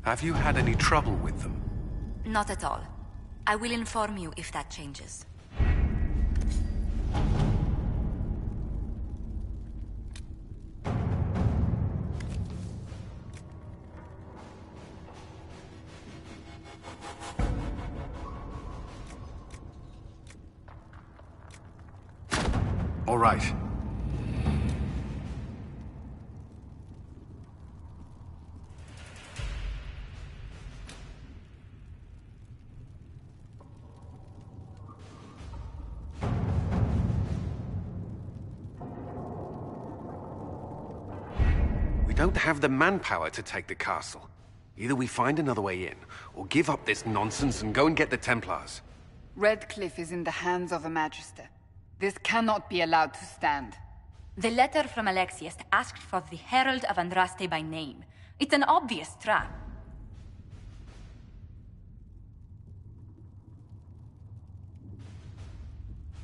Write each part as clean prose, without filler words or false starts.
Have you had any trouble with them? Not at all. I will inform you if that changes. All right. We don't have the manpower to take the castle. Either we find another way in, or give up this nonsense and go and get the Templars. Redcliffe is in the hands of a Magister. This cannot be allowed to stand. The letter from Alexius asked for the Herald of Andraste by name. It's an obvious trap.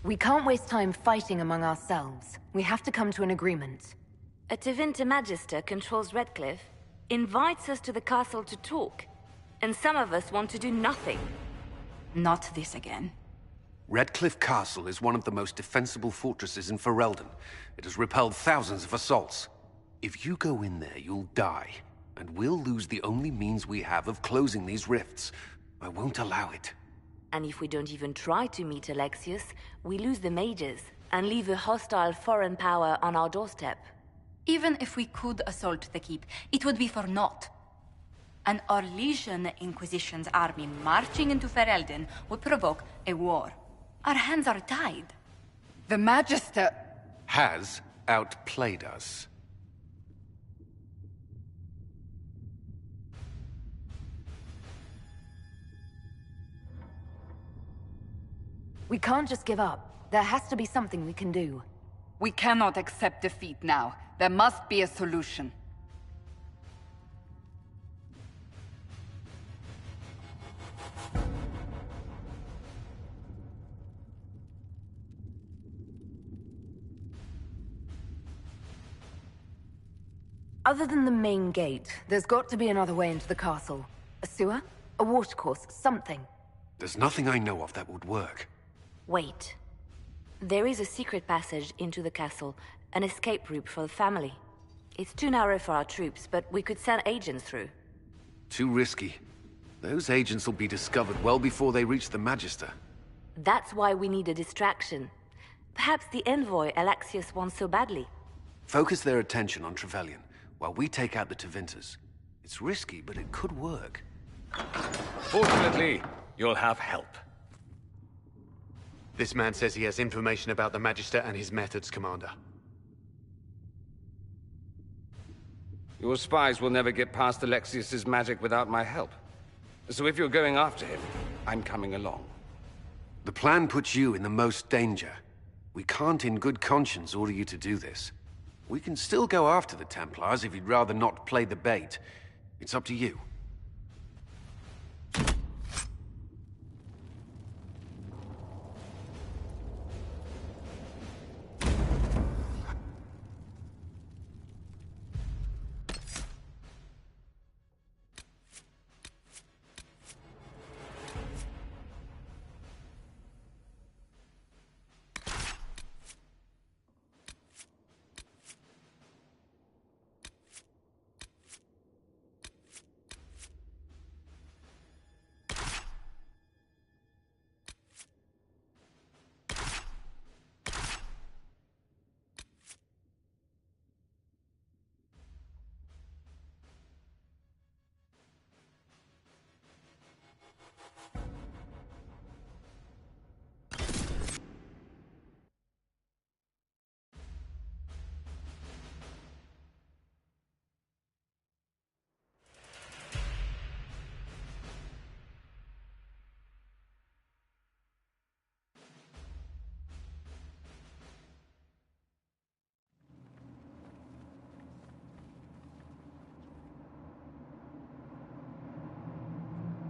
We can't waste time fighting among ourselves. We have to come to an agreement. A Tevinter Magister controls Redcliffe, invites us to the castle to talk, and some of us want to do nothing. Not this again. Redcliffe Castle is one of the most defensible fortresses in Ferelden. It has repelled thousands of assaults. If you go in there, you'll die, and we'll lose the only means we have of closing these rifts. I won't allow it. And if we don't even try to meet Alexius, we lose the mages, and leave a hostile foreign power on our doorstep. Even if we could assault the keep, it would be for naught. An Orlesian Inquisition's army marching into Ferelden would provoke a war. Our hands are tied. The Magister... has outplayed us. We can't just give up. There has to be something we can do. We cannot accept defeat now. There must be a solution. Other than the main gate, there's got to be another way into the castle. A sewer? A watercourse? Something. There's nothing I know of that would work. Wait. There is a secret passage into the castle, an escape route for the family. It's too narrow for our troops, but we could send agents through. Too risky. Those agents will be discovered well before they reach the Magister. That's why we need a distraction. Perhaps the envoy Alexius wants so badly. Focus their attention on Trevelyan, while we take out the Tevinters. It's risky, but it could work. Fortunately, you'll have help. This man says he has information about the Magister and his methods, Commander. Your spies will never get past Alexius's magic without my help. So if you're going after him, I'm coming along. The plan puts you in the most danger. We can't in good conscience order you to do this. We can still go after the Templars if you'd rather not play the bait. It's up to you.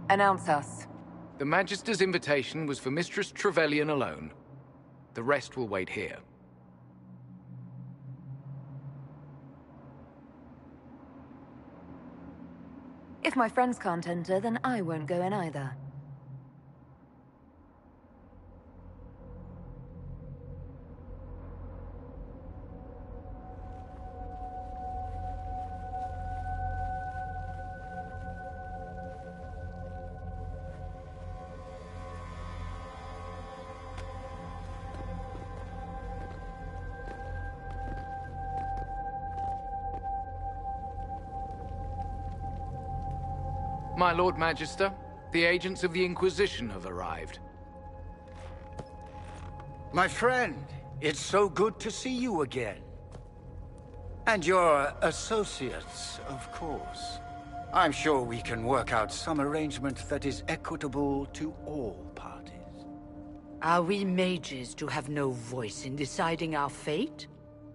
Announce us. The Magister's invitation was for Mistress Trevelyan alone. The rest will wait here. If my friends can't enter, then I won't go in either. My Lord Magister, the agents of the Inquisition have arrived. My friend, it's so good to see you again. And your associates, of course. I'm sure we can work out some arrangement that is equitable to all parties. Are we mages to have no voice in deciding our fate?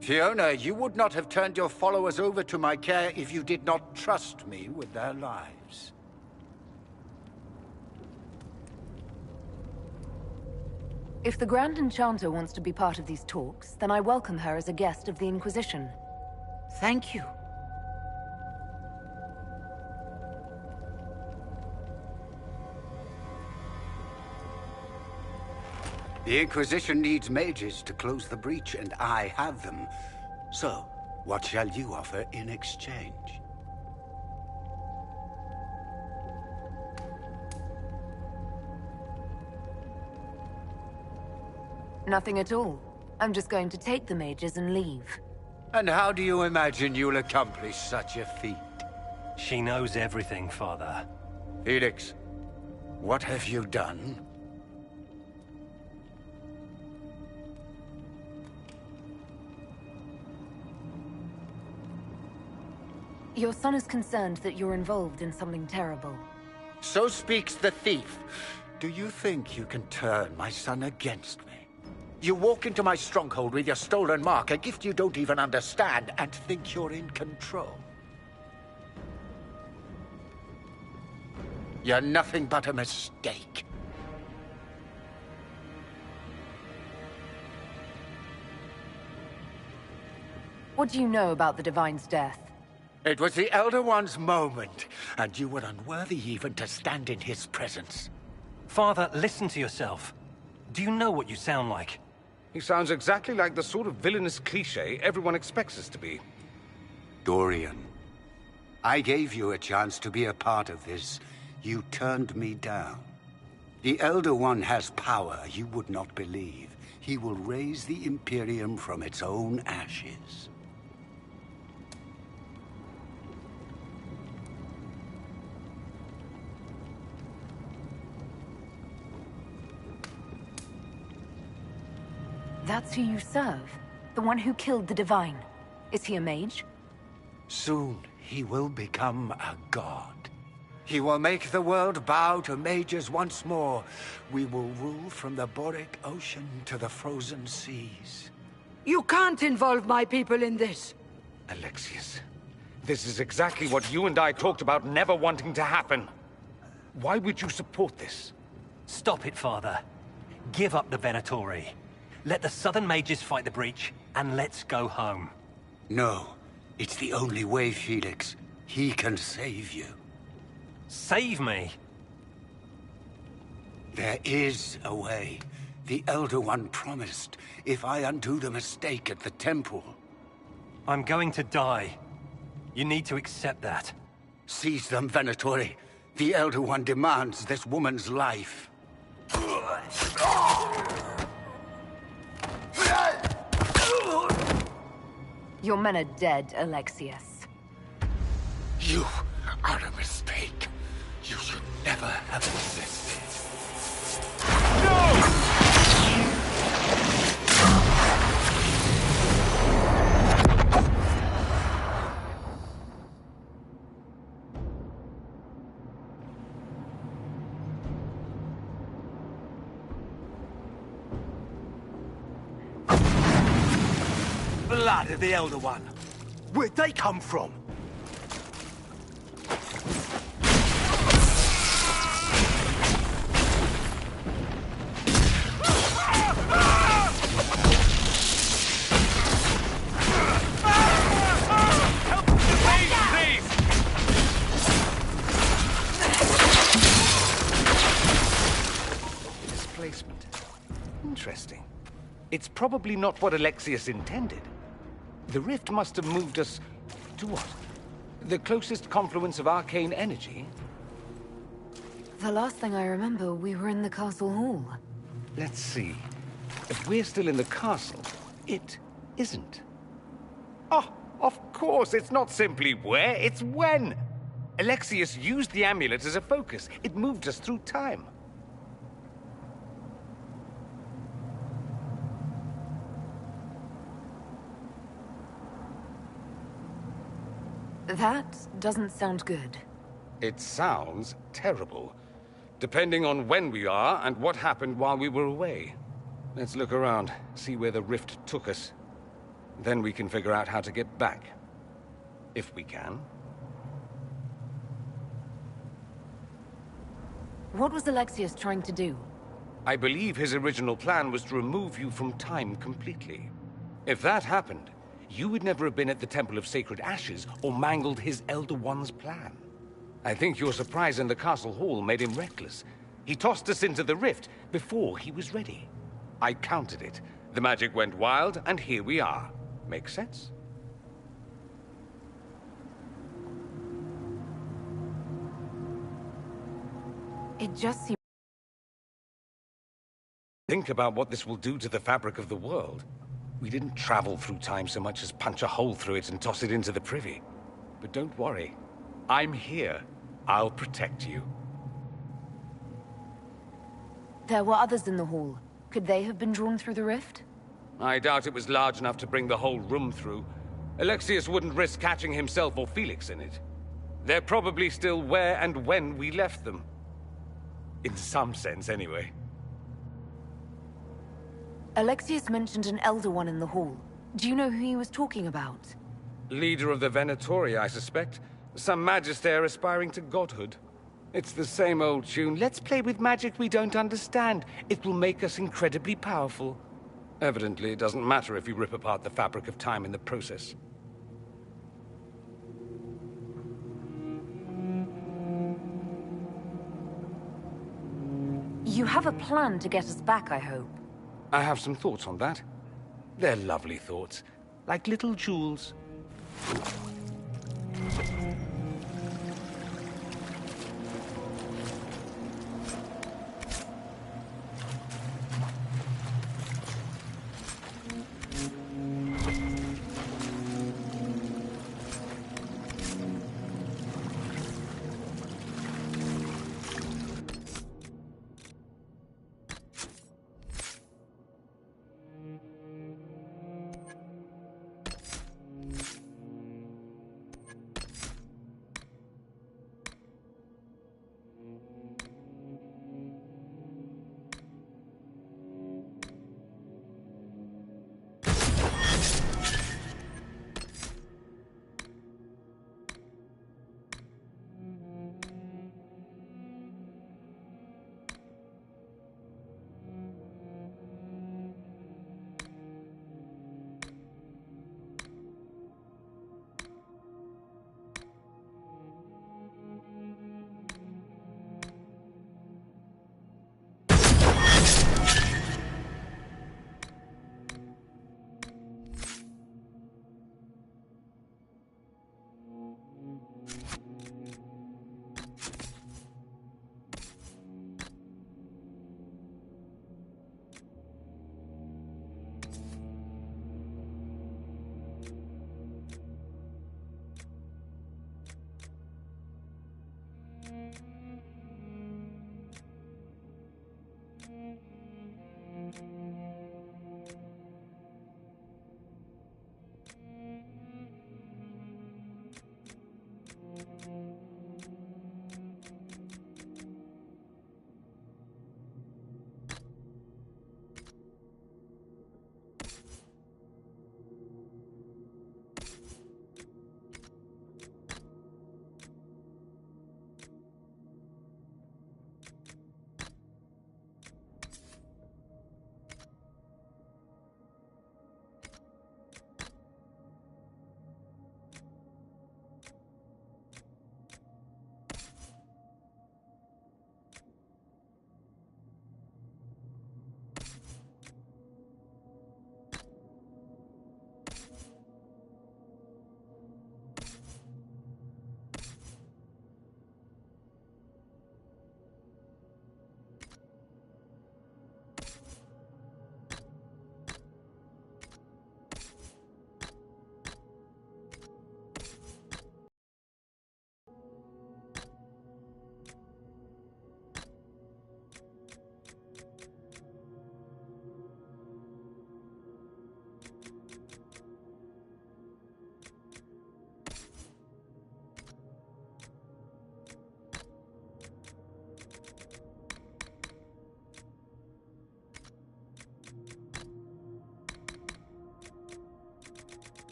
Fiona, you would not have turned your followers over to my care if you did not trust me with their lives. If the Grand Enchanter wants to be part of these talks, then I welcome her as a guest of the Inquisition. Thank you. The Inquisition needs mages to close the breach, and I have them. So, what shall you offer in exchange? Nothing at all. I'm just going to take the mages and leave. And how do you imagine you'll accomplish such a feat? She knows everything, Father. Felix, what have you done? Your son is concerned that you're involved in something terrible. So speaks the thief. Do you think you can turn my son against me? You walk into my stronghold with your stolen mark, a gift you don't even understand, and think you're in control. You're nothing but a mistake. What do you know about the Divine's death? It was the Elder One's moment, and you were unworthy even to stand in his presence. Father, listen to yourself. Do you know what you sound like? He sounds exactly like the sort of villainous cliché everyone expects us to be. Dorian, I gave you a chance to be a part of this. You turned me down. The Elder One has power you would not believe. He will raise the Imperium from its own ashes. That's who you serve? The one who killed the Divine? Is he a mage? Soon, he will become a god. He will make the world bow to mages once more. We will rule from the Boric Ocean to the frozen seas. You can't involve my people in this. Alexius, this is exactly what you and I talked about never wanting to happen. Why would you support this? Stop it, Father. Give up the Venatori. Let the Southern Mages fight the breach, and let's go home. No, it's the only way, Felix. He can save you. Save me? There is a way. The Elder One promised, if I undo the mistake at the temple. I'm going to die. You need to accept that. Seize them, Venatori. The Elder One demands this woman's life. Your men are dead, Alexius. You are a mistake. You should never have existed. Blood of the Elder One. Where'd they come from? It's probably not what Alexius intended. The rift must have moved us to what? The closest confluence of arcane energy? The last thing I remember, we were in the castle hall. Let's see. If we're still in the castle, it isn't. Oh, of course, it's not simply where, it's when! Alexius used the amulet as a focus. It moved us through time. That doesn't sound good. It sounds terrible. Depending on when we are and what happened while we were away. Let's look around, see where the rift took us. Then we can figure out how to get back. If we can. What was Alexius trying to do? I believe his original plan was to remove you from time completely. If that happened, you would never have been at the Temple of Sacred Ashes or mangled his Elder One's plan. I think your surprise in the castle hall made him reckless. He tossed us into the rift before he was ready. I countered it. The magic went wild, and here we are. Make sense? It just seems... Think about what this will do to the fabric of the world. We didn't travel through time so much as punch a hole through it and toss it into the privy. But don't worry. I'm here. I'll protect you. There were others in the hall. Could they have been drawn through the rift? I doubt it was large enough to bring the whole room through. Alexius wouldn't risk catching himself or Felix in it. They're probably still where and when we left them. In some sense, anyway. Alexius mentioned an Elder One in the hall. Do you know who he was talking about? Leader of the Venatori, I suspect. Some magister aspiring to godhood. It's the same old tune. Let's play with magic we don't understand. It will make us incredibly powerful. Evidently, it doesn't matter if we rip apart the fabric of time in the process. You have a plan to get us back, I hope. I have some thoughts on that. They're lovely thoughts, like little jewels.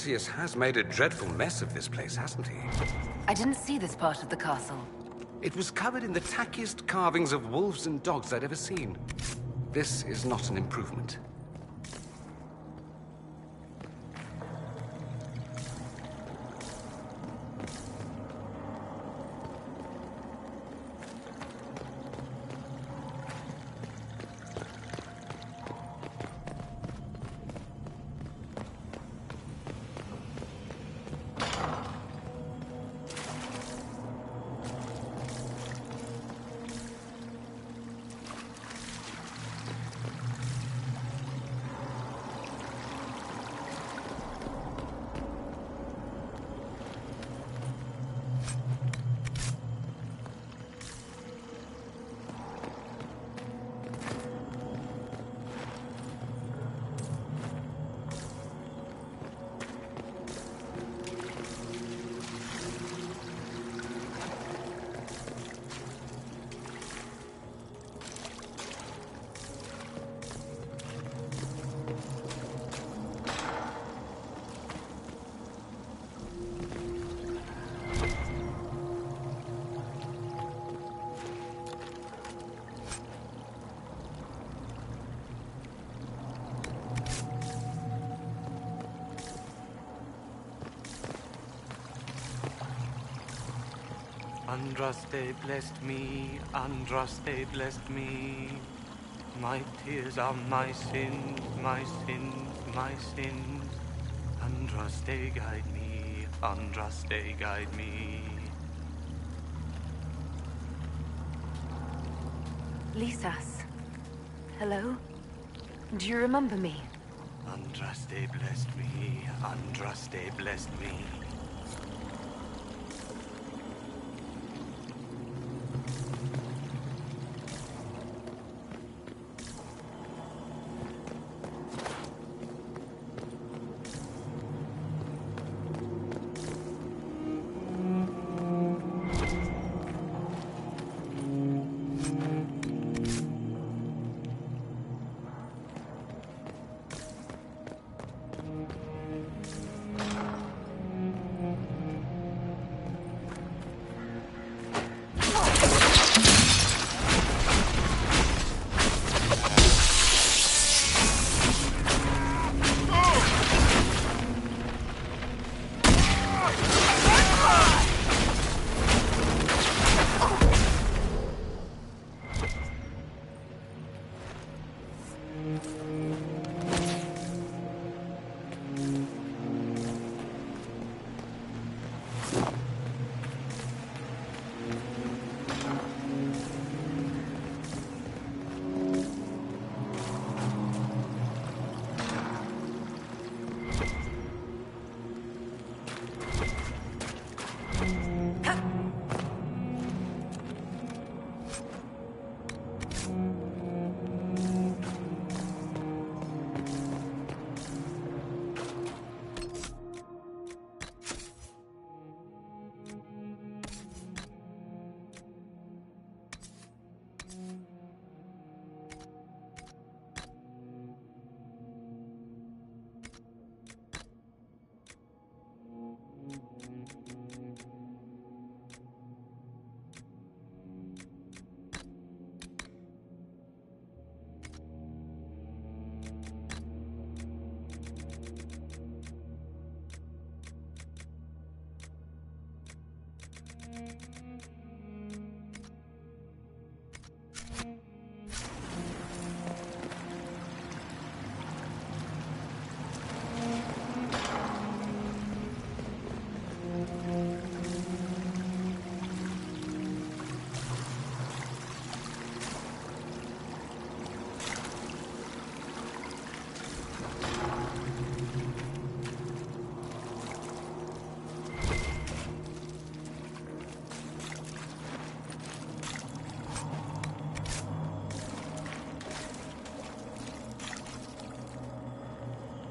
Lucius has made a dreadful mess of this place, hasn't he? I didn't see this part of the castle. It was covered in the tackiest carvings of wolves and dogs I'd ever seen. This is not an improvement. Andraste blessed me, Andraste blessed me. My tears are my sins, my sins, my sins. Andraste guide me, Andraste guide me. Lisas. Hello? Do you remember me? Andraste blessed me, Andraste blessed me.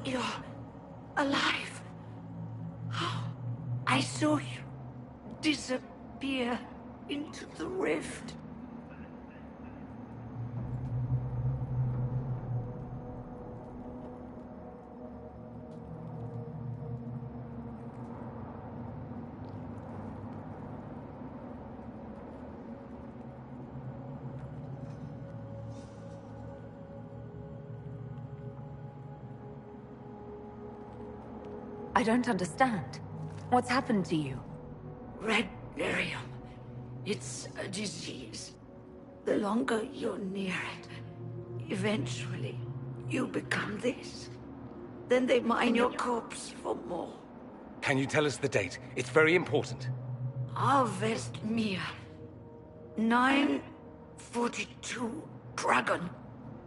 You're alive. I saw you disappear into the rift. I don't understand. What's happened to you? Red Lyrium. It's a disease. The longer you're near it, eventually you become this. Then they mine your corpse for more. Can you tell us the date? It's very important. Avestmir. 942 Dragon.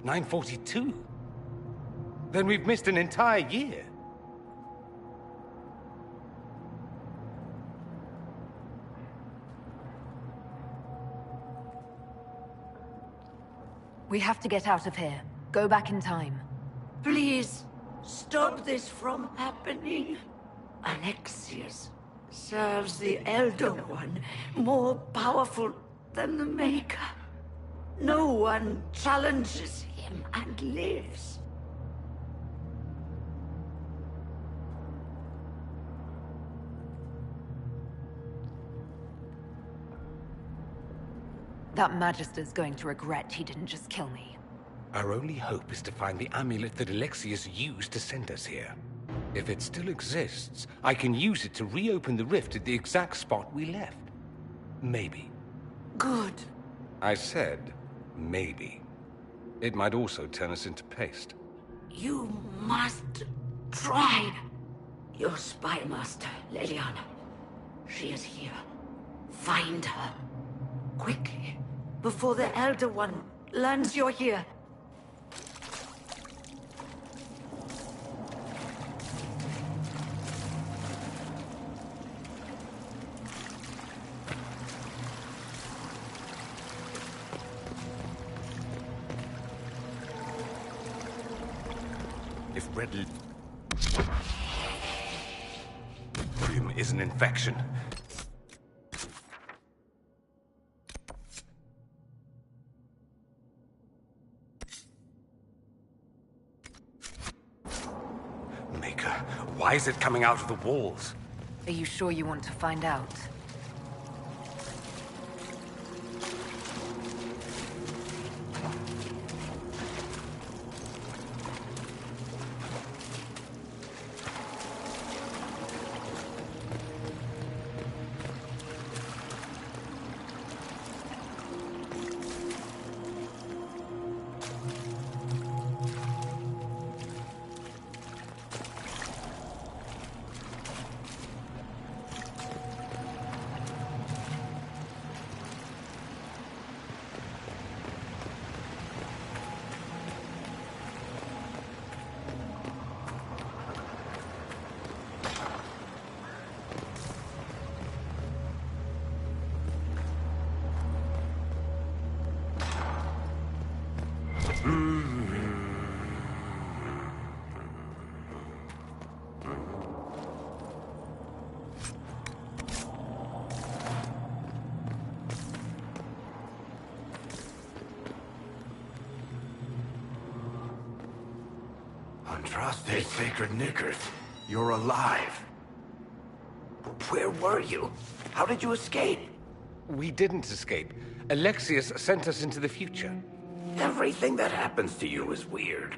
942? Then we've missed an entire year. We have to get out of here. Go back in time. Please, stop this from happening. Alexius serves the Elder One, more powerful than the Maker. No one challenges him and lives. That Magister's going to regret he didn't just kill me. Our only hope is to find the amulet that Alexius used to send us here. If it still exists, I can use it to reopen the rift at the exact spot we left. Maybe. Good. I said, maybe. It might also turn us into paste. You must try. Your spy master, Leliana. She is here. Find her. Quickly. Before the Elder One learns you're here. If Red Lyrium is an infection, Maker, why is it coming out of the walls? Are you sure you want to find out? Andraste, sacred knickers. You're alive. Where were you? How did you escape? We didn't escape. Alexius sent us into the future. Everything that happens to you is weird.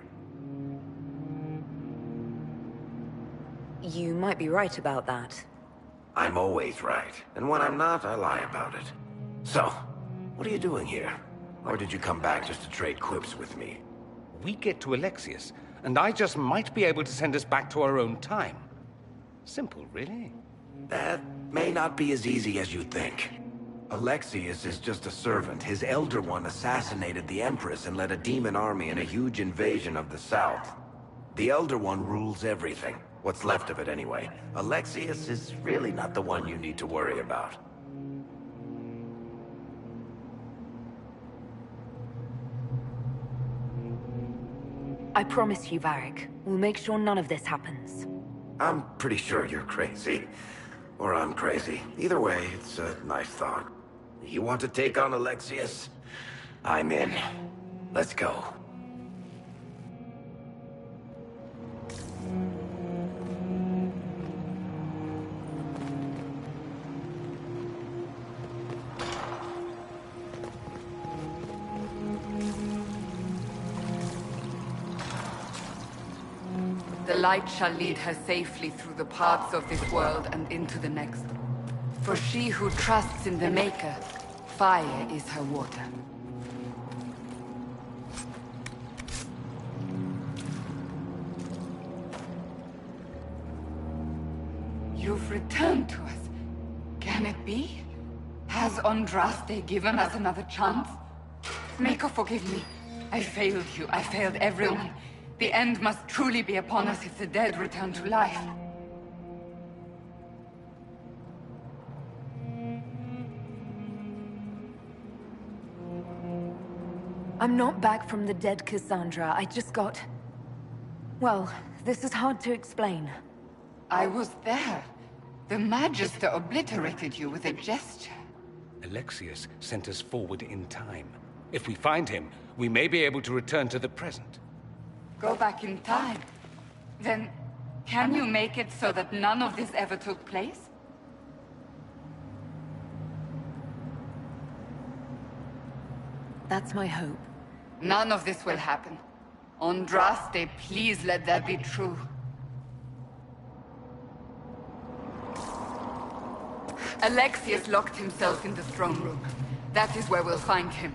You might be right about that. I'm always right. And when I'm not, I lie about it. So, what are you doing here? Or did you come back just to trade quips with me? We get to Alexius, and I just might be able to send us back to our own time. Simple, really. That may not be as easy as you think. Alexius is just a servant. His Elder One assassinated the Empress and led a demon army in a huge invasion of the South. The Elder One rules everything. What's left of it, anyway. Alexius is really not the one you need to worry about. I promise you, Varric, we'll make sure none of this happens. I'm pretty sure you're crazy. Or I'm crazy. Either way, it's a nice thought. You want to take on Alexius? I'm in. Let's go. The light shall lead her safely through the paths of this world and into the next. For she who trusts in the Maker, fire is her water. You've returned to us. Can it be? Has Andraste given us another chance? Maker, forgive me. I failed you. I failed everyone. The end must truly be upon us if the dead return to life. I'm not back from the dead, Cassandra. I just got... Well, this is hard to explain. I was there. The Magister obliterated you with a gesture. Alexius sent us forward in time. If we find him, we may be able to return to the present. Go back in time? Then, can you make it so that none of this ever took place? That's my hope. None of this will happen. Andraste, please let that be true. Alexius locked himself in the throne room. That is where we'll find him.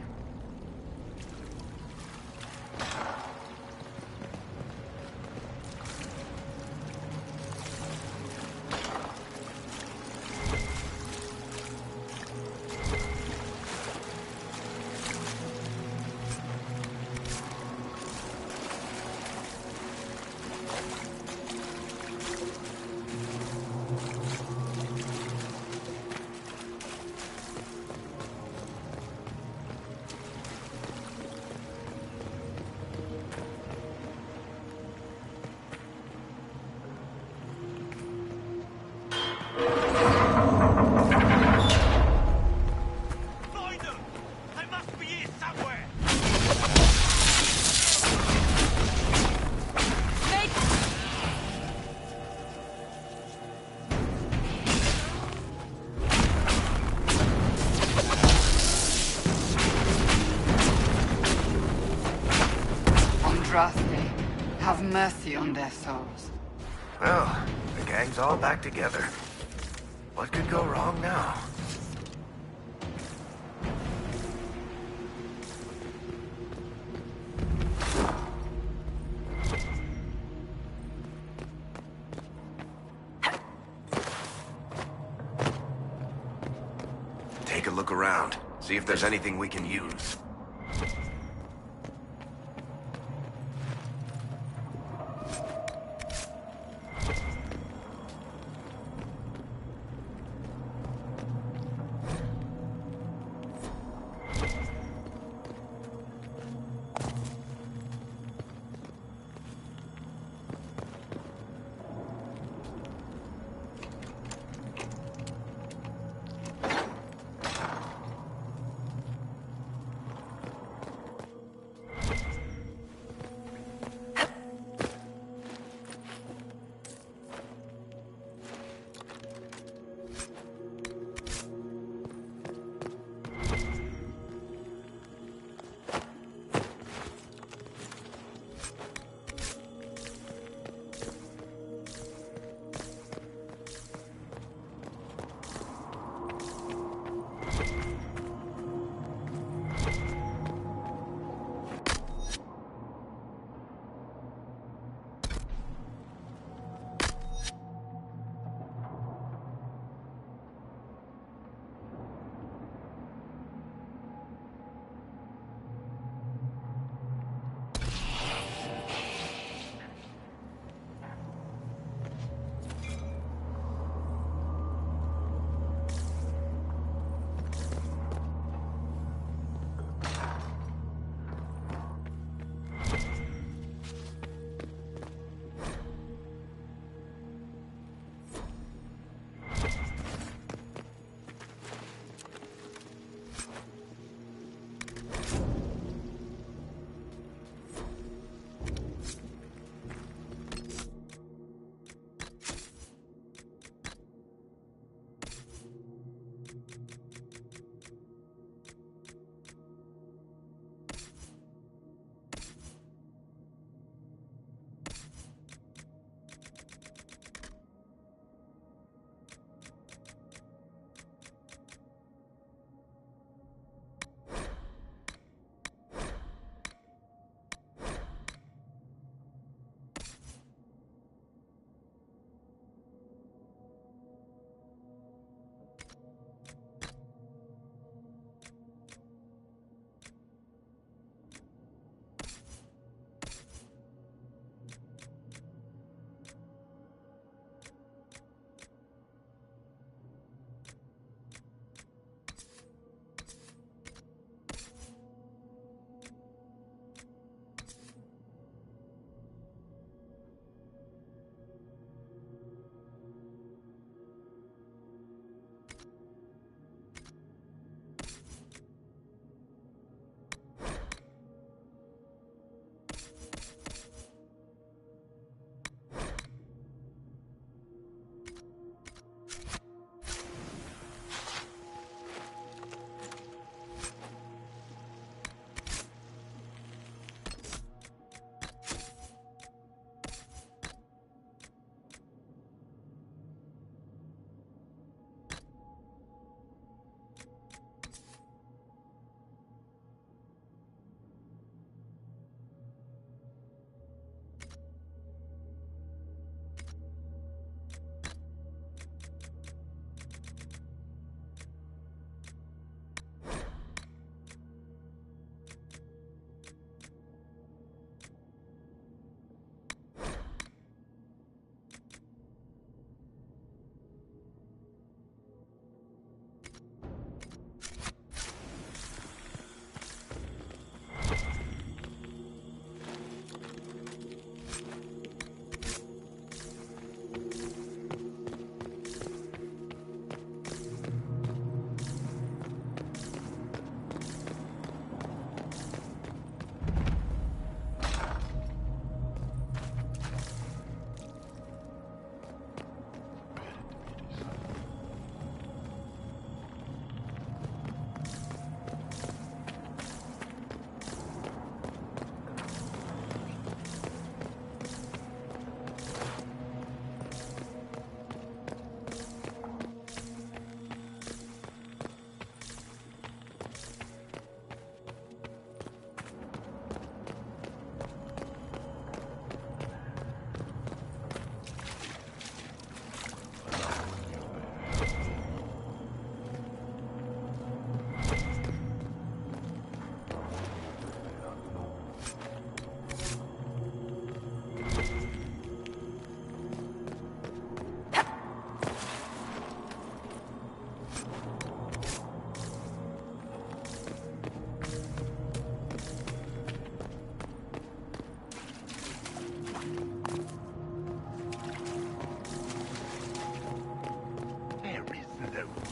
Have mercy on their souls. Well, the gang's all back together. What could go wrong now? Take a look around. See if there's anything we can use.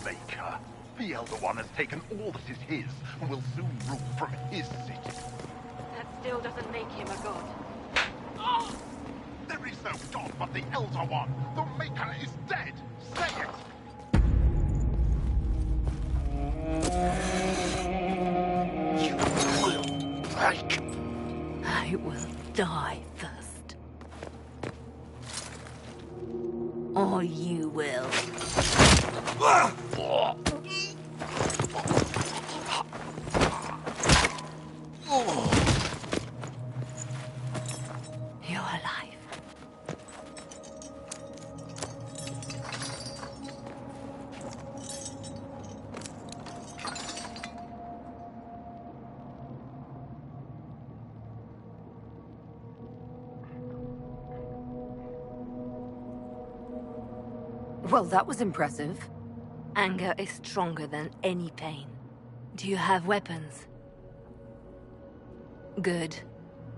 Maker. The Elder One has taken all that is his, and will soon rule from his city. That still doesn't make him a god. There is no god but the Elder One. The Maker is dead. Say it. You will break. I will die first. Or you will. You're alive. Well, that was impressive. Anger is stronger than any pain. Do you have weapons? Good.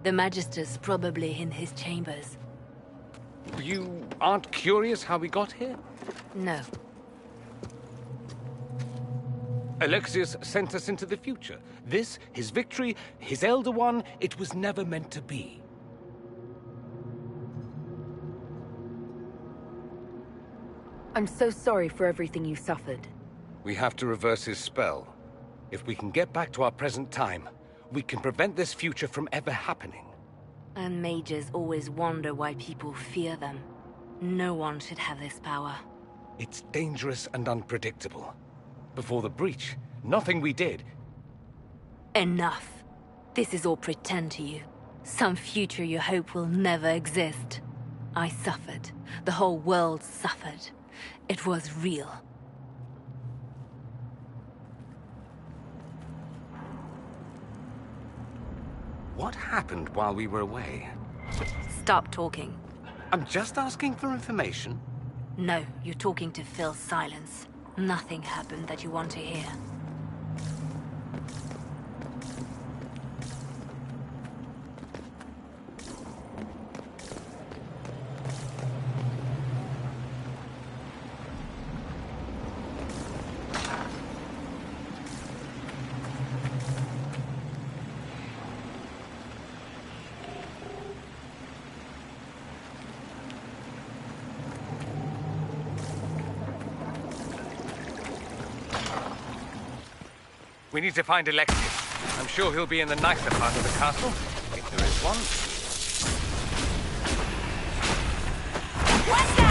The Magister's probably in his chambers. You aren't curious how we got here? No. Alexius sent us into the future. This, his victory, his Elder One, it was never meant to be. I'm so sorry for everything you suffered. We have to reverse his spell. If we can get back to our present time, we can prevent this future from ever happening. And mages always wonder why people fear them. No one should have this power. It's dangerous and unpredictable. Before the breach, nothing we did... Enough. This is all pretend to you. Some future you hope will never exist. I suffered. The whole world suffered. It was real. What happened while we were away? Stop talking. I'm just asking for information. No, you're talking to fill silence. Nothing happened that you want to hear. We need to find Alexius. I'm sure he'll be in the nicer part of the castle, if there is one. Watch out!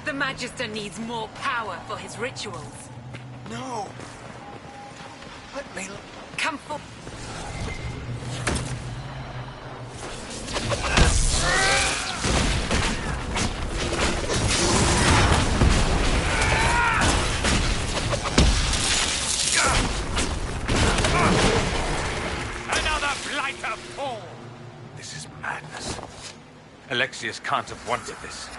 The Magister needs more power for his rituals. No! Let me... Come for... Another blighter fall! This is madness. Alexius can't have wanted this.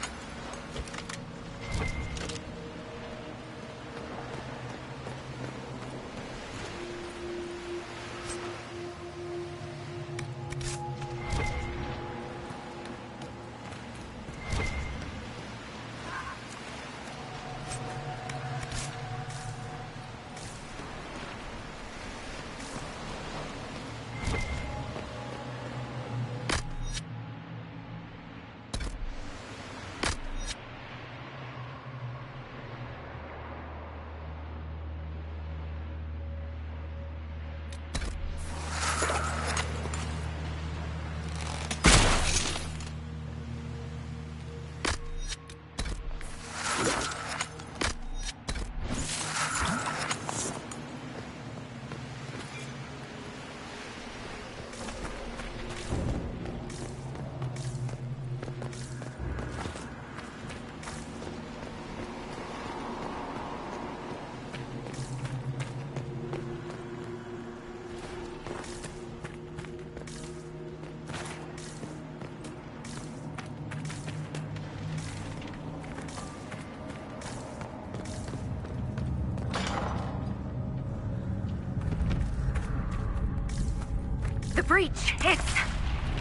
breach. It's...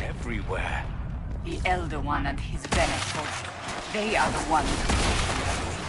Everywhere. The Elder One and his Venator. They are the ones who control the breach.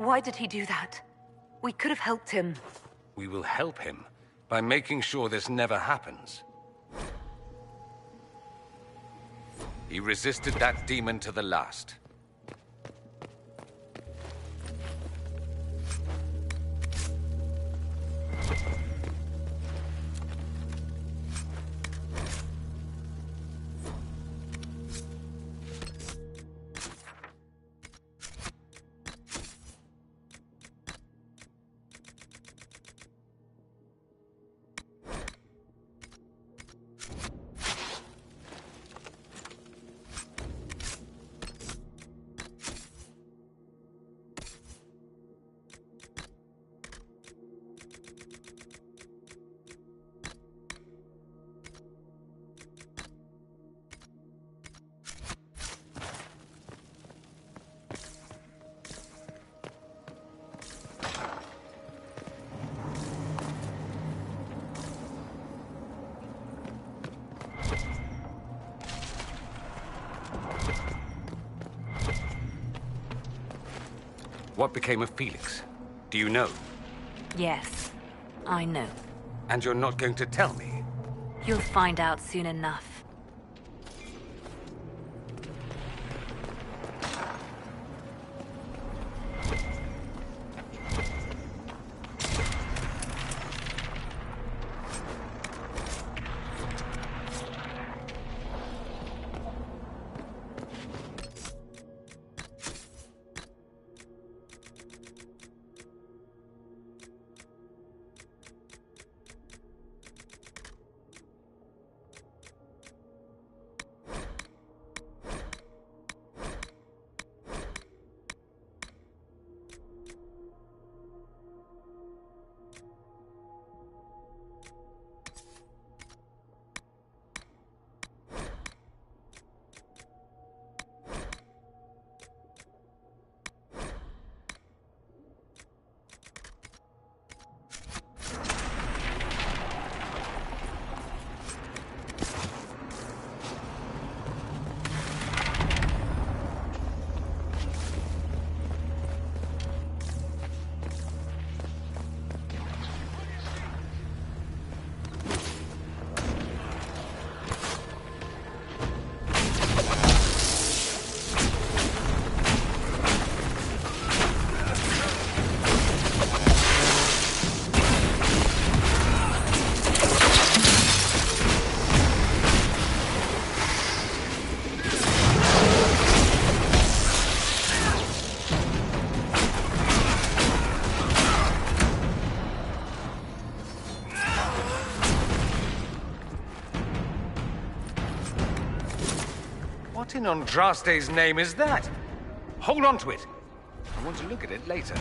Why did he do that? We could have helped him. We will help him by making sure this never happens. He resisted that demon to the last. What became of Felix? Do you know? Yes, I know. And you're not going to tell me? You'll find out soon enough. What in Andraste's name is that? Hold on to it. I want to look at it later.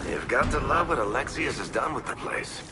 You've got to love what Alexius has done with the place.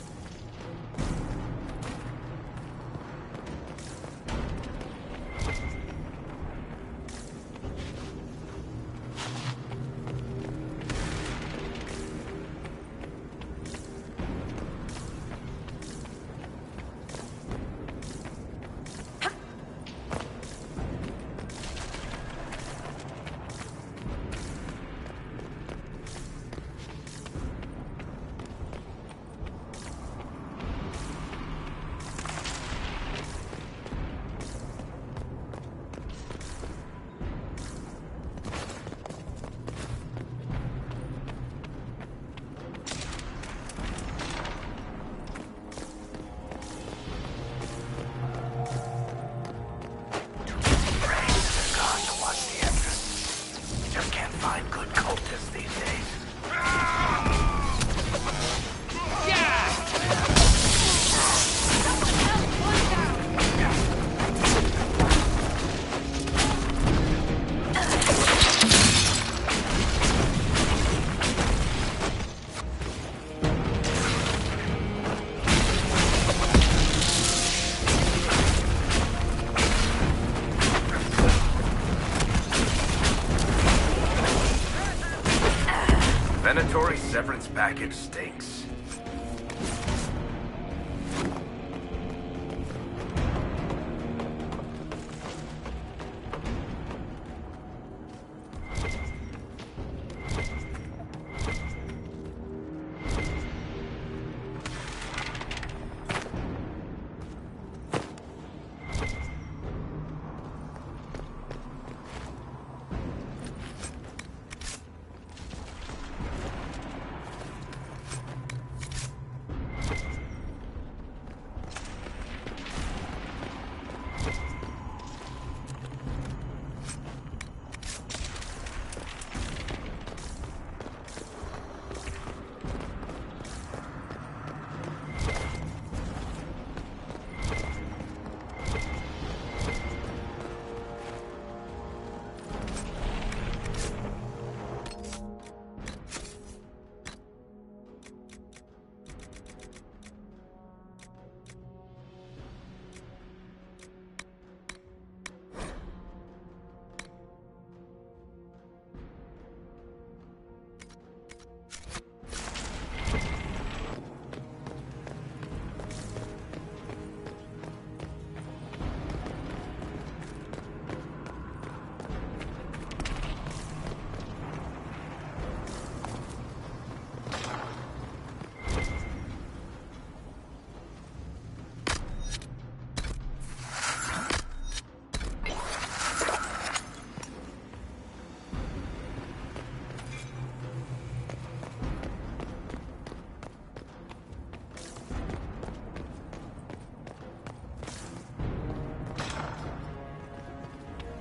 severance package stinks.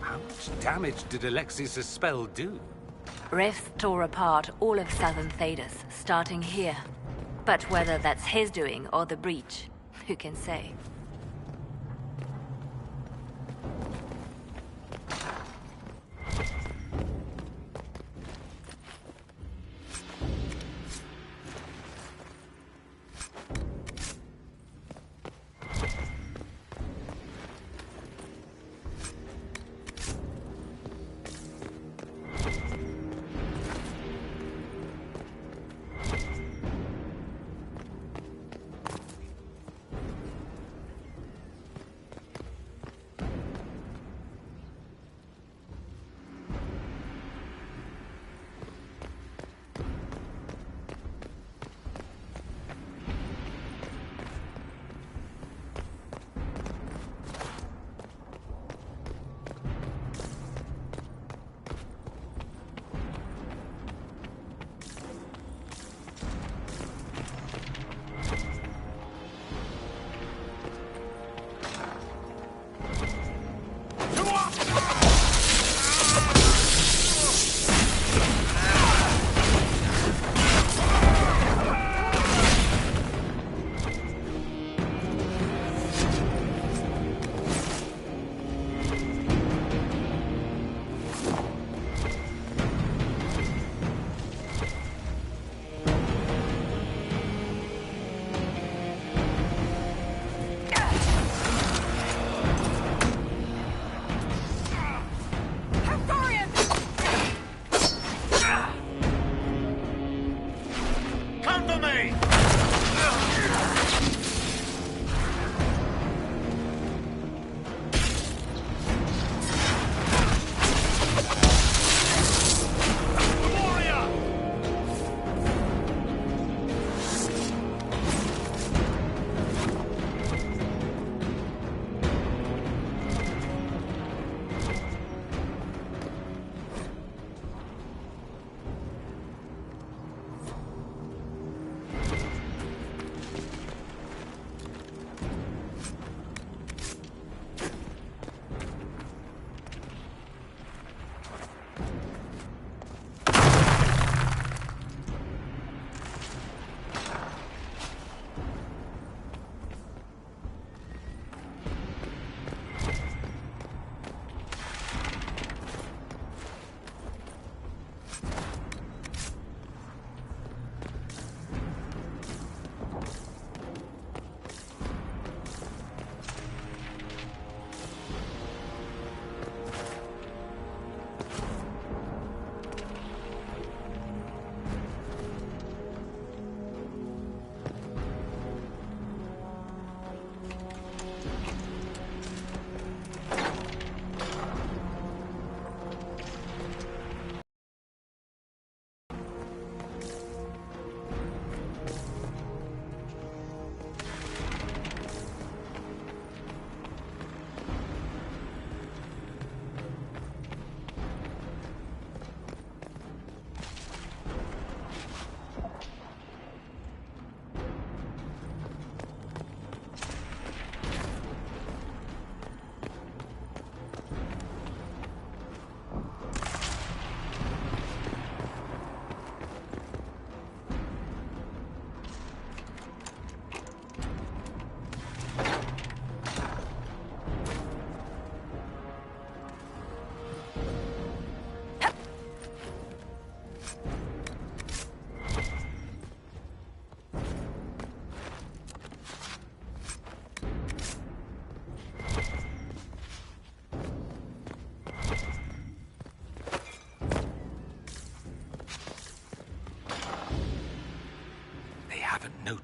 How much damage did Alexi's spell do? Rifts tore apart all of southern Thedas, starting here. But whether that's his doing or the breach, who can say?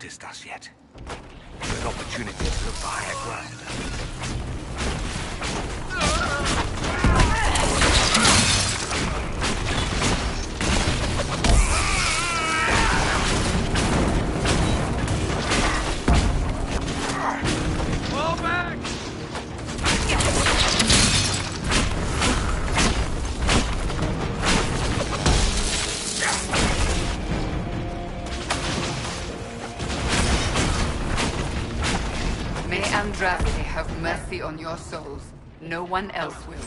noticed us yet. An opportunity to look for higher ground. Fall back! May Andraste have mercy on your souls. No one else will.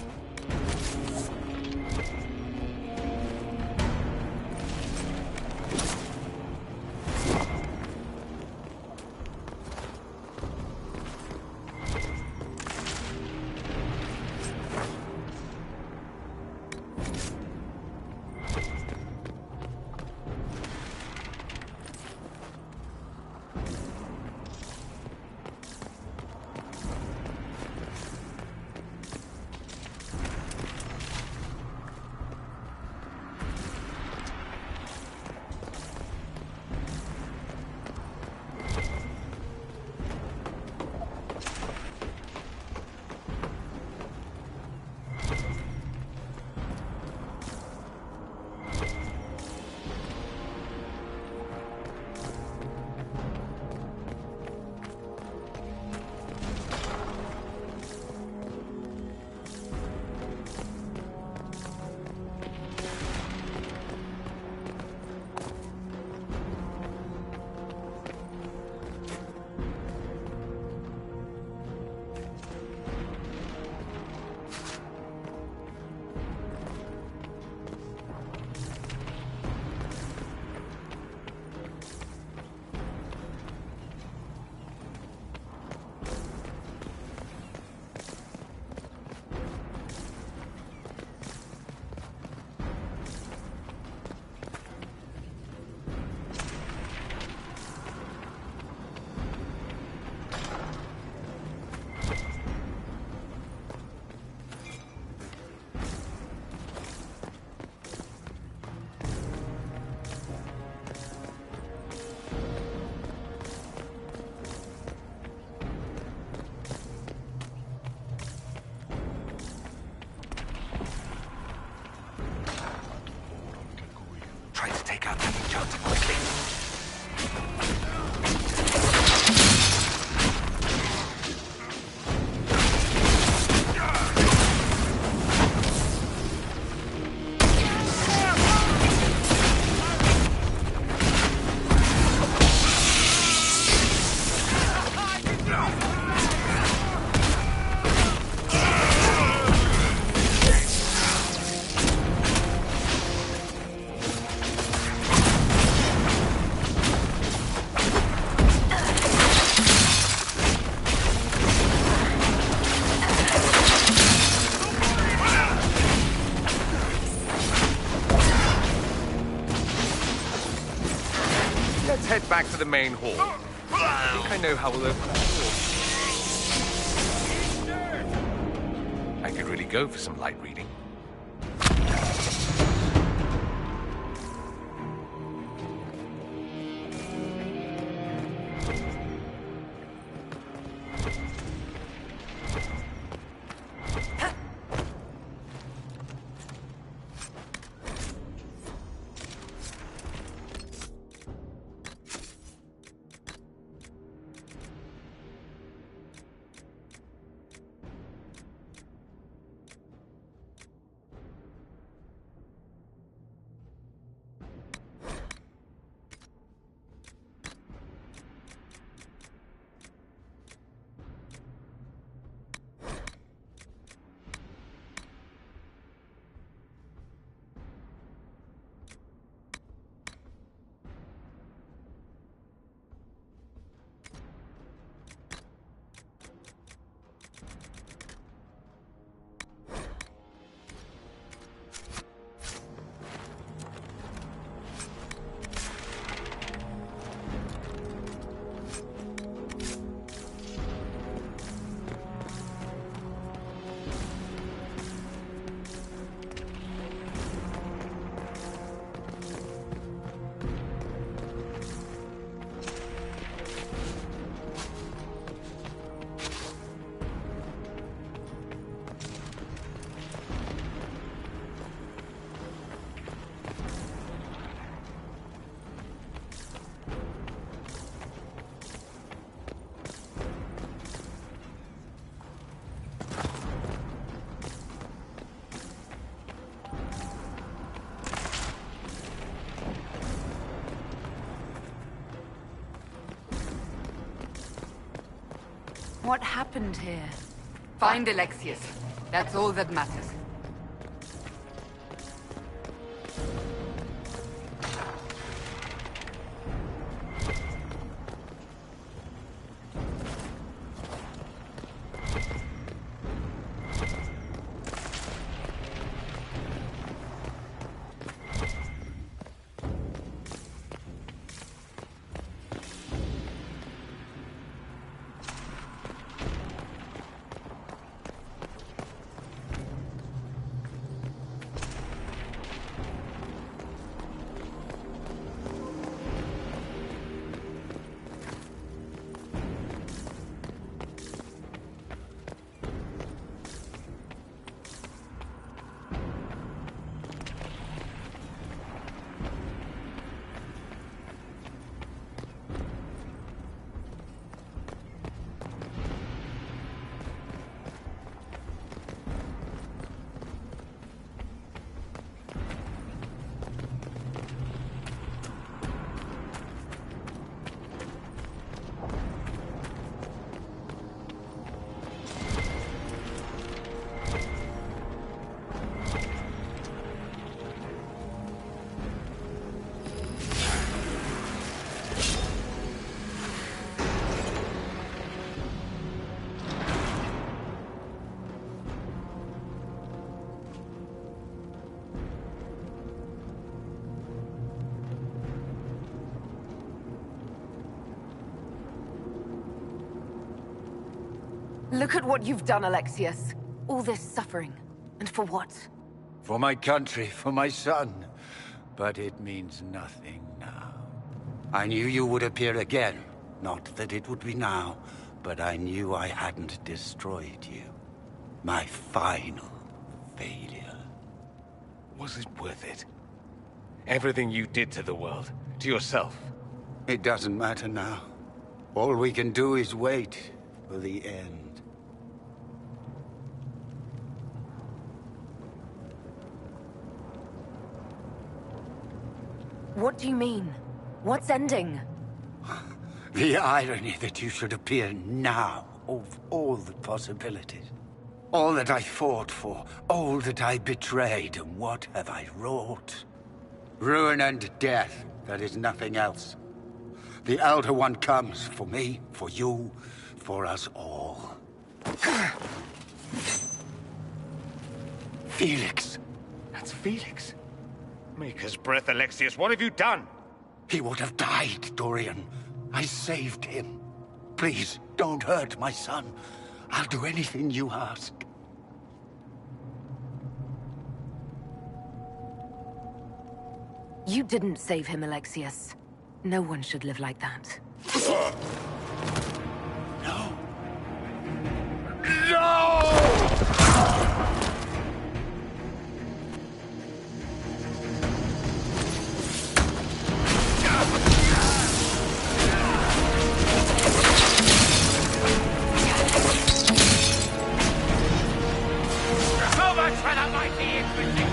Try to take out that enchanter quickly. Let's head back to the main hall. I think I know how we'll open that door. I could really go for some light reading. What happened here? Find Alexius. That's all that matters. Look at what you've done, Alexius. All this suffering. And for what? For my country, for my son. But it means nothing now. I knew you would appear again. Not that it would be now, but I knew I hadn't destroyed you. My final failure. Was it worth it? Everything you did to the world, to yourself. It doesn't matter now. All we can do is wait for the end. What do you mean? What's ending? The irony that you should appear now, of all the possibilities. All that I fought for, all that I betrayed, and what have I wrought? Ruin and death, that is nothing else. The Elder One comes for me, for you, for us all. Felix. That's Felix. Maker's breath, Alexius, what have you done? He would have died, Dorian. I saved him. Please, don't hurt my son. I'll do anything you ask. You didn't save him, Alexius. No one should live like that. No! No! So much for the mighty Inquisition!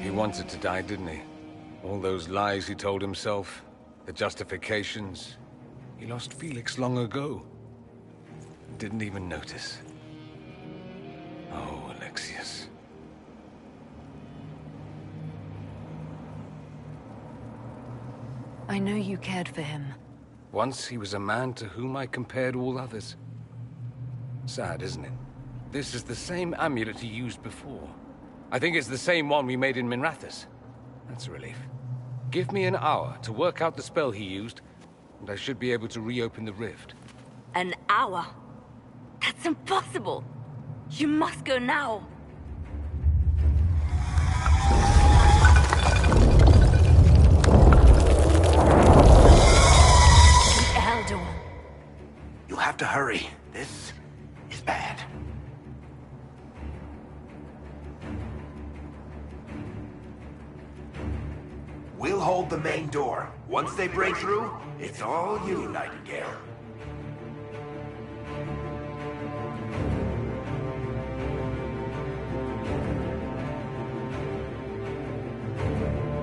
He wanted to die, didn't he? All those lies he told himself, the justifications. He lost Felix long ago. Didn't even notice. Oh, Alexius. I know you cared for him. Once he was a man to whom I compared all others. Sad, isn't it? This is the same amulet he used before. I think it's the same one we made in Minrathous. That's a relief. Give me an hour to work out the spell he used, and I should be able to reopen the rift. An hour? That's impossible! You must go now! The Elder One. You'll have to hurry. This is bad. We'll hold the main door. Once they break through, it's all you, Nightingale.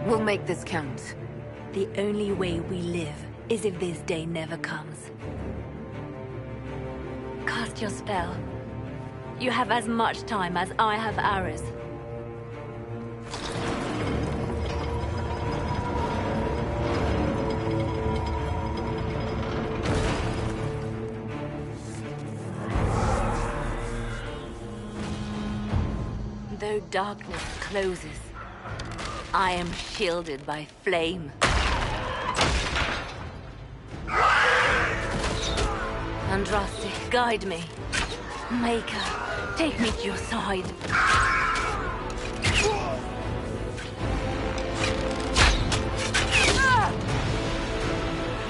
We'll make this count. The only way we live is if this day never comes. Cast your spell. You have as much time as I have arrows. Though darkness closes, I am shielded by flame. Andraste, guide me. Maker, take me to your side.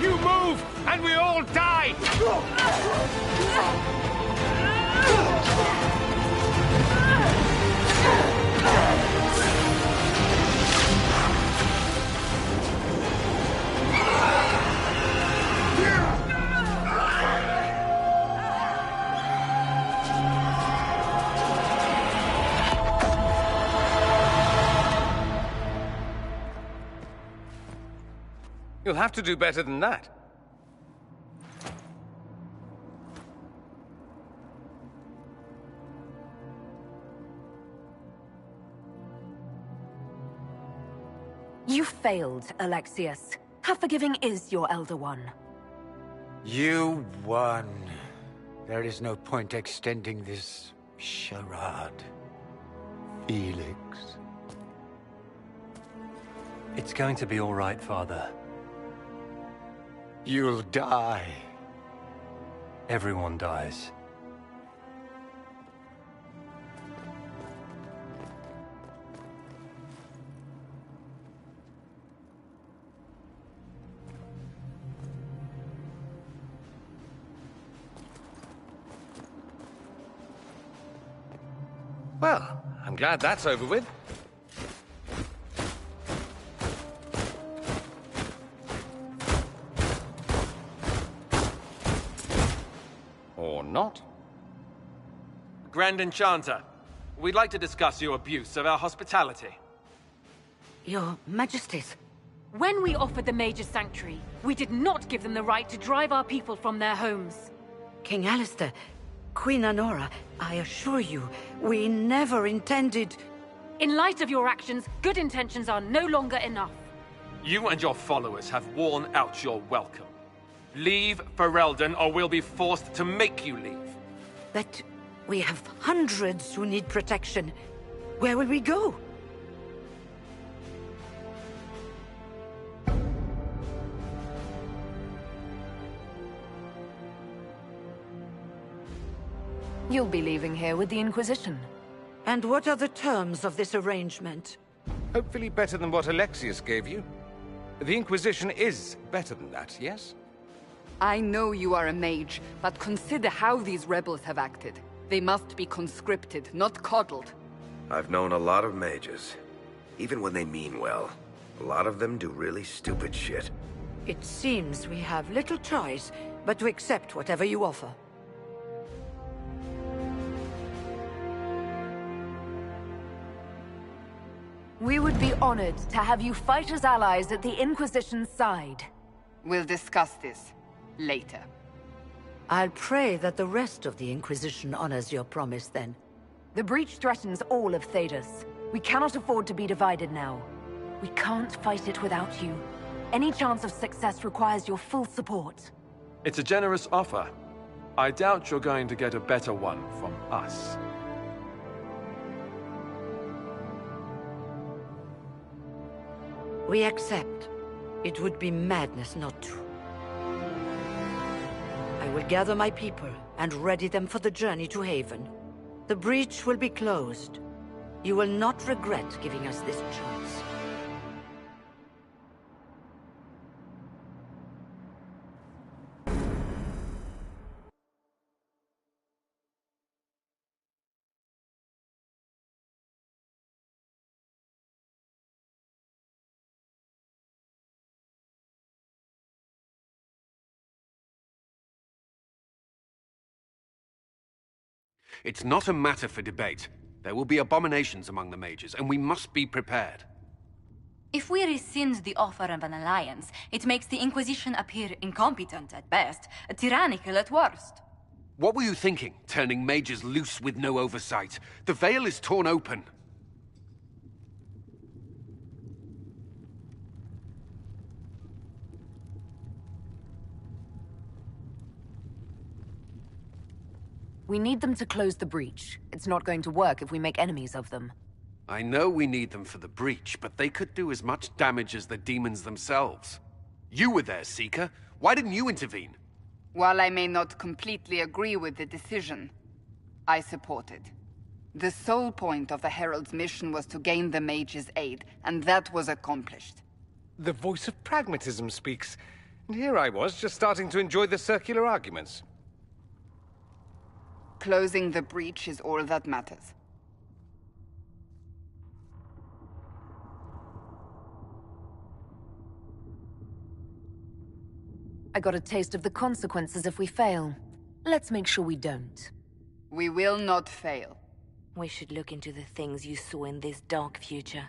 You move, and we all die! You'll have to do better than that. You failed, Alexius. How forgiving is your Elder One? You won. There is no point extending this charade. Felix. It's going to be all right, Father. You'll die. Everyone dies. Well, I'm glad that's over with. Or not. Grand Enchanter, we'd like to discuss your abuse of our hospitality. Your Majesties. When we offered the Mage's Sanctuary, we did not give them the right to drive our people from their homes. King Alistair, Queen Anora, I assure you, we never intended... In light of your actions, good intentions are no longer enough. You and your followers have worn out your welcome. Leave Ferelden, or we'll be forced to make you leave. But we have hundreds who need protection. Where will we go? You'll be leaving here with the Inquisition. And what are the terms of this arrangement? Hopefully better than what Alexius gave you. The Inquisition is better than that, yes? I know you are a mage, but consider how these rebels have acted. They must be conscripted, not coddled. I've known a lot of mages. Even when they mean well, a lot of them do really stupid shit. It seems we have little choice but to accept whatever you offer. We would be honored to have you fight as allies at the Inquisition's side. We'll discuss this later. I'll pray that the rest of the Inquisition honors your promise then. The breach threatens all of Thedas. We cannot afford to be divided now. We can't fight it without you. Any chance of success requires your full support. It's a generous offer. I doubt you're going to get a better one from us. We accept. It would be madness not to. I will gather my people and ready them for the journey to Haven. The breach will be closed. You will not regret giving us this chance. It's not a matter for debate. There will be abominations among the mages, and we must be prepared. If we rescind the offer of an alliance, it makes the Inquisition appear incompetent at best, tyrannical at worst. What were you thinking, turning mages loose with no oversight? The veil is torn open. We need them to close the breach. It's not going to work if we make enemies of them. I know we need them for the breach, but they could do as much damage as the demons themselves. You were there, Seeker. Why didn't you intervene? While I may not completely agree with the decision, I support it. The sole point of the Herald's mission was to gain the mage's aid, and that was accomplished. The voice of pragmatism speaks. And here I was, just starting to enjoy the circular arguments. Closing the breach is all that matters. I got a taste of the consequences if we fail. Let's make sure we don't. We will not fail. We should look into the things you saw in this dark future.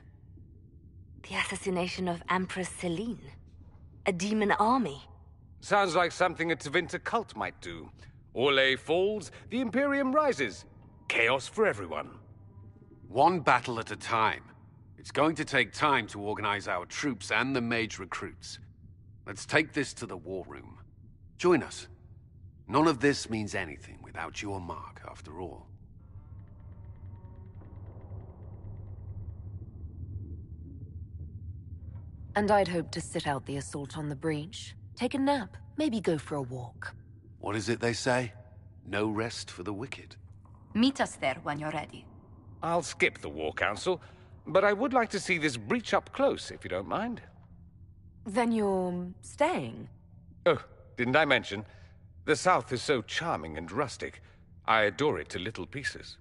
The assassination of Empress Celine. A demon army. Sounds like something a Tevinter cult might do. Orlais falls, the Imperium rises. Chaos for everyone. One battle at a time. It's going to take time to organize our troops and the mage recruits. Let's take this to the war room. Join us. None of this means anything without your mark, after all. And I'd hoped to sit out the assault on the breach. Take a nap, maybe go for a walk. What is it they say? No rest for the wicked. Meet us there when you're ready. I'll skip the War Council, but I would like to see this breach up close, if you don't mind. Then you're staying? Oh, didn't I mention? The South is so charming and rustic. I adore it to little pieces.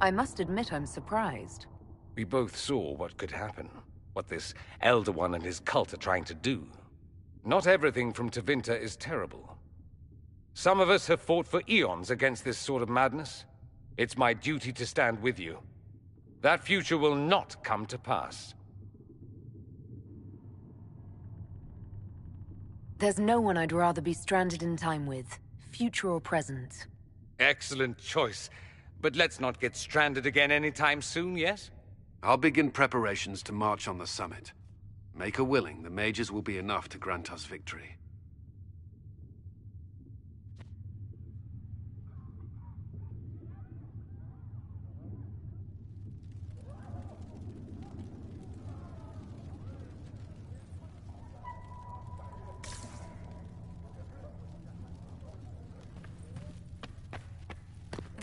I must admit I'm surprised. We both saw what could happen. What this Elder One and his cult are trying to do. Not everything from Tevinter is terrible. Some of us have fought for eons against this sort of madness. It's my duty to stand with you. That future will not come to pass. There's no one I'd rather be stranded in time with, future or present. Excellent choice. But let's not get stranded again anytime soon, yes? I'll begin preparations to march on the summit. Make her willing, the mages will be enough to grant us victory.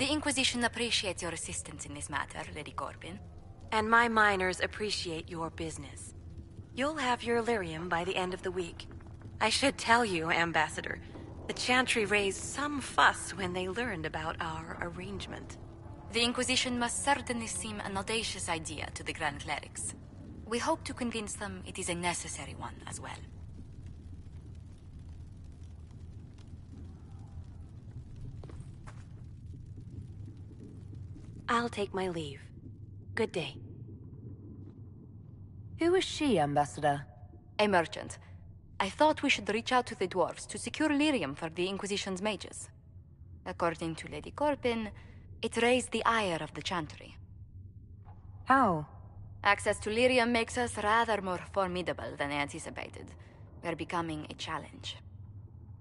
The Inquisition appreciates your assistance in this matter, Lady Corbin. And my miners appreciate your business. You'll have your lyrium by the end of the week. I should tell you, Ambassador, the Chantry raised some fuss when they learned about our arrangement. The Inquisition must certainly seem an audacious idea to the Grand Clerics. We hope to convince them it is a necessary one as well. I'll take my leave. Good day. Who is she, Ambassador? A merchant. I thought we should reach out to the dwarves to secure lyrium for the Inquisition's mages. According to Lady Corbin, it raised the ire of the Chantry. How? Access to lyrium makes us rather more formidable than anticipated. We're becoming a challenge.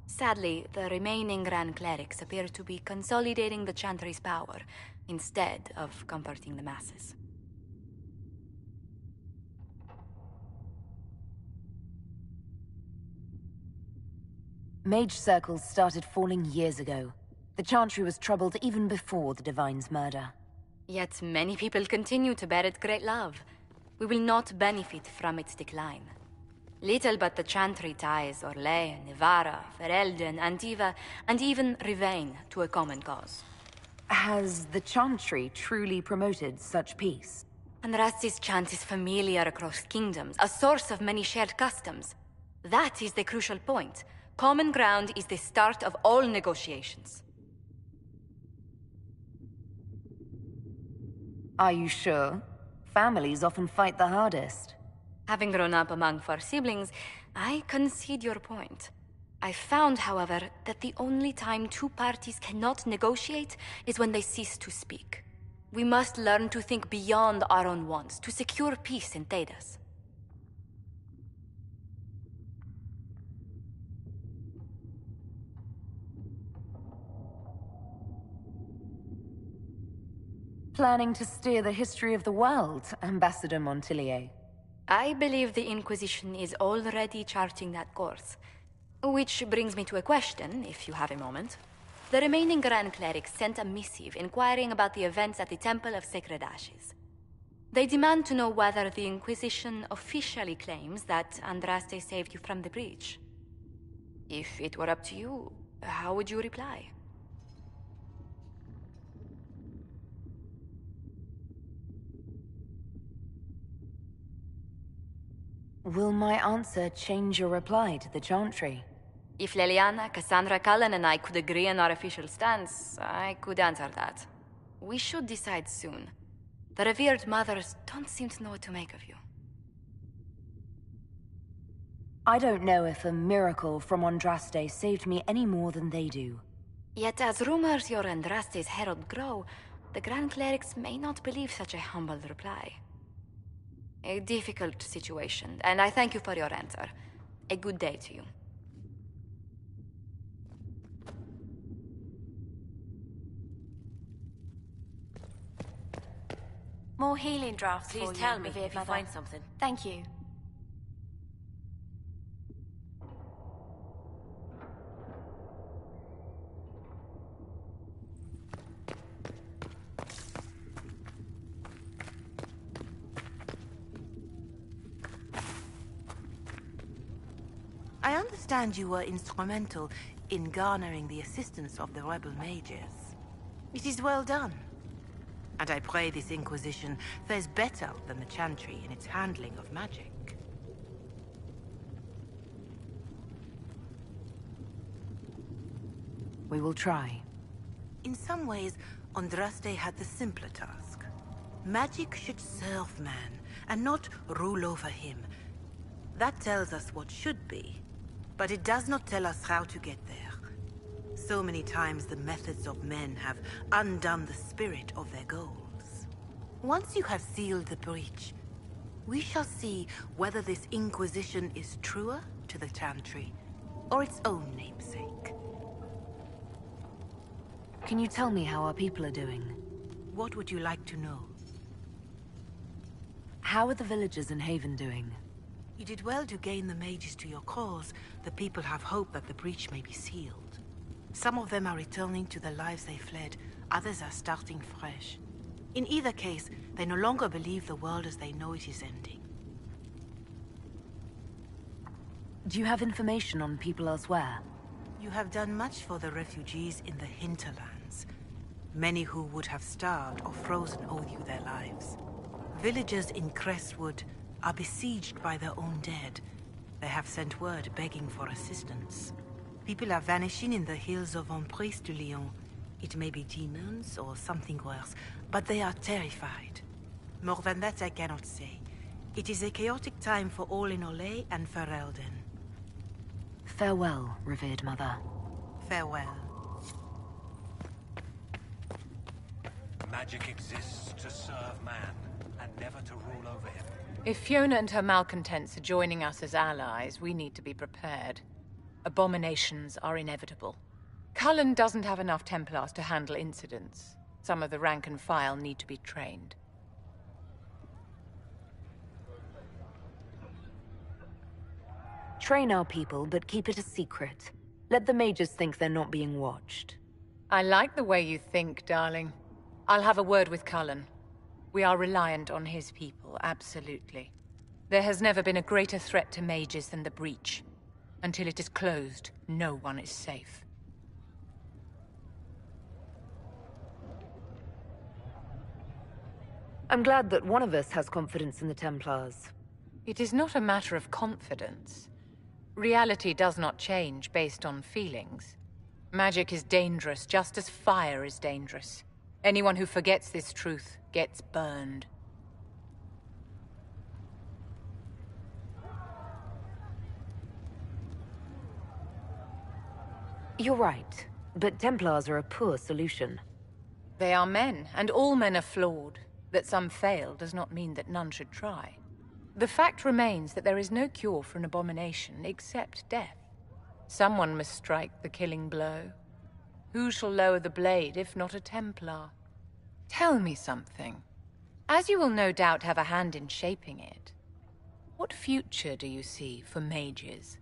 Sadly, the remaining Grand Clerics appear to be consolidating the Chantry's power, instead of comforting the masses. Mage circles started falling years ago. The Chantry was troubled even before the Divine's murder. Yet many people continue to bear it great love. We will not benefit from its decline. Little but the Chantry ties Orlais, Nevarra, Ferelden, Antiva, and even Rivain to a common cause. Has the Chantry truly promoted such peace? Andraste's chant is familiar across kingdoms, a source of many shared customs. That is the crucial point. Common ground is the start of all negotiations. Are you sure? Families often fight the hardest. Having grown up among 4 siblings, I concede your point. I found, however, that the only time 2 parties cannot negotiate is when they cease to speak. We must learn to think beyond our own wants to secure peace in Thedas. Planning to steer the history of the world, Ambassador Montillier? I believe the Inquisition is already charting that course. Which brings me to a question, if you have a moment. The remaining Grand Clerics sent a missive inquiring about the events at the Temple of Sacred Ashes. They demand to know whether the Inquisition officially claims that Andraste saved you from the breach. If it were up to you, how would you reply? Will my answer change your reply to the Chantry? If Leliana, Cassandra, Cullen, and I could agree on our official stance, I could answer that. We should decide soon. The revered mothers don't seem to know what to make of you. I don't know if a miracle from Andraste saved me any more than they do. Yet as rumors your Andraste's herald grow, the Grand Clerics may not believe such a humble reply. A difficult situation, and I thank you for your answer. A good day to you. More healing drafts. Please for tell you, me revered if you mother. find something. Thank you. I understand you were instrumental in garnering the assistance of the rebel mages. It is well done. And I pray this Inquisition fares better than the Chantry in its handling of magic. We will try. In some ways, Andraste had the simpler task. Magic should serve man, and not rule over him. That tells us what should be, but it does not tell us how to get there. So many times the methods of men have undone the spirit of their goals. Once you have sealed the breach, we shall see whether this Inquisition is truer to the Chantry, or its own namesake. Can you tell me how our people are doing? What would you like to know? How are the villagers in Haven doing? You did well to gain the mages to your cause. The people have hope that the breach may be sealed. Some of them are returning to the lives they fled, others are starting fresh. In either case, they no longer believe the world as they know it is ending. Do you have information on people elsewhere? You have done much for the refugees in the hinterlands. Many who would have starved or frozen owe you their lives. Villagers in Crestwood are besieged by their own dead. They have sent word begging for assistance. People are vanishing in the hills of Emprise de Lyon. It may be demons or something worse, but they are terrified. More than that I cannot say. It is a chaotic time for all in Olay and Ferelden. Farewell, revered mother. Farewell. Magic exists to serve man, and never to rule over him. If Fiona and her malcontents are joining us as allies, we need to be prepared. Abominations are inevitable. Cullen doesn't have enough Templars to handle incidents. Some of the rank and file need to be trained. Train our people, but keep it a secret. Let the mages think they're not being watched. I like the way you think, darling. I'll have a word with Cullen. We are reliant on his people, absolutely. There has never been a greater threat to mages than the Breach. Until it is closed, no one is safe. I'm glad that one of us has confidence in the Templars. It is not a matter of confidence. Reality does not change based on feelings. Magic is dangerous, just as fire is dangerous. Anyone who forgets this truth gets burned. You're right, but Templars are a poor solution. They are men, and all men are flawed. That some fail does not mean that none should try. The fact remains that there is no cure for an abomination except death. Someone must strike the killing blow. Who shall lower the blade if not a Templar? Tell me something. As you will no doubt have a hand in shaping it, what future do you see for mages?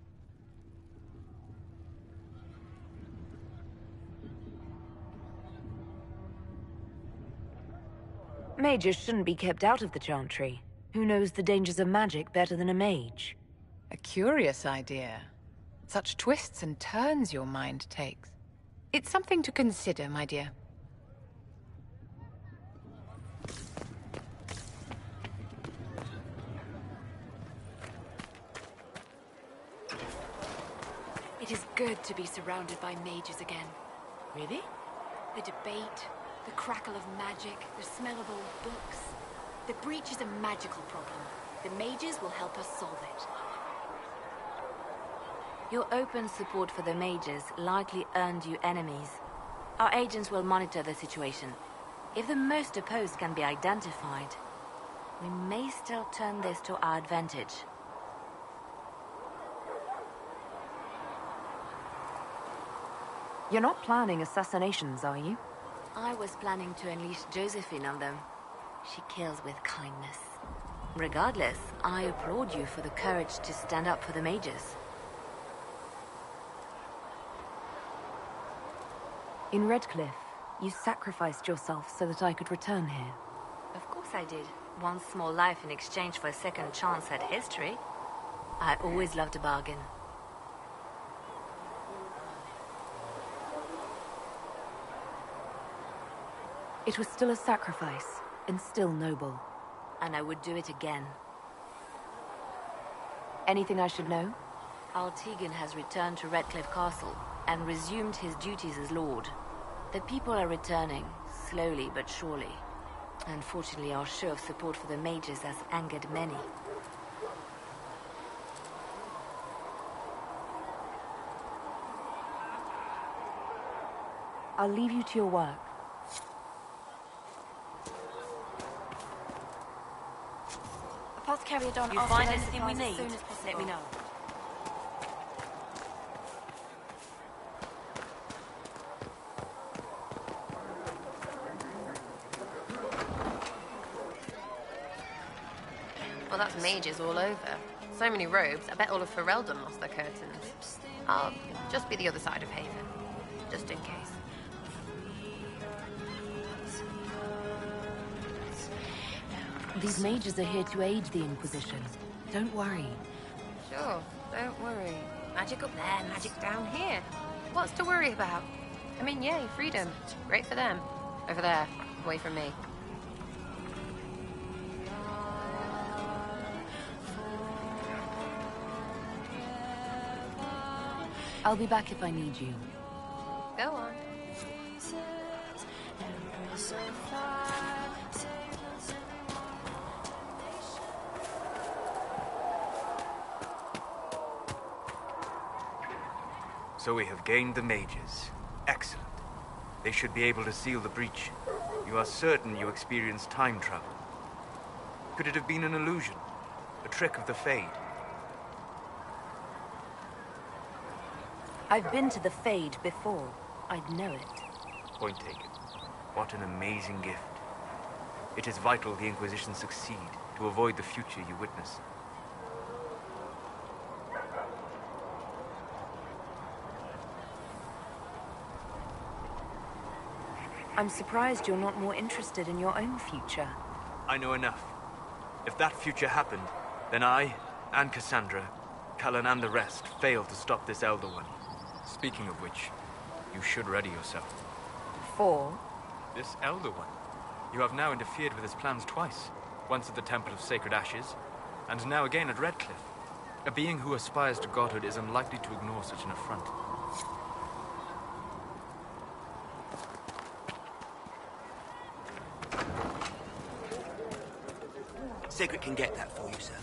Mages shouldn't be kept out of the Chantry. Who knows the dangers of magic better than a mage? A curious idea. Such twists and turns your mind takes. It's something to consider, my dear. It is good to be surrounded by mages again. Really? The debate, the crackle of magic, the smell of old books. The Breach is a magical problem. The mages will help us solve it. Your open support for the mages likely earned you enemies. Our agents will monitor the situation. If the most opposed can be identified, we may still turn this to our advantage. You're not planning assassinations, are you? I was planning to unleash Josephine on them. She kills with kindness. Regardless, I applaud you for the courage to stand up for the mages. In Redcliffe, you sacrificed yourself so that I could return here. Of course I did. One small life in exchange for a second chance at history. I always loved a bargain. It was still a sacrifice, and still noble. And I would do it again. Anything I should know? Altegan has returned to Redcliffe Castle and resumed his duties as Lord. The people are returning, slowly but surely. Unfortunately, our show of support for the mages has angered many. I'll leave you to your work. Apothecary Don, You find anything we need, let me know. Well, that's mages all over. So many robes, I bet all of Ferelden lost their curtains. I'll just be the other side of Haven, just in case. These mages are here to aid the Inquisition. Don't worry. Sure, don't worry. Magic up there, magic down here. What's to worry about? I mean, yay, freedom. Great for them. Over there, away from me. I'll be back if I need you. Go on. So we have gained the mages. Excellent. They should be able to seal the breach. You are certain you experienced time travel? Could it have been an illusion? A trick of the Fade? I've been to the Fade before. I'd know it. Point taken. What an amazing gift. It is vital the Inquisition succeed to avoid the future you witness. I'm surprised you're not more interested in your own future. I know enough. If that future happened, then I, and Cassandra, Cullen and the rest, failed to stop this Elder One. Speaking of which, you should ready yourself. For? This Elder One. You have now interfered with his plans twice. Once at the Temple of Sacred Ashes, and now again at Redcliffe. A being who aspires to godhood is unlikely to ignore such an affront. Sigrid can get that for you, sir.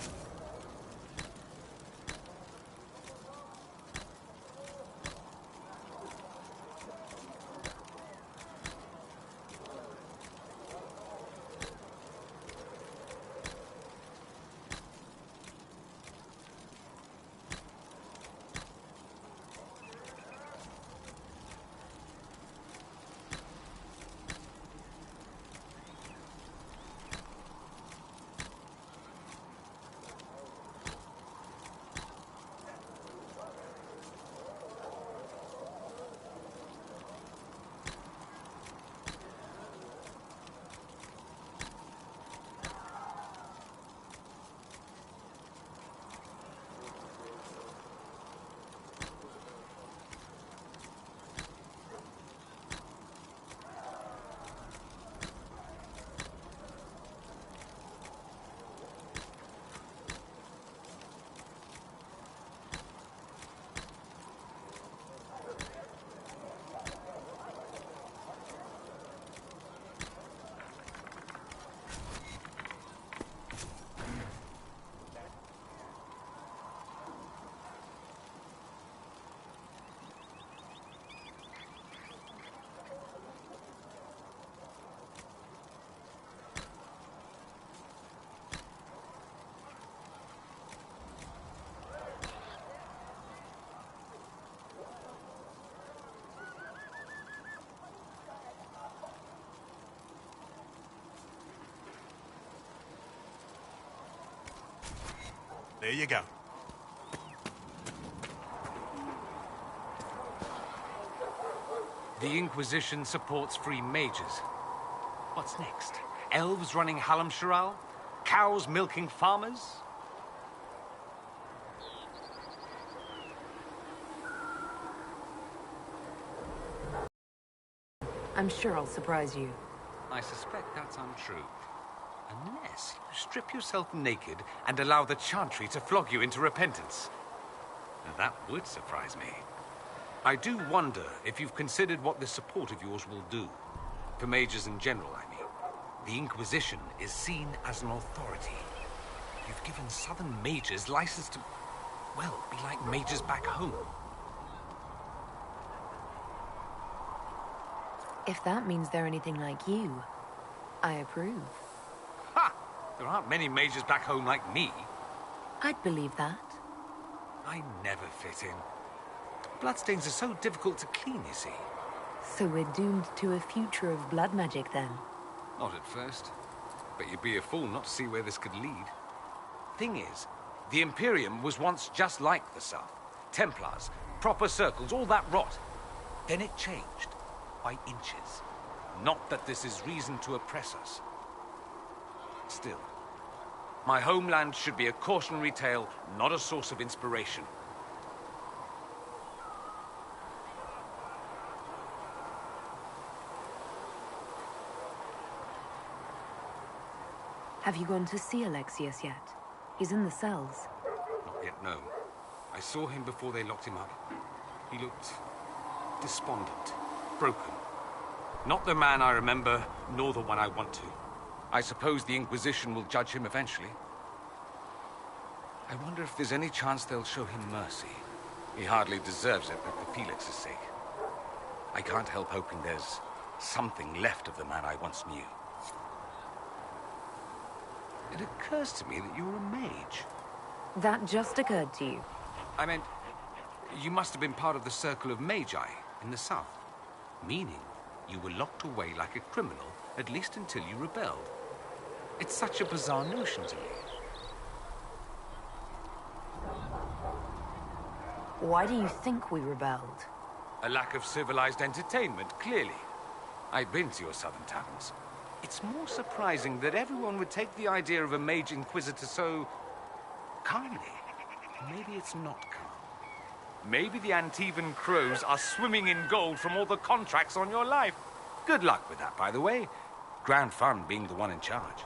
There you go. The Inquisition supports free mages. What's next? Elves running Hallam-Sharal? Cows milking farmers? I'm sure I'll surprise you. I suspect that's untrue. Unless you strip yourself naked and allow the Chantry to flog you into repentance. Now, that would surprise me. I do wonder if you've considered what this support of yours will do. For mages in general, I mean. The Inquisition is seen as an authority. You've given Southern mages license to, well, be like mages back home. If that means they're anything like you, I approve. Ha! There aren't many mages back home like me. I'd believe that. I never fit in. Bloodstains are so difficult to clean, you see. So we're doomed to a future of blood magic, then? Not at first. But you'd be a fool not to see where this could lead. Thing is, the Imperium was once just like the South. Templars, proper circles, all that rot. Then it changed. By inches. Not that this is reason to oppress us. Still, my homeland should be a cautionary tale, not a source of inspiration. Have you gone to see Alexius yet? He's in the cells. Not yet, no. I saw him before they locked him up. He looked despondent, broken. Not the man I remember, nor the one I want to. I suppose the Inquisition will judge him eventually. I wonder if there's any chance they'll show him mercy. He hardly deserves it, but for Felix's sake. I can't help hoping there's something left of the man I once knew. It occurs to me that you're a mage. That just occurred to you. I meant, you must have been part of the Circle of Magi in the south. Meaning, you were locked away like a criminal, at least until you rebelled. It's such a bizarre notion to me. Why do you think we rebelled? A lack of civilized entertainment, clearly. I've been to your southern taverns. It's more surprising that everyone would take the idea of a mage inquisitor so calmly. Maybe it's not calm. Maybe the Antivan crows are swimming in gold from all the contracts on your life. Good luck with that, by the way. Grand fun being the one in charge.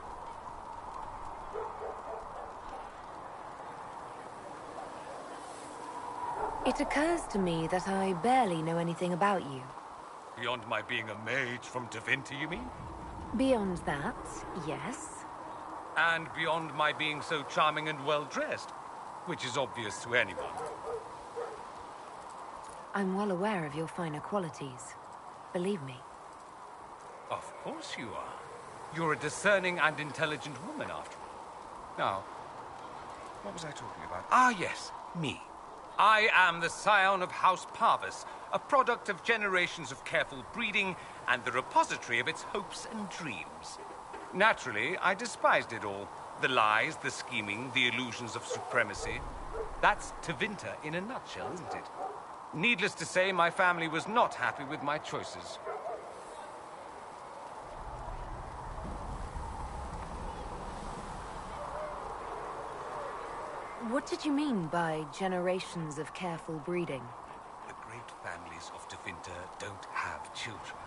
It occurs to me that I barely know anything about you. Beyond my being a mage from Tevinter, you mean? Beyond that, yes. And beyond my being so charming and well-dressed, which is obvious to anyone. I'm well aware of your finer qualities. Believe me. Of course you are. You're a discerning and intelligent woman, after all. Now, what was I talking about? Ah, yes, me. I am the scion of House Parvis, a product of generations of careful breeding and the repository of its hopes and dreams. Naturally, I despised it all. The lies, the scheming, the illusions of supremacy. That's Tevinter in a nutshell, isn't it? Needless to say, my family was not happy with my choices. What did you mean by generations of careful breeding? The great families of Tevinter don't have children.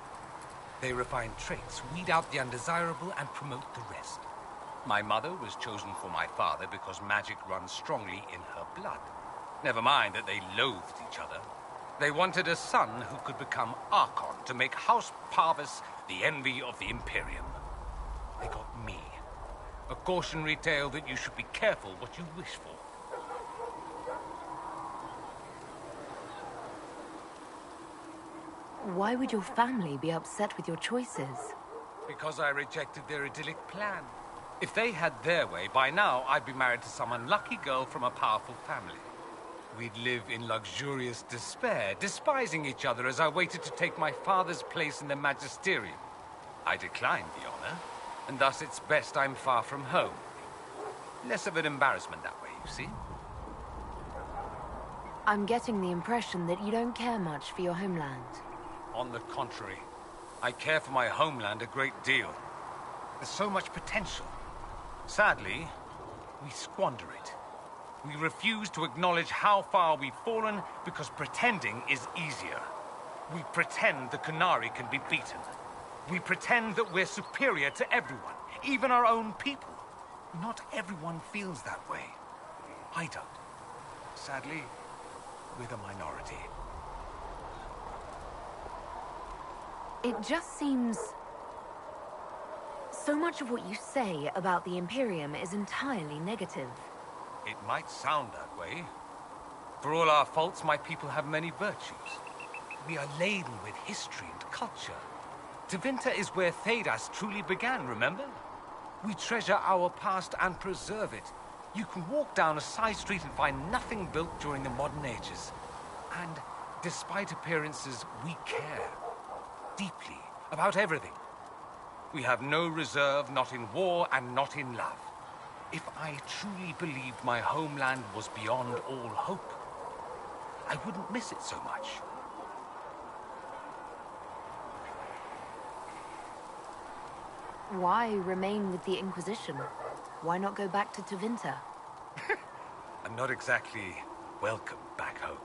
They refine traits, weed out the undesirable, and promote the rest. My mother was chosen for my father because magic runs strongly in her blood. Never mind that they loathed each other. They wanted a son who could become Archon to make House Parvis the envy of the Imperium. They got me. A cautionary tale that you should be careful what you wish for. Why would your family be upset with your choices? Because I rejected their idyllic plan. If they had their way, by now I'd be married to some unlucky girl from a powerful family. We'd live in luxurious despair, despising each other as I waited to take my father's place in the magisterium. I declined the honor, and thus it's best I'm far from home. Less of an embarrassment that way, you see? I'm getting the impression that you don't care much for your homeland. On the contrary, I care for my homeland a great deal. There's so much potential. Sadly, we squander it. We refuse to acknowledge how far we've fallen because pretending is easier. We pretend the Qunari can be beaten. We pretend that we're superior to everyone, even our own people. Not everyone feels that way. I don't. Sadly, we're the minority. It just seems... So much of what you say about the Imperium is entirely negative. It might sound that way. For all our faults, my people have many virtues. We are laden with history and culture. Tevinter is where Thedas truly began, remember? We treasure our past and preserve it. You can walk down a side street and find nothing built during the modern ages. And despite appearances, we care. Deeply, about everything. We have no reserve, not in war and not in love. If I truly believed my homeland was beyond all hope, I wouldn't miss it so much. Why remain with the Inquisition? Why not go back to Tevinter? I'm not exactly welcome back home.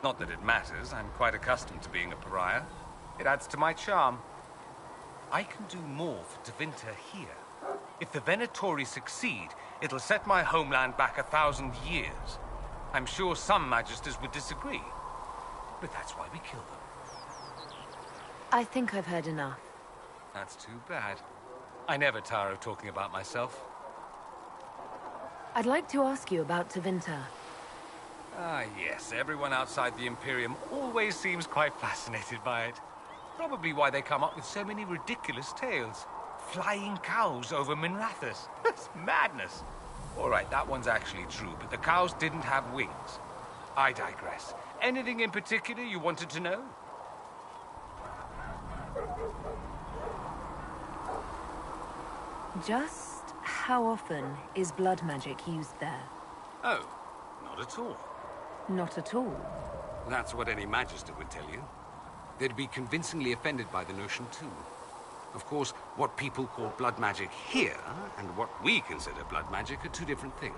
Not that it matters, I'm quite accustomed to being a pariah. It adds to my charm. I can do more for Tevinter here. If the Venatori succeed, it'll set my homeland back 1,000 years. I'm sure some magisters would disagree, but that's why we kill them. I think I've heard enough. That's too bad. I never tire of talking about myself. I'd like to ask you about Tevinter. Ah, yes. Everyone outside the Imperium always seems quite fascinated by it. Probably why they come up with so many ridiculous tales. Flying cows over Minrathous. That's madness. All right, that one's actually true, but the cows didn't have wings. I digress. Anything in particular you wanted to know? Just how often is blood magic used there? Oh, not at all. Not at all. That's what any Magister would tell you. They'd be convincingly offended by the notion, too. Of course, what people call blood magic here, and what we consider blood magic, are two different things.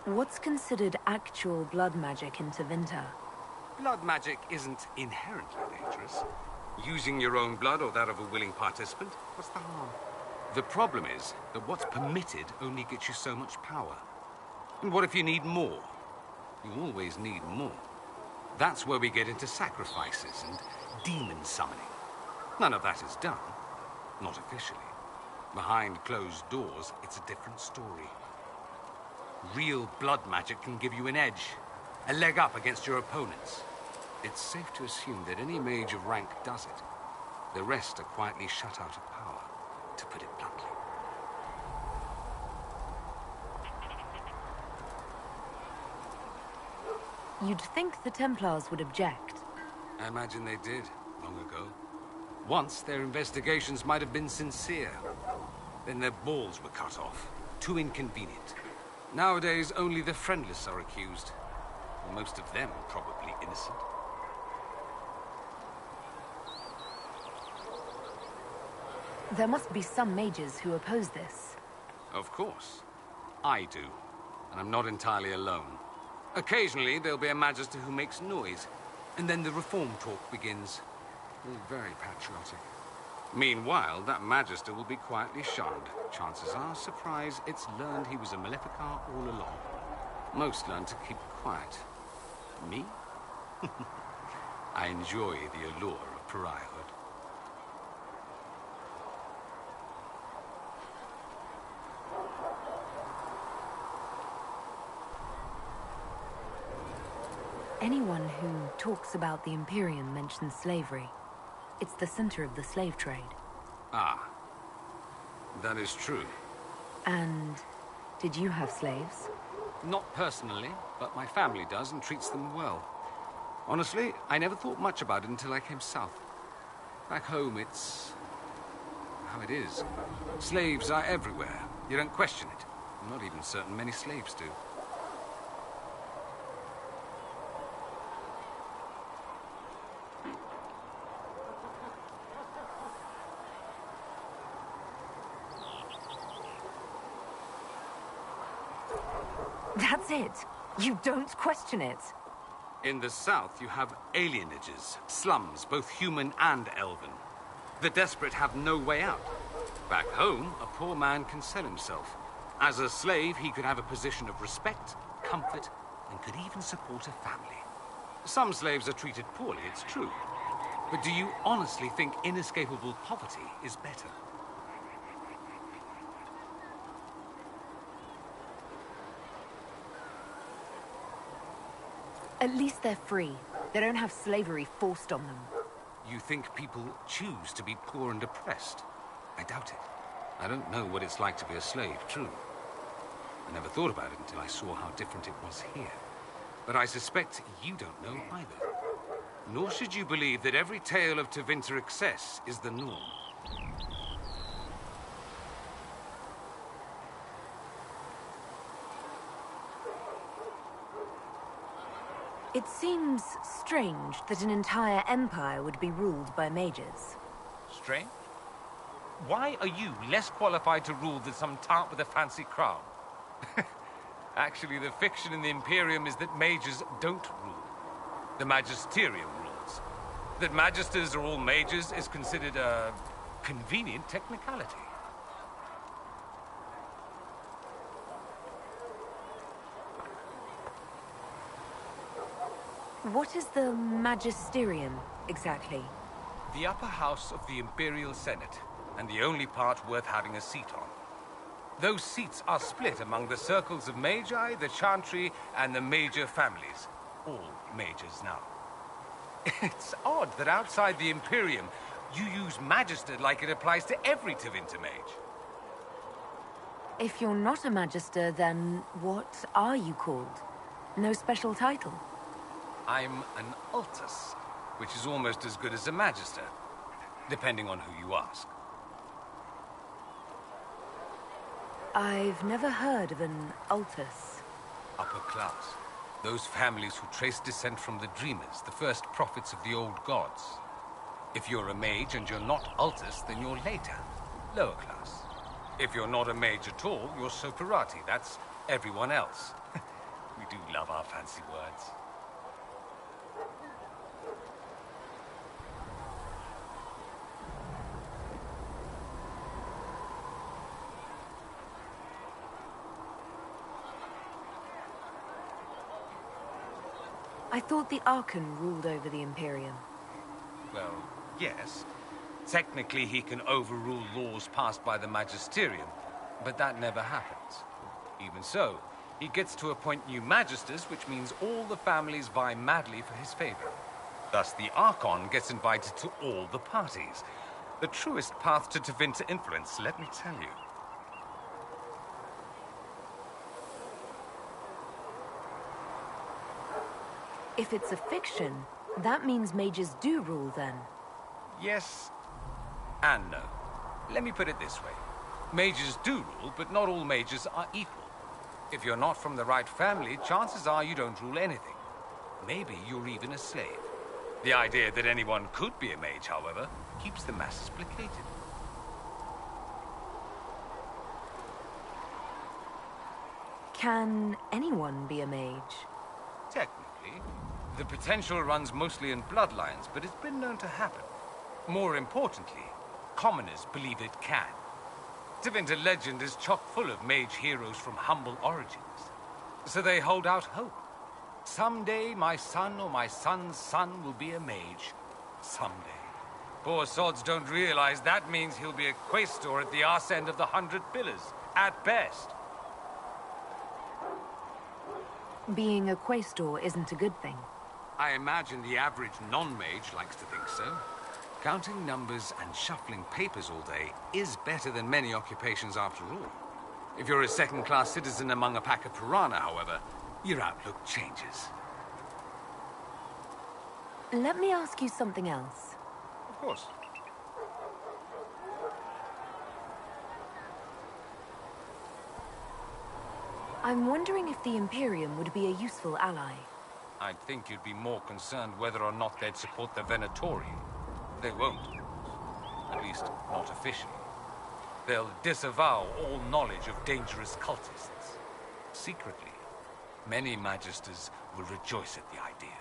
What's considered actual blood magic in Tevinter? Blood magic isn't inherently dangerous. Using your own blood or that of a willing participant, what's the harm? The problem is that what's permitted only gets you so much power. And what if you need more? You always need more. That's where we get into sacrifices and demon summoning. None of that is done. Not officially. Behind closed doors, it's a different story. Real blood magic can give you an edge, a leg up against your opponents. It's safe to assume that any mage of rank does it. The rest are quietly shut out of power, to put it bluntly. You'd think the Templars would object. I imagine they did, long ago. Once, their investigations might have been sincere. Then their balls were cut off. Too inconvenient. Nowadays, only the friendless are accused. And most of them probably innocent. There must be some mages who oppose this. Of course. I do. And I'm not entirely alone. Occasionally, there'll be a Magister who makes noise. And then the reform talk begins. All very patriotic. Meanwhile, that Magister will be quietly shunned. Chances are, surprise, it's learned he was a Maleficar all along. Most learn to keep quiet. Me? I enjoy the allure of pariahhood. Anyone who talks about the Imperium mentions slavery. It's the center of the slave trade. Ah. That is true. And did you have slaves? Not personally, but my family does and treats them well. Honestly, I never thought much about it until I came south. Back home, it's how it is. Slaves are everywhere. You don't question it. I'm not even certain many slaves do. That's it. You don't question it. In the south, you have alienages, slums, both human and elven. The desperate have no way out. Back home, a poor man can sell himself. As a slave, he could have a position of respect, comfort, and could even support a family. Some slaves are treated poorly, it's true. But do you honestly think inescapable poverty is better? At least they're free. They don't have slavery forced on them. You think people choose to be poor and oppressed? I doubt it. I don't know what it's like to be a slave, true. I never thought about it until I saw how different it was here. But I suspect you don't know either. Nor should you believe that every tale of Tevinter excess is the norm. It seems strange that an entire empire would be ruled by mages. Strange? Why are you less qualified to rule than some tart with a fancy crown? Actually, the fiction in the Imperium is that mages don't rule. The Magisterium rules. That magisters are all mages is considered a convenient technicality. What is the Magisterium, exactly? The upper house of the Imperial Senate, and the only part worth having a seat on. Those seats are split among the circles of Magi, the Chantry, and the major families. All mages now. It's odd that outside the Imperium, you use Magister like it applies to every Tevinter mage. If you're not a Magister, then what are you called? No special title? I'm an Altus, which is almost as good as a Magister, depending on who you ask. I've never heard of an Altus. Upper class. Those families who trace descent from the Dreamers, the first prophets of the old gods. If you're a mage and you're not Altus, then you're later, lower class. If you're not a mage at all, you're Soperati. That's everyone else. We do love our fancy words. I thought the Archon ruled over the Imperium. Well, yes. Technically, he can overrule laws passed by the Magisterium, but that never happens. Even so, he gets to appoint new Magisters, which means all the families vie madly for his favor. Thus, the Archon gets invited to all the parties. The truest path to Tevinter influence, let me tell you. If it's a fiction, that means mages do rule then. Yes and no. Let me put it this way. Mages do rule, but not all mages are equal. If you're not from the right family, chances are you don't rule anything. Maybe you're even a slave. The idea that anyone could be a mage, however, keeps the masses placated. Can anyone be a mage? Technically. The potential runs mostly in bloodlines, but it's been known to happen. More importantly, commoners believe it can. Tevinter legend is chock full of mage heroes from humble origins. So they hold out hope. Someday my son or my son's son will be a mage. Someday. Poor sods don't realize that means he'll be a quaestor at the arse end of the 100 Pillars, at best. Being a quaestor isn't a good thing. I imagine the average non-mage likes to think so. Counting numbers and shuffling papers all day is better than many occupations after all. If you're a second-class citizen among a pack of piranha, however, your outlook changes. Let me ask you something else. Of course. I'm wondering if the Imperium would be a useful ally. I'd think you'd be more concerned whether or not they'd support the Venatori. They won't. At least, not officially. They'll disavow all knowledge of dangerous cultists. Secretly, many Magisters will rejoice at the idea.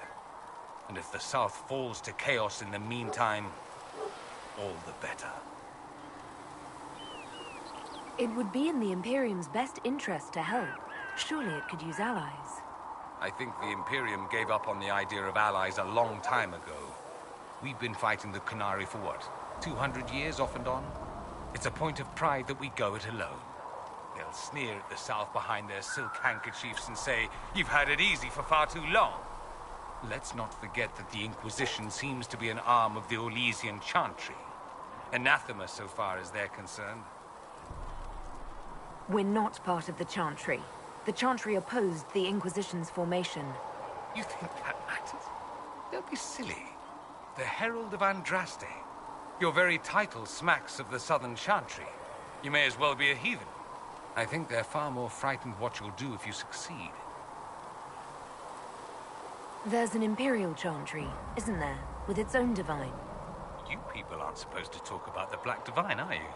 And if the South falls to chaos in the meantime, all the better. It would be in the Imperium's best interest to help. Surely it could use allies. I think the Imperium gave up on the idea of allies a long time ago. We've been fighting the Qunari for what, 200 years off and on? It's a point of pride that we go it alone. They'll sneer at the South behind their silk handkerchiefs and say, "You've had it easy for far too long." Let's not forget that the Inquisition seems to be an arm of the Orlesian Chantry. Anathema so far as they're concerned. We're not part of the Chantry. The Chantry opposed the Inquisition's formation. You think that matters? Don't be silly. The Herald of Andraste. Your very title smacks of the Southern Chantry. You may as well be a heathen. I think they're far more frightened what you'll do if you succeed. There's an Imperial Chantry, isn't there? With its own divine. You people aren't supposed to talk about the Black Divine, are you?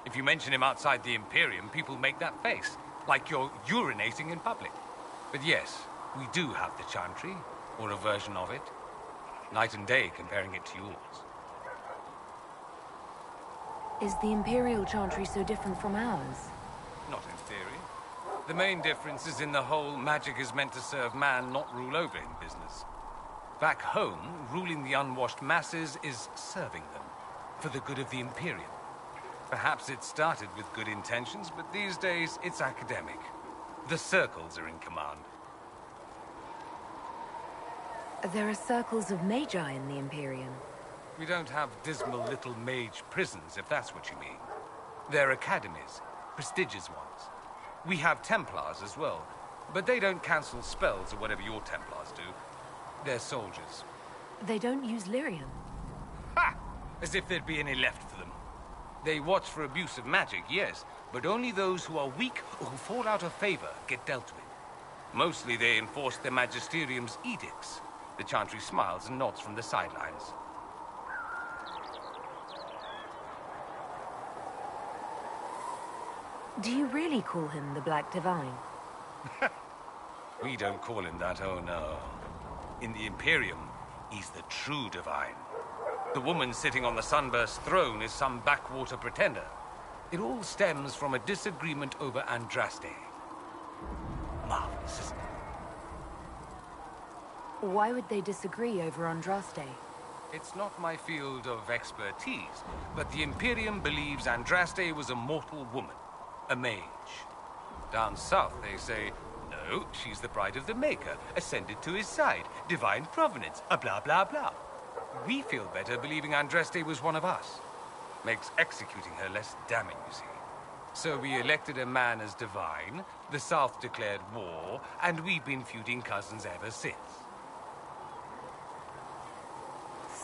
If you mention him outside the Imperium, people make that face. Like you're urinating in public. But yes, we do have the Chantry, or a version of it. Night and day comparing it to yours. Is the Imperial Chantry so different from ours? Not in theory. The main difference is in the whole magic is meant to serve man, not rule over him business. Back home, ruling the unwashed masses is serving them, for the good of the Imperium. Perhaps it started with good intentions, but these days it's academic. The circles are in command. There are circles of magi in the Imperium. We don't have dismal little mage prisons, if that's what you mean. They're academies, prestigious ones. We have Templars as well, but they don't cancel spells or whatever your Templars do. They're soldiers. They don't use lyrium. Ha! As if there'd be any left for them. They watch for abuse of magic, yes, but only those who are weak or who fall out of favor get dealt with. Mostly they enforce the Magisterium's edicts. The Chantry smiles and nods from the sidelines. Do you really call him the Black Divine? We don't call him that, oh no. In the Imperium, he's the true Divine. The woman sitting on the Sunburst throne is some backwater pretender. It all stems from a disagreement over Andraste. Marvelous, isn't it? Why would they disagree over Andraste? It's not my field of expertise, but the Imperium believes Andraste was a mortal woman, a mage. Down south, they say, no, she's the bride of the Maker, ascended to his side, divine provenance, a blah blah blah. We feel better believing Andraste was one of us. Makes executing her less damning, you see. So we elected a man as divine, the South declared war, and we've been feuding cousins ever since.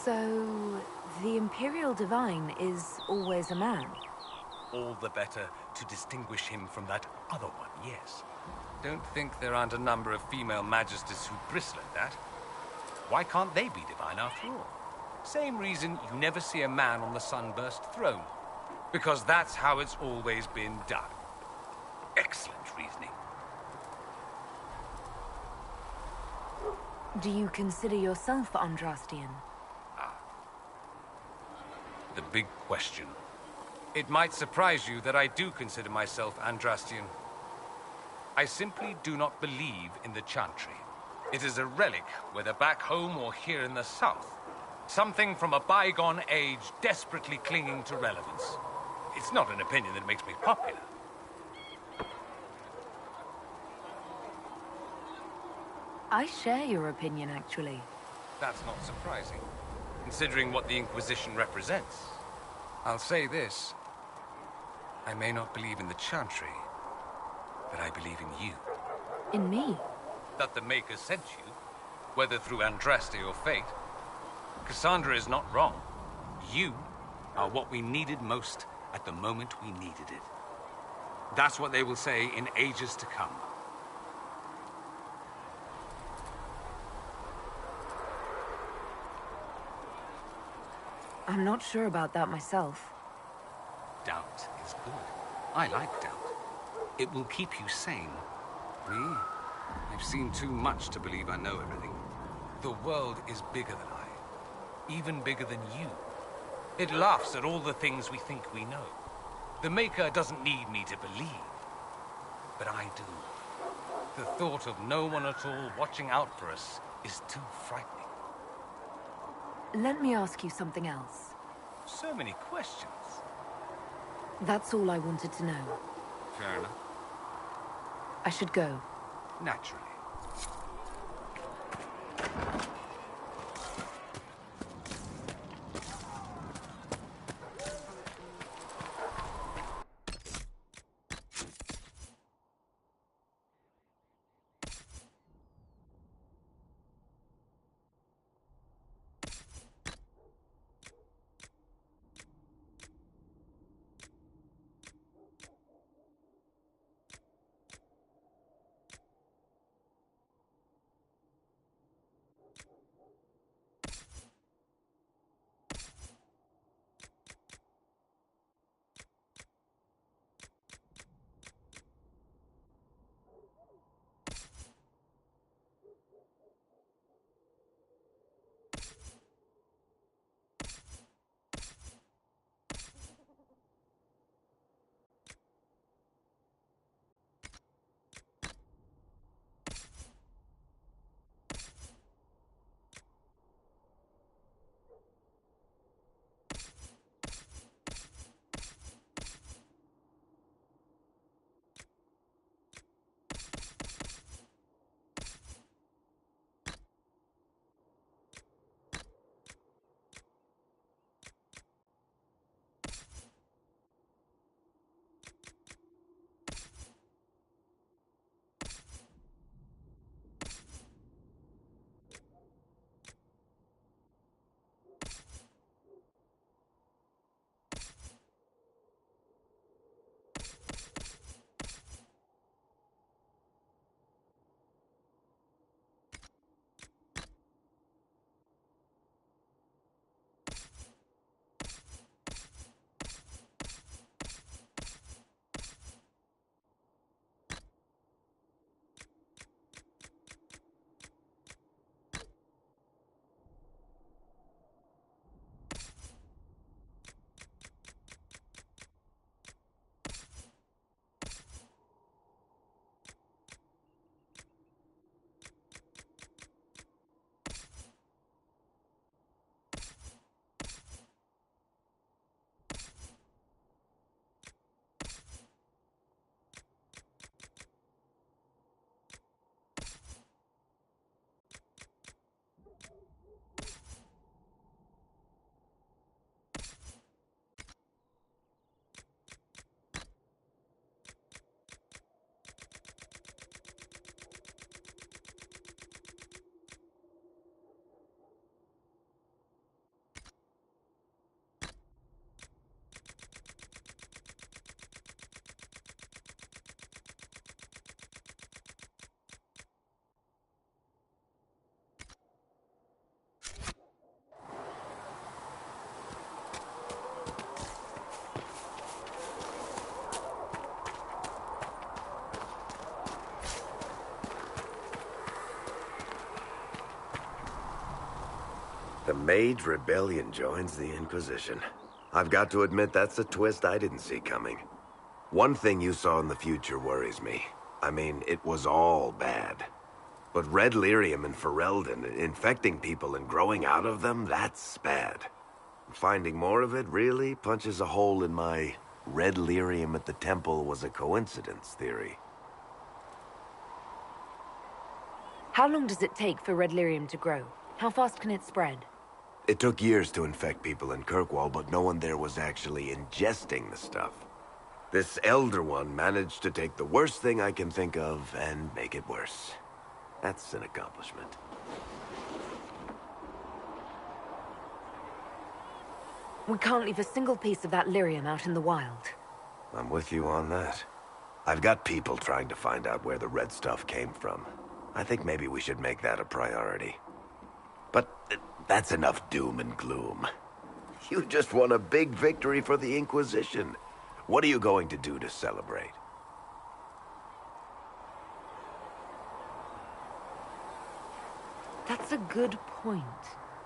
So, the Imperial Divine is always a man? All the better to distinguish him from that other one, yes. Don't think there aren't a number of female magisters who bristle at that. Why can't they be divine after all? Same reason you never see a man on the Sunburst throne. Because that's how it's always been done. Excellent reasoning. Do you consider yourself Andrastian? The big question. It might surprise you that I do consider myself Andrastian. I simply do not believe in the Chantry. It is a relic, whether back home or here in the south. Something from a bygone age desperately clinging to relevance. It's not an opinion that makes me popular. I share your opinion, actually. That's not surprising, considering what the Inquisition represents. I'll say this. I may not believe in the Chantry, but I believe in you. In me? That the Maker sent you, whether through Andraste or fate. Cassandra is not wrong. You are what we needed most at the moment we needed it. That's what they will say in ages to come. I'm not sure about that myself. Doubt is good. I like doubt. It will keep you sane. Me? I've seen too much to believe I know everything. The world is bigger than I. Even bigger than you. It laughs at all the things we think we know. The Maker doesn't need me to believe. But I do. The thought of no one at all watching out for us is too frightening. Let me ask you something else. So many questions. That's all I wanted to know. Fair enough. I should go. Naturally. The Mage Rebellion joins the Inquisition. I've got to admit that's a twist I didn't see coming. One thing you saw in the future worries me. I mean, it was all bad. But red lyrium in Ferelden, infecting people and growing out of them, that's bad. Finding more of it really punches a hole in my red lyrium at the temple was a coincidence theory. How long does it take for red lyrium to grow? How fast can it spread? It took years to infect people in Kirkwall, but no one there was actually ingesting the stuff. This Elder One managed to take the worst thing I can think of and make it worse. That's an accomplishment. We can't leave a single piece of that lyrium out in the wild. I'm with you on that. I've got people trying to find out where the red stuff came from. I think maybe we should make that a priority. But that's enough doom and gloom. You just won a big victory for the Inquisition. What are you going to do to celebrate? That's a good point.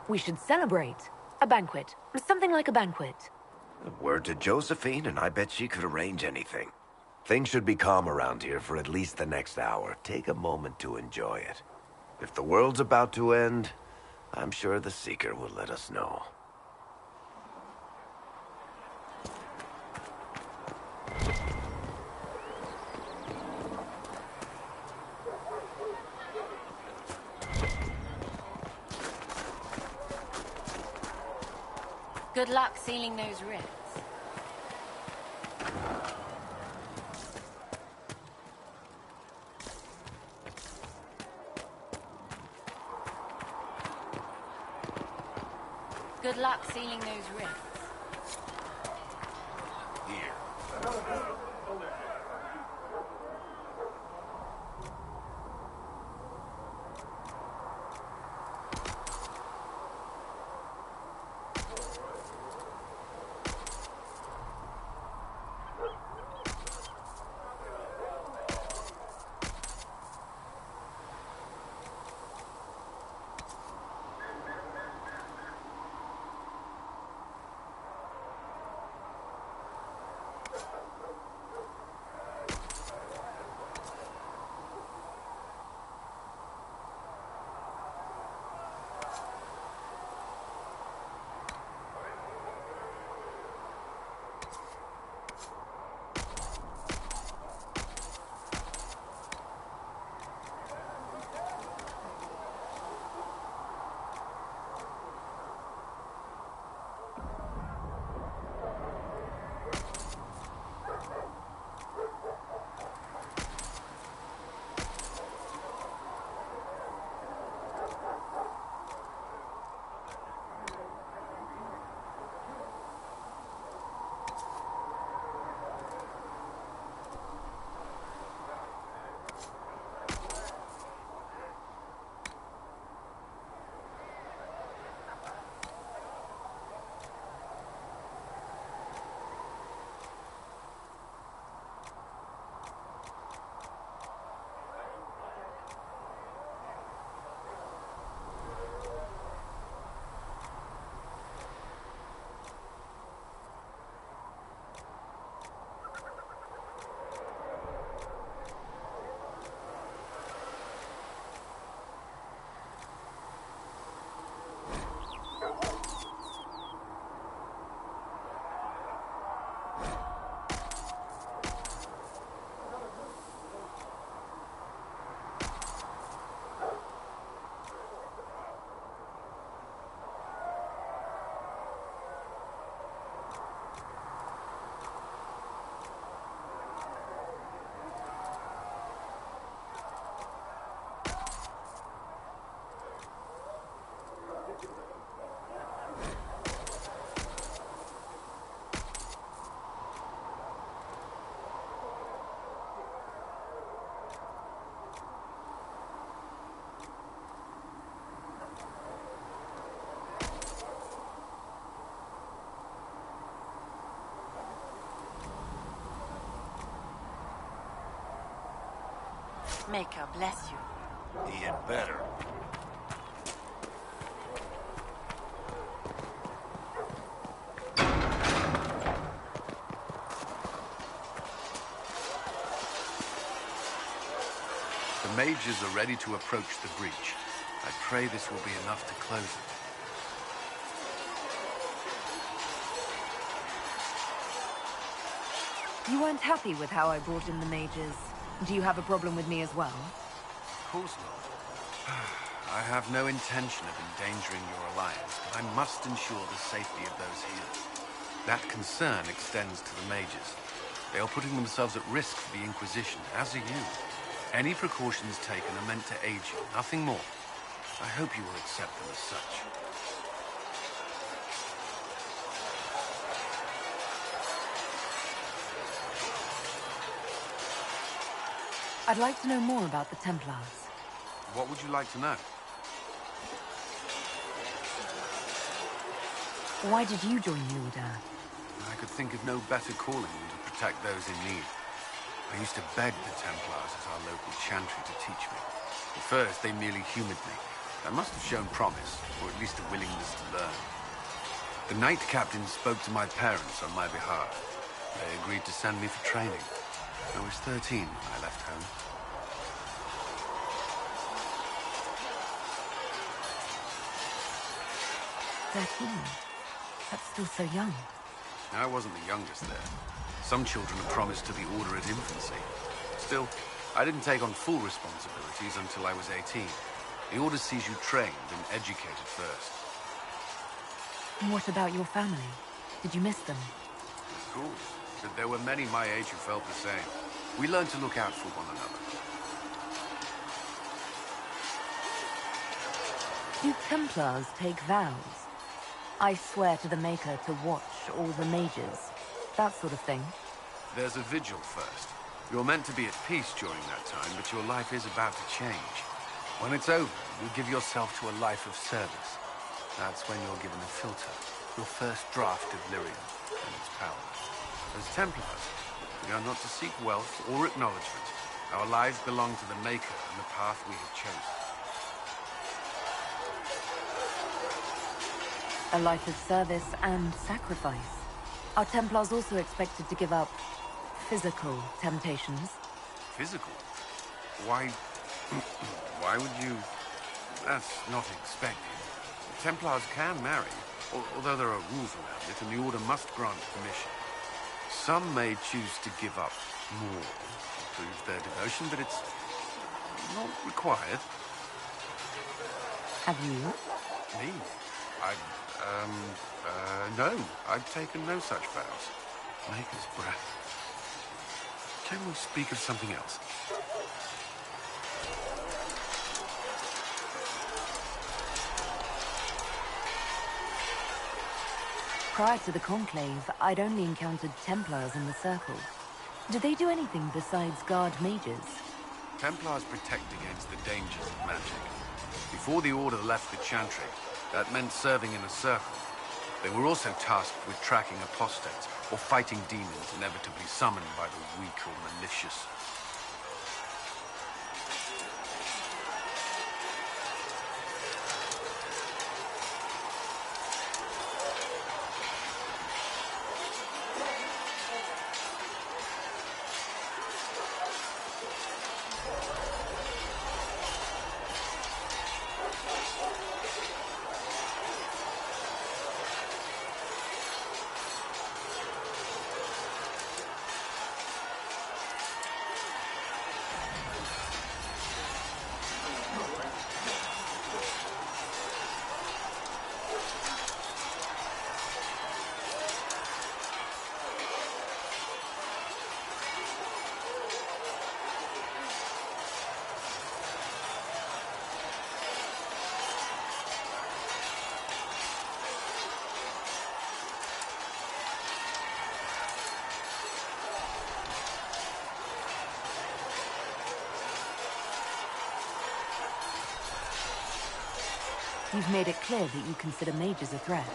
We should celebrate. A banquet. Something like a banquet. Word to Josephine, and I bet she could arrange anything. Things should be calm around here for at least the next hour. Take a moment to enjoy it. If the world's about to end, I'm sure the Seeker will let us know. Good luck sealing those rifts. Good luck sealing those rifts. Maker bless you. Ian better. mages are ready to approach the breach. I pray this will be enough to close it. You weren't happy with how I brought in the mages. Do you have a problem with me as well? Of course not. I have no intention of endangering your alliance, but I must ensure the safety of those here. That concern extends to the mages. They are putting themselves at risk for the Inquisition, as are you. Any precautions taken are meant to aid you, nothing more. I hope you will accept them as such. I'd like to know more about the Templars. What would you like to know? Why did you join the Order? I could think of no better calling than to protect those in need. I used to beg the Templars at our local chantry to teach me. At first, they merely humored me. I must have shown promise, or at least a willingness to learn. The Knight Captain spoke to my parents on my behalf. They agreed to send me for training. I was 13 when I left home. That's still so young. I wasn't the youngest there. Some children are promised to the Order at infancy. Still, I didn't take on full responsibilities until I was 18. The Order sees you trained and educated first. And what about your family? Did you miss them? Of course, but there were many my age who felt the same. We learned to look out for one another. Do Templars take vows? I swear to the Maker to watch all the mages. That sort of thing. There's a vigil first. You're meant to be at peace during that time, but your life is about to change. When it's over, you give yourself to a life of service. That's when you're given a filter, your first draft of lyrium and its power. As Templars, we are not to seek wealth or acknowledgement. Our lives belong to the Maker and the path we have chosen. A life of service and sacrifice. Are Templars also expected to give up physical temptations? Physical? Why... why would you... That's not expected. Templars can marry, although there are rules around it, and the Order must grant permission. Some may choose to give up more to prove their devotion, but it's not required. Have you? Me? No. I've taken no such vows. Maker's breath. Can we speak of something else? Prior to the Conclave, I'd only encountered Templars in the Circle. Do they do anything besides guard mages? Templars protect against the dangers of magic. Before the Order left the Chantry, that meant serving in a circle. They were also tasked with tracking apostates, or fighting demons inevitably summoned by the weak or malicious. You've made it clear that you consider mages a threat.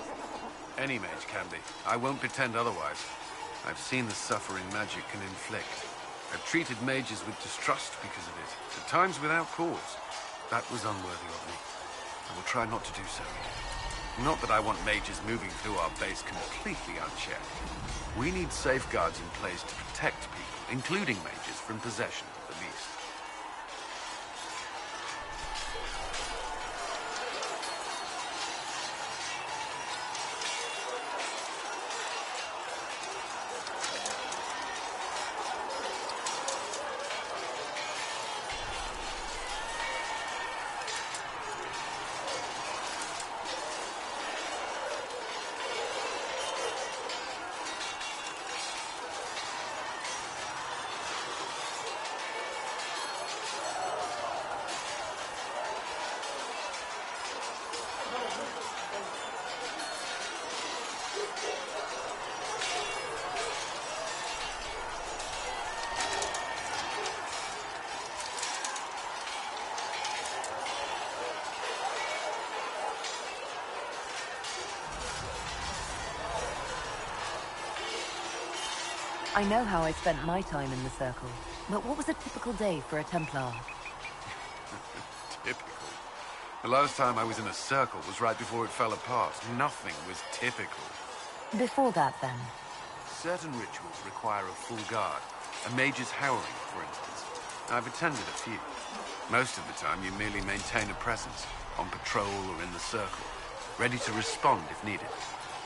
Any mage can be. I won't pretend otherwise. I've seen the suffering magic can inflict. I've treated mages with distrust because of it, at times without cause. That was unworthy of me. I will try not to do so again. Not that I want mages moving through our base completely unchecked. We need safeguards in place to protect people, including mages, from possession at the least. I know how I spent my time in the Circle, but what was a typical day for a Templar? Typical? The last time I was in a circle was right before it fell apart. Nothing was typical. Before that, then? Certain rituals require a full guard. A mage's howling, for instance. I've attended a few. Most of the time, you merely maintain a presence, on patrol or in the circle, ready to respond if needed.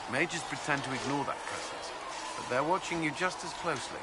Mages pretend to ignore that presence, but they're watching you just as closely.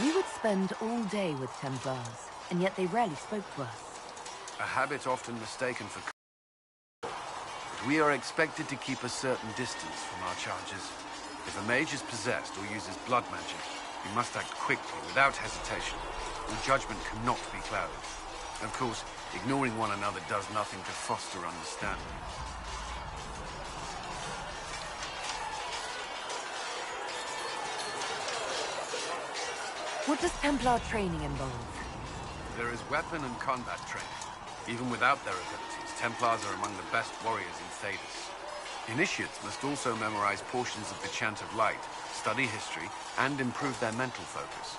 We would spend all day with Templars, and yet they rarely spoke to us. A habit often mistaken for... But we are expected to keep a certain distance from our charges. If a mage is possessed or uses blood magic, we must act quickly, without hesitation. Your judgment cannot be clouded. Of course, ignoring one another does nothing to foster understanding. What does Templar training involve? There is weapon and combat training. Even without their abilities, Templars are among the best warriors in Thedas. Initiates must also memorize portions of the Chant of Light, study history, and improve their mental focus.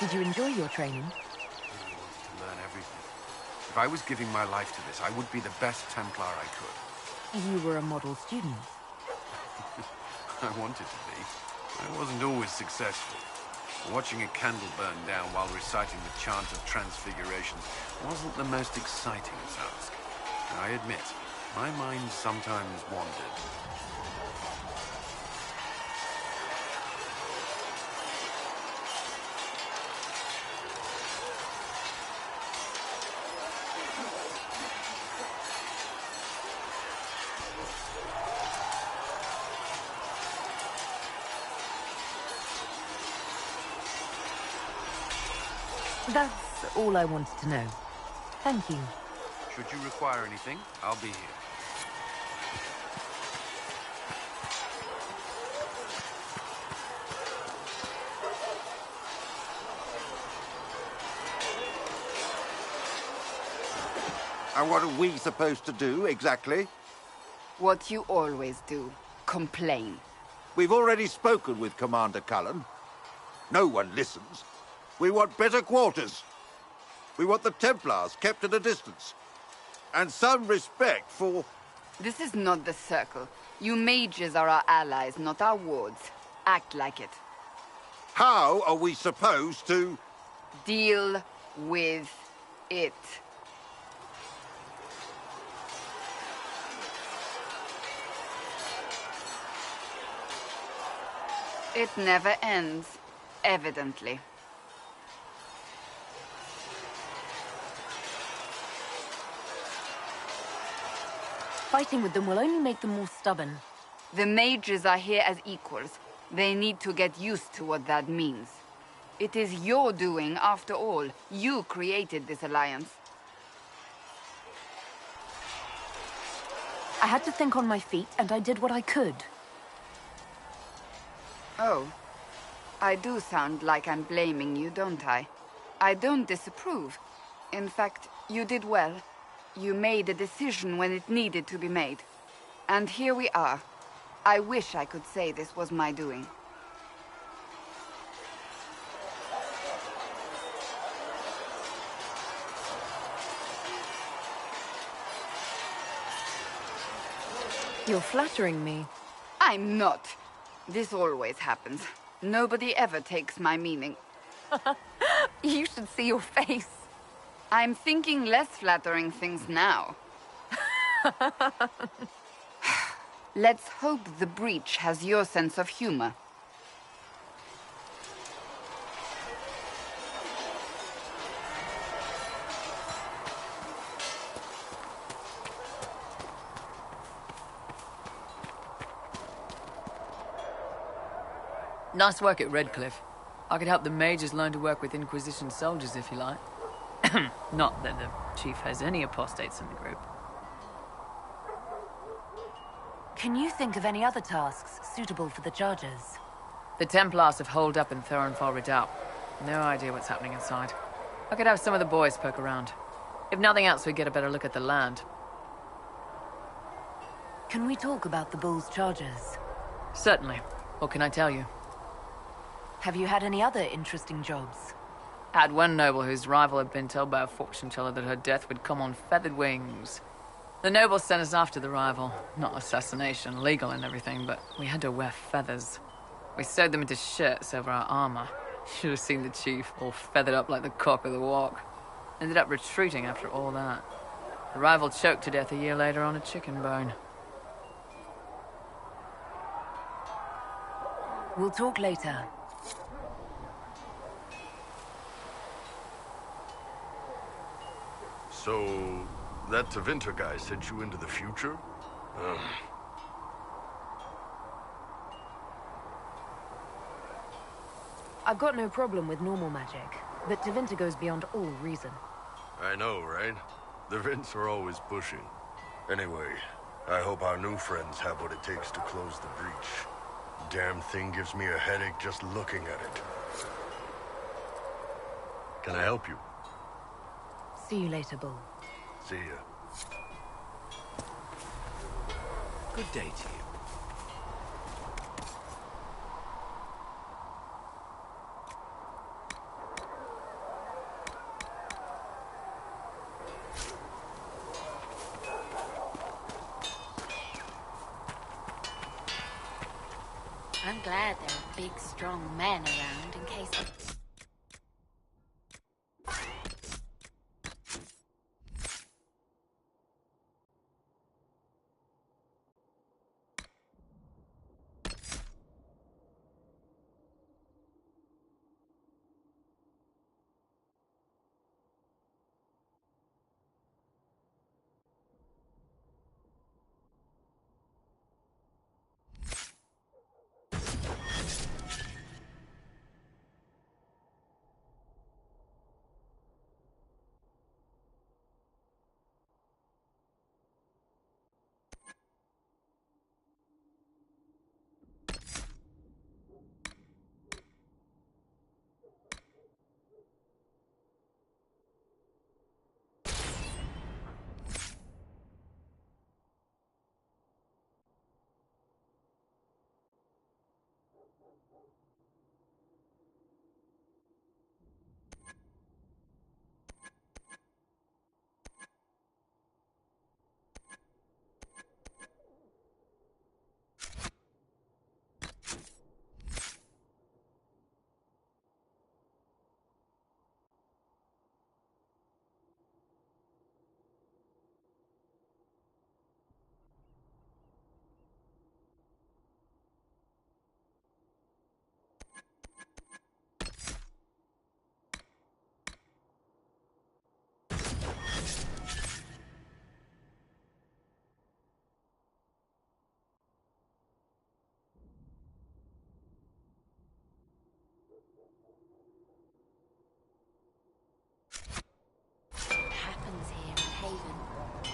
Did you enjoy your training? I wanted to learn everything. If I was giving my life to this, I would be the best Templar I could. You were a model student. I wanted to be. I wasn't always successful. Watching a candle burn down while reciting the Chant of Transfiguration wasn't the most exciting task. I admit, my mind sometimes wandered. That's all I wanted to know. Thank you. Should you require anything, I'll be here. And what are we supposed to do, exactly? What you always do. Complain. We've already spoken with Commander Cullen. No one listens. We want better quarters. We want the Templars kept at a distance. And some respect for... This is not the Circle. You mages are our allies, not our wards. Act like it. How are we supposed to... Deal with it. It never ends, evidently. Fighting with them will only make them more stubborn. The mages are here as equals. They need to get used to what that means. It is your doing, after all. You created this alliance. I had to think on my feet, and I did what I could. Oh. I do sound like I'm blaming you, don't I? I don't disapprove. In fact, you did well. You made a decision when it needed to be made. And here we are. I wish I could say this was my doing. You're flattering me. I'm not. This always happens. Nobody ever takes my meaning. You should see your face. I'm thinking less flattering things now. Let's hope the breach has your sense of humor. Nice work at Redcliffe. I could help the mages learn to work with Inquisition soldiers if you like. Not that the chief has any apostates in the group. Can you think of any other tasks suitable for the Chargers? The Templars have holed up in Thorinfar Redoubt. No idea what's happening inside. I could have some of the boys poke around. If nothing else, we'd get a better look at the land. Can we talk about the Bull's Chargers? Certainly. What can I tell you? Have you had any other interesting jobs? Had one noble whose rival had been told by a fortune teller that her death would come on feathered wings. The noble sent us after the rival. Not assassination, legal and everything, but we had to wear feathers. We sewed them into shirts over our armor. Should have seen the chief, all feathered up like the cock of the walk. Ended up retreating after all that. The rival choked to death a year later on a chicken bone. We'll talk later. So, that Tevinter guy sent you into the future? I've got no problem with normal magic, but Tevinter goes beyond all reason. I know, right? The Vints are always pushing. Anyway, I hope our new friends have what it takes to close the breach. Damn thing gives me a headache just looking at it. Can I help you? See you later, Bull. See ya. Good day to you. I'm glad there are big, strong men around in case of...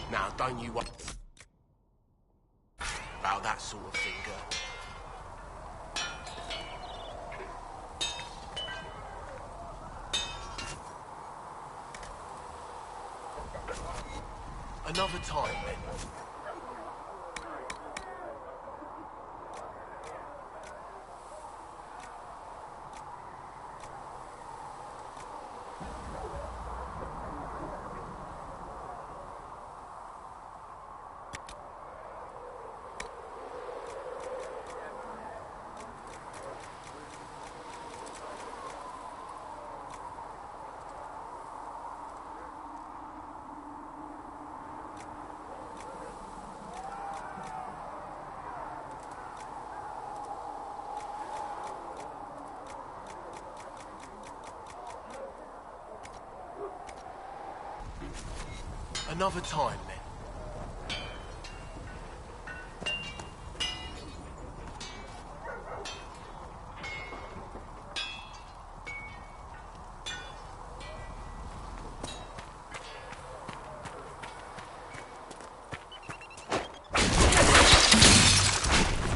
Now, don't you want about that sort of thing, girl? Another time, then. Another time, then.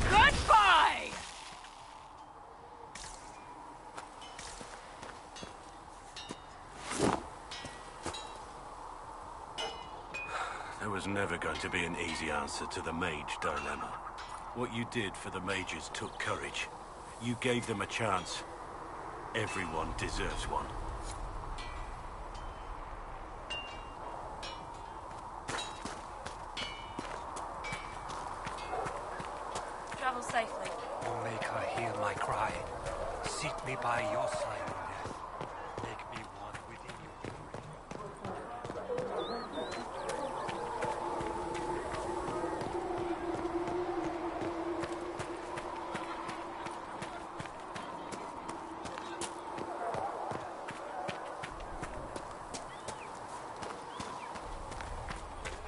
Goodbye! There was never going to be an easy answer to the mage dilemma. What you did for the mages took courage. You gave them a chance. Everyone deserves one. Travel safely. You make her hear my cry. Seat me by your side in death. Make me one within you.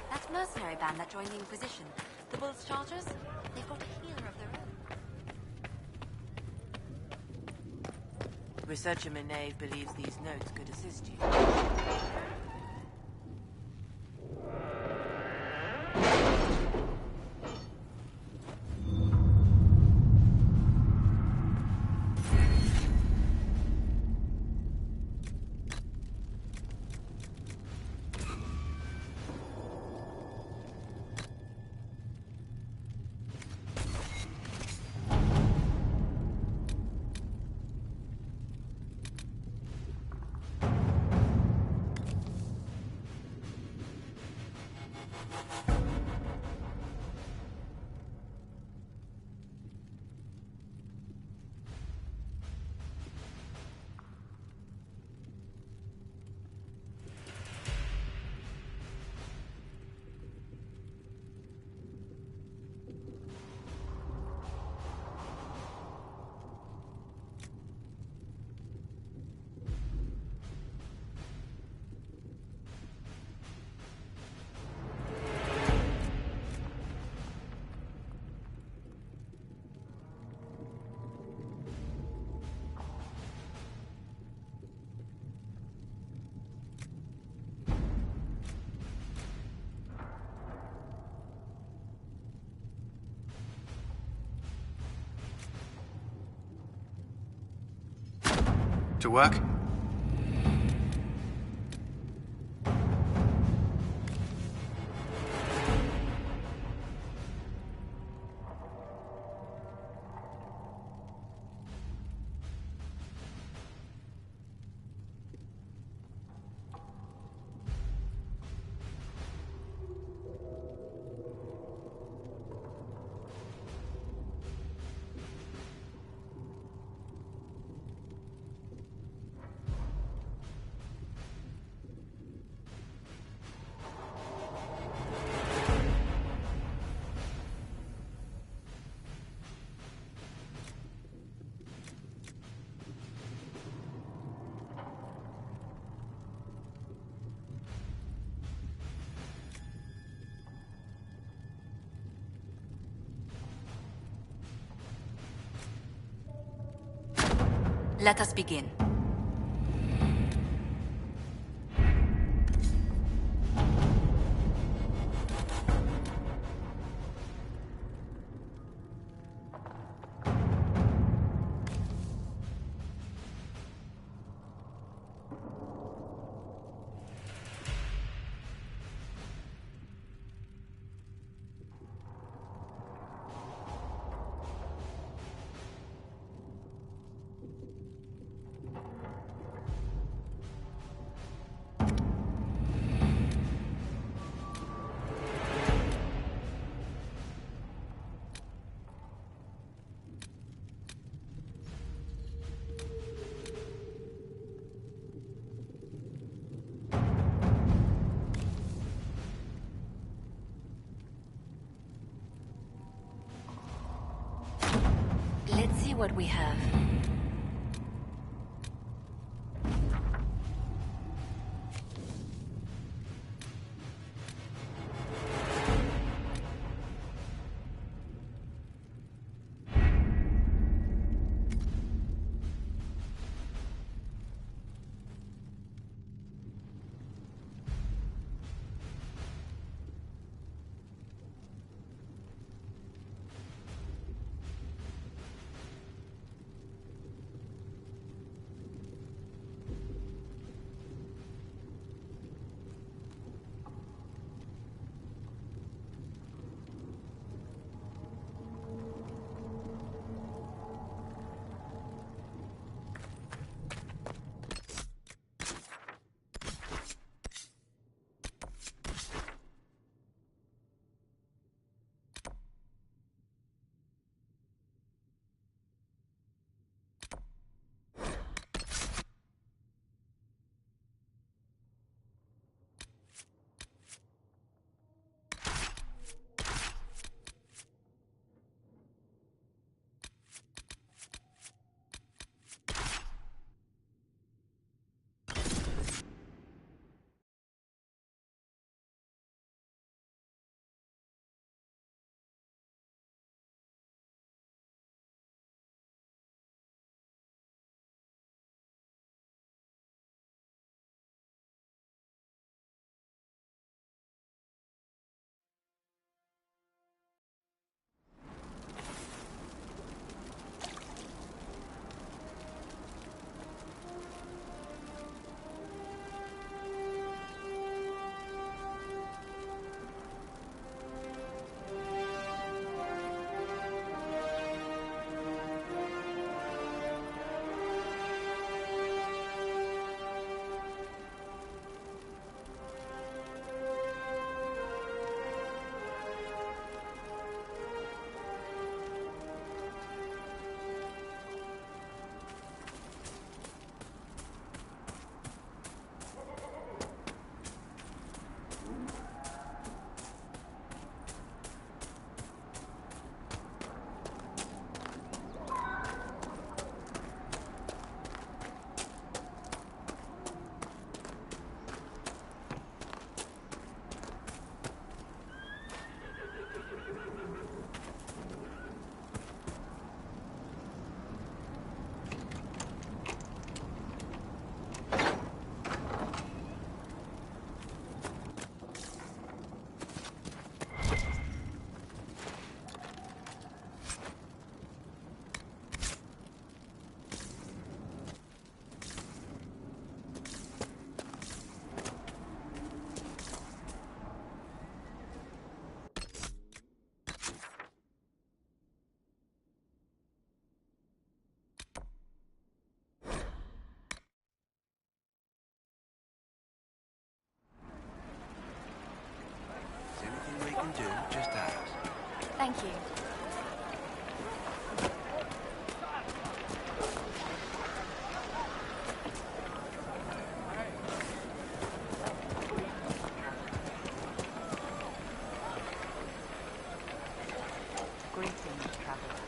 That mercenary band that joined the Inquisition, the Bull's Chargers, they've got a healer of their own. Researcher Menave believes these notes could assist you. To work? Let us begin. see what we have. Do, just ask. Thank you. Greetings, traveler.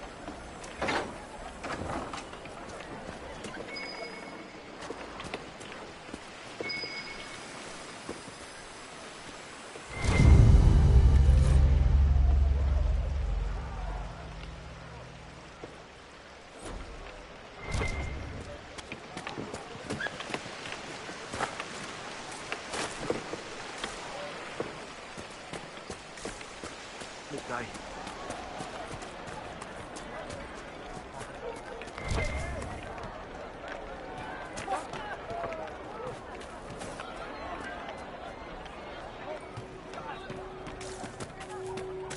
Midday.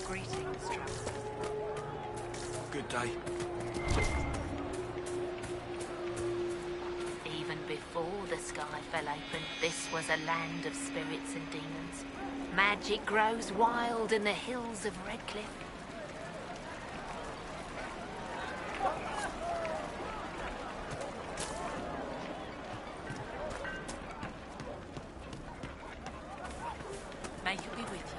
Greetings, traveler. Good day. Even before the sky fell open, this was a land of spirits and demons. Magic grows wild in the hills of Redcliffe. May you be with you.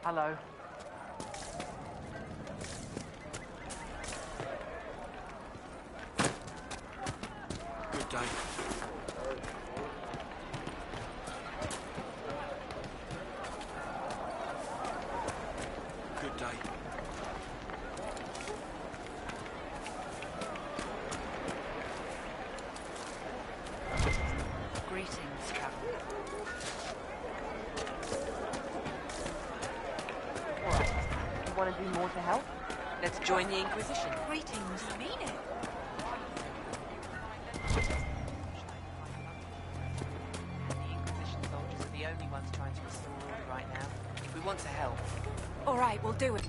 Hello. Good day. Good day. Greetings, traveler. Alright. You want to do more to help? Let's join the Inquisition. Greetings. You mean it? The Inquisition soldiers are the only ones trying to restore order right now. If we want to help. All right, we'll do it.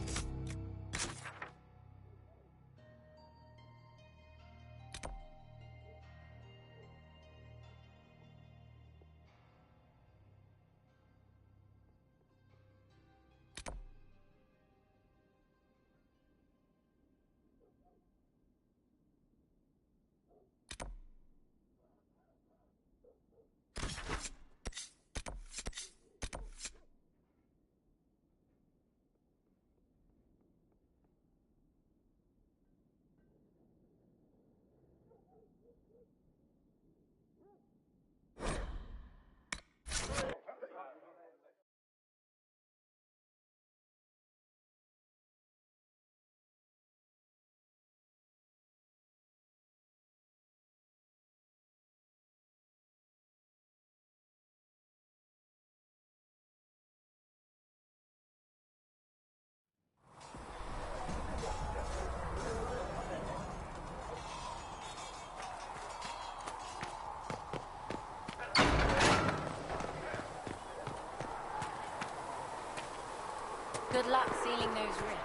Good luck sealing those rings.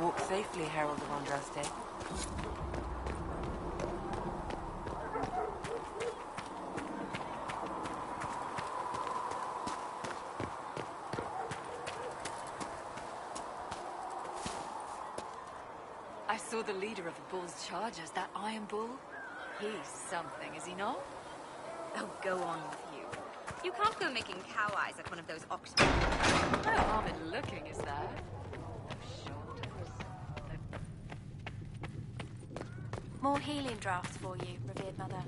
Walk safely, Herald of Andraste. I saw the leader of the Bull's chargers, that Iron Bull. He's something, is he not? Oh, go on with you. You can't go making cow eyes at one of those auctions. No harm in looking, is there? More healing drafts for you, revered mother.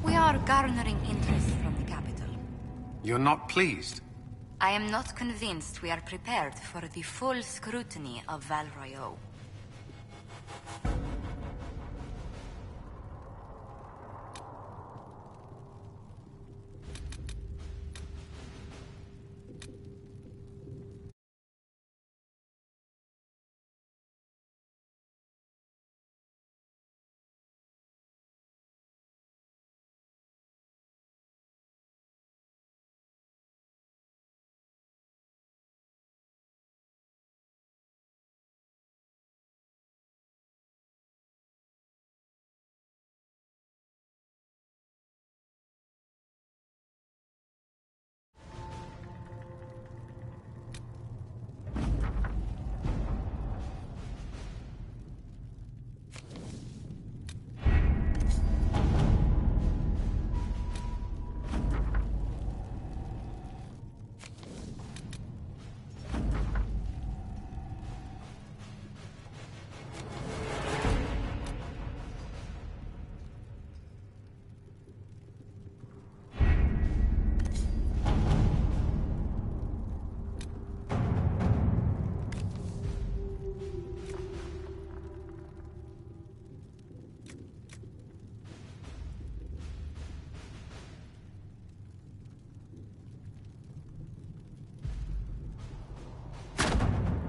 We are garnering interest from the capital. You're not pleased? I am not convinced we are prepared for the full scrutiny of Val Royeaux.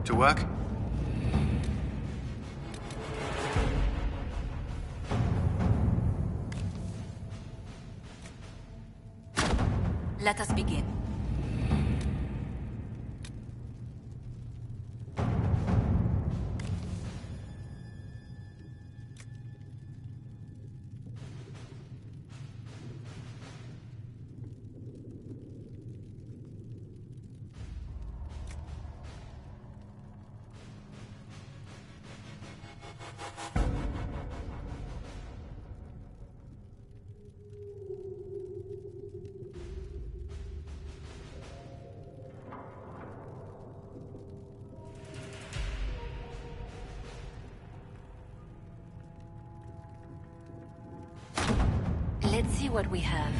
To work? Let us begin. Let's see what we have.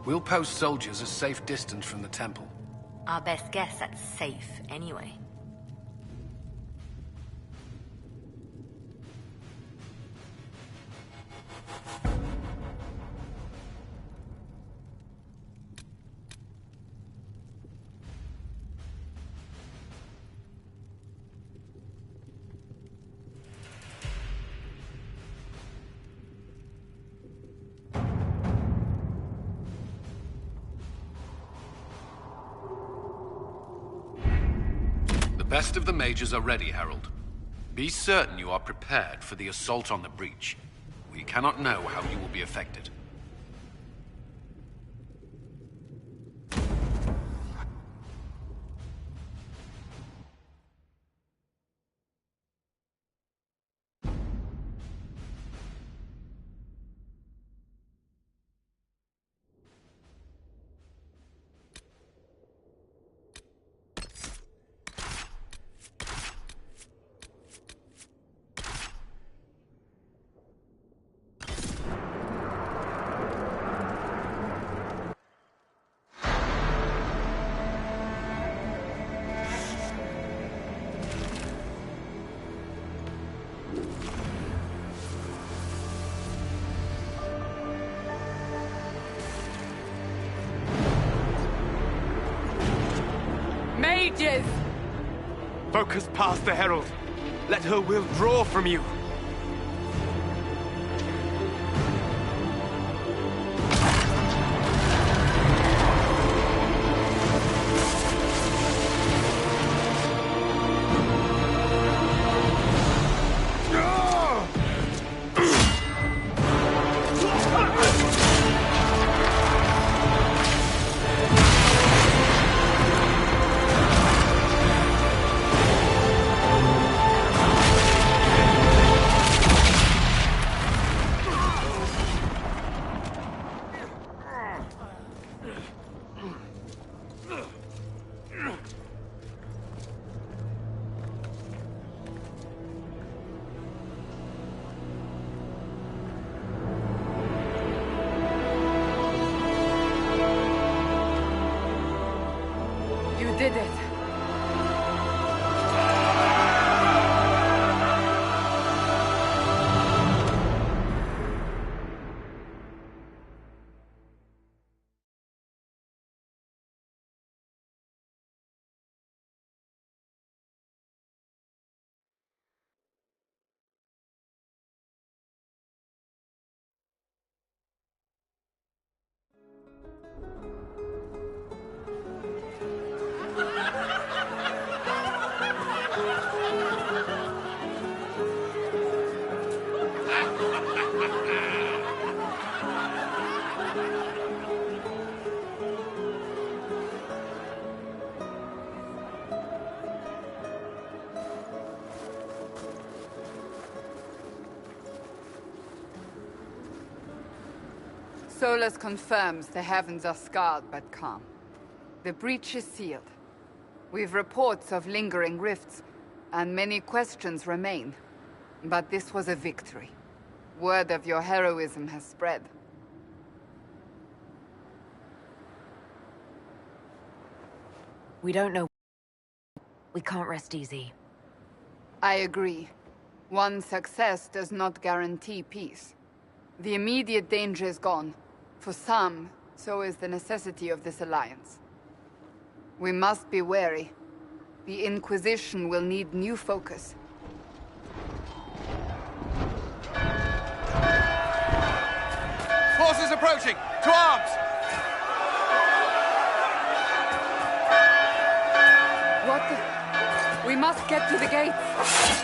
We'll post soldiers a safe distance from the temple. Our best guess at safe, anyway. The best of the mages are ready, Herald. Be certain you are prepared for the assault on the breach. We cannot know how you will be affected. Mages! Focus past the Herald. Let her will draw from you. Solus confirms the heavens are scarred but calm. The breach is sealed. We've reports of lingering rifts, and many questions remain. But this was a victory. Word of your heroism has spread. We don't know. We can't rest easy. I agree. One success does not guarantee peace. The immediate danger is gone. For some, so is the necessity of this alliance. We must be wary. The Inquisition will need new focus. Forces approaching! To arms! What the... We must get to the gates!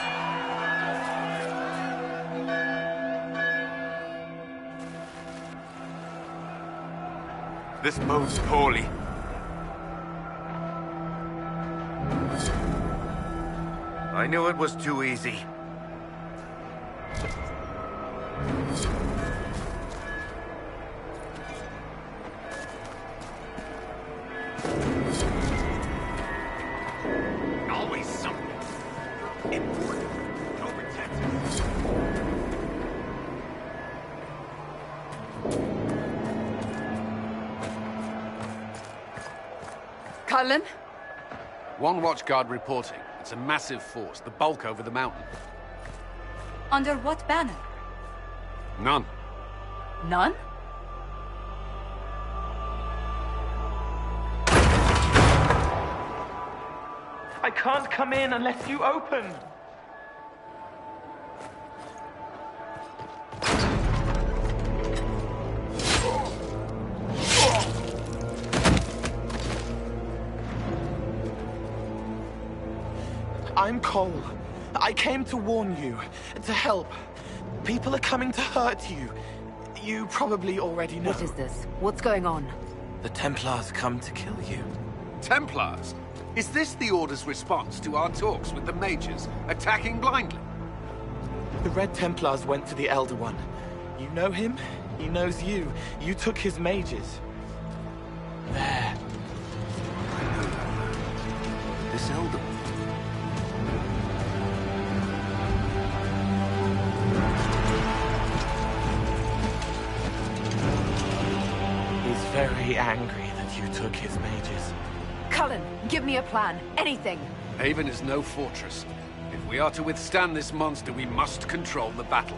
This bodes poorly. I knew it was too easy. Always something important. Go protect it. Cullen? One watchguard reporting. It's a massive force, the bulk over the mountain. Under what banner? None. None? I can't come in unless you open. I'm Cole. I came to warn you, to help. People are coming to hurt you. You probably already know. What is this? What's going on? The Templars come to kill you. Templars? Is this the Order's response to our talks with the mages, attacking blindly? The Red Templars went to the Elder One. You know him, he knows you. You took his mages. There. This Elder One? He's very angry that you took his mages. Cullen, give me a plan. Anything. Haven is no fortress. If we are to withstand this monster, we must control the battle.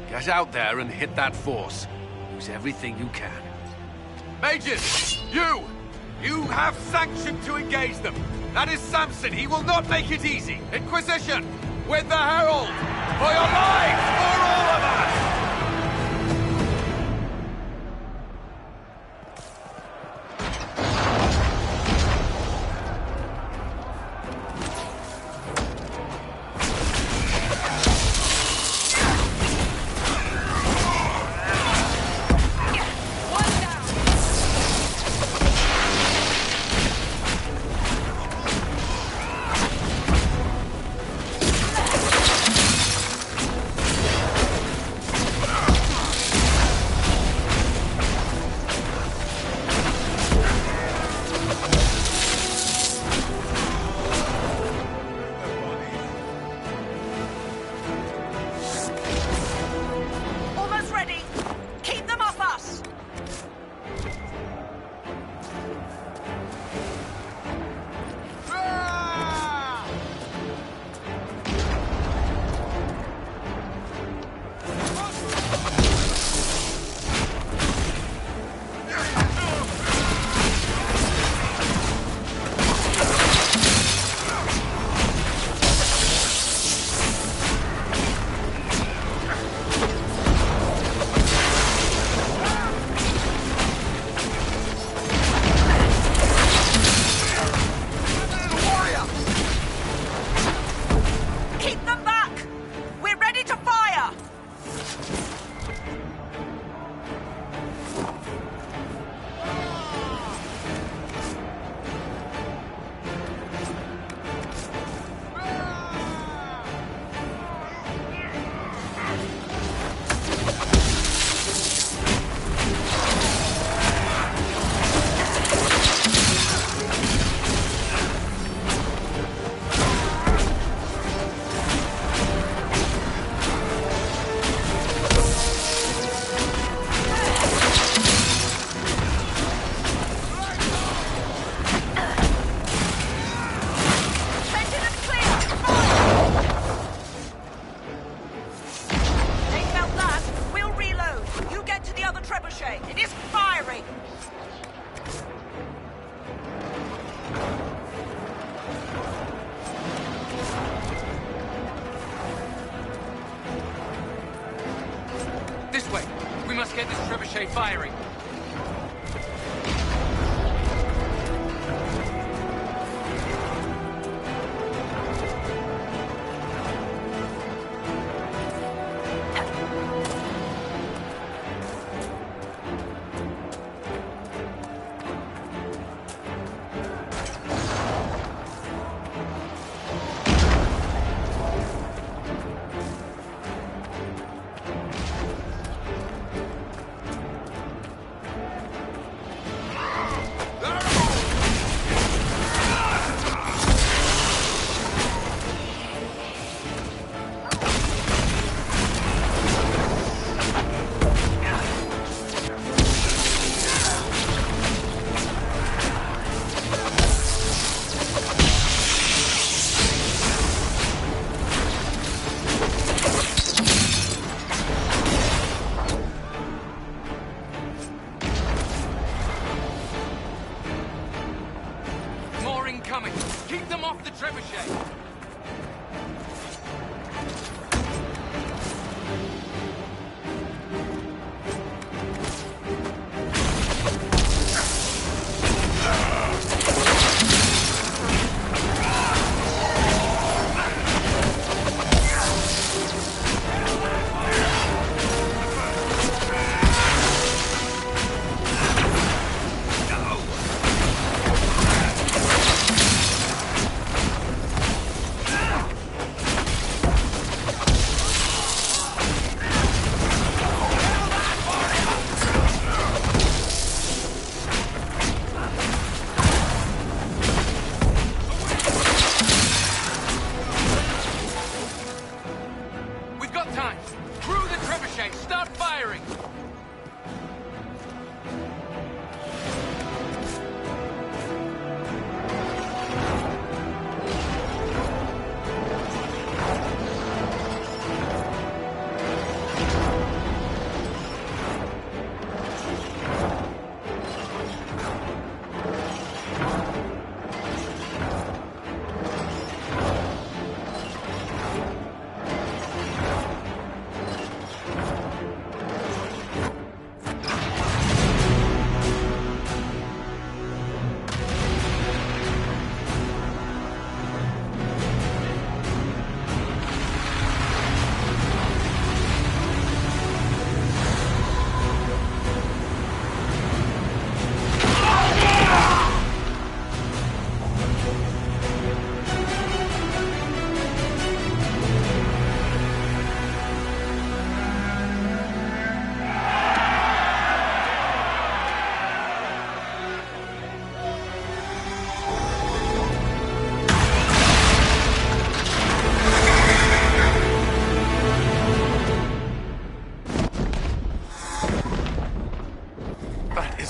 Get out there and hit that force. Use everything you can. Mages! You have sanction to engage them. That is Samson. He will not make it easy. Inquisition! With the Herald! For your lives! For all of us! must get this trebuchet firing. Keep them off the trebuchet!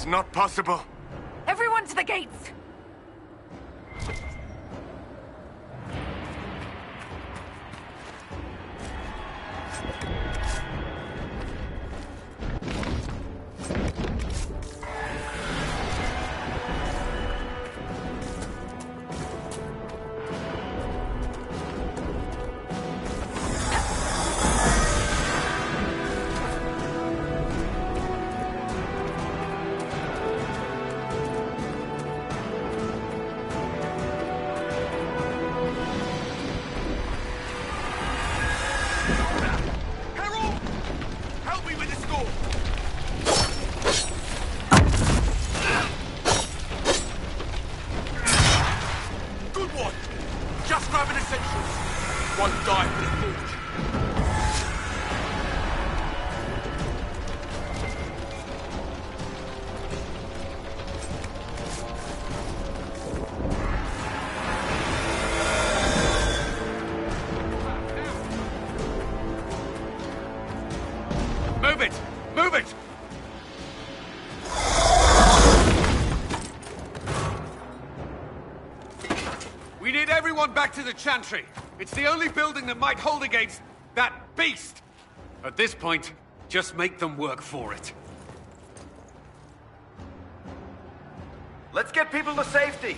Not possible. Everyone to the gates! Back to the Chantry. It's the only building that might hold against that beast. At this point, just make them work for it. Let's get people to safety.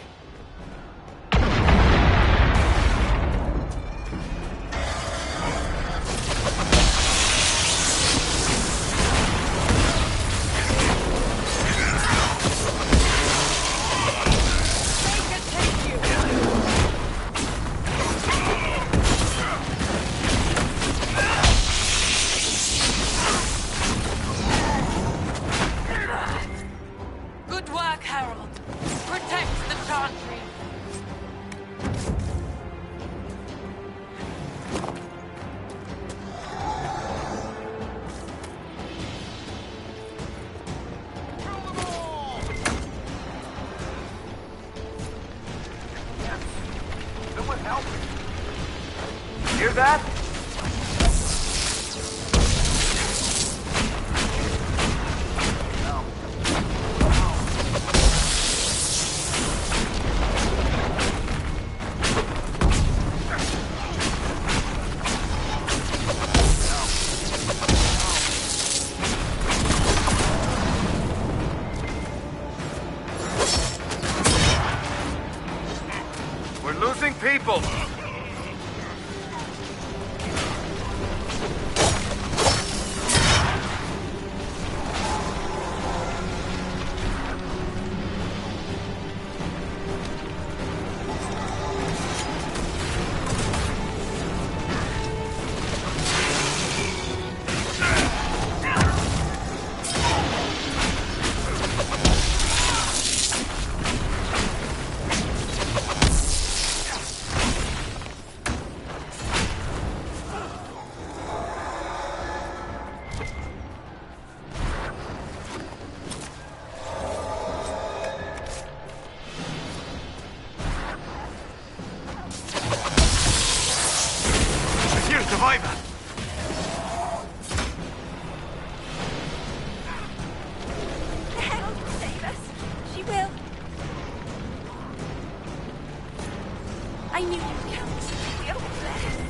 Hear that? We're losing people. Survivor! Herald will save us. She will. I knew you'd come. We're blessed.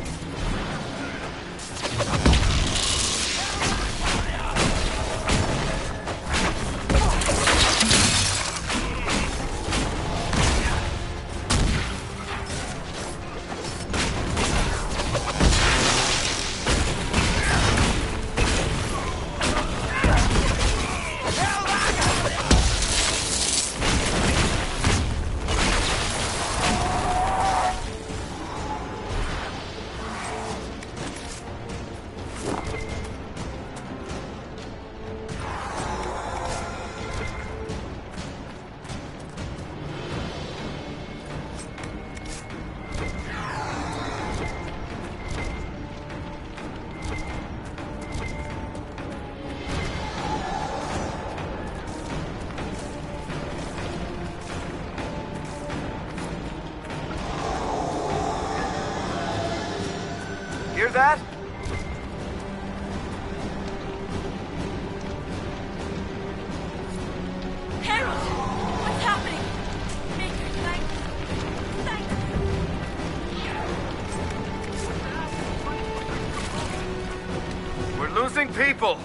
Hear that? Herald! What's happening? Maker, thanks. Thanks. We're losing people.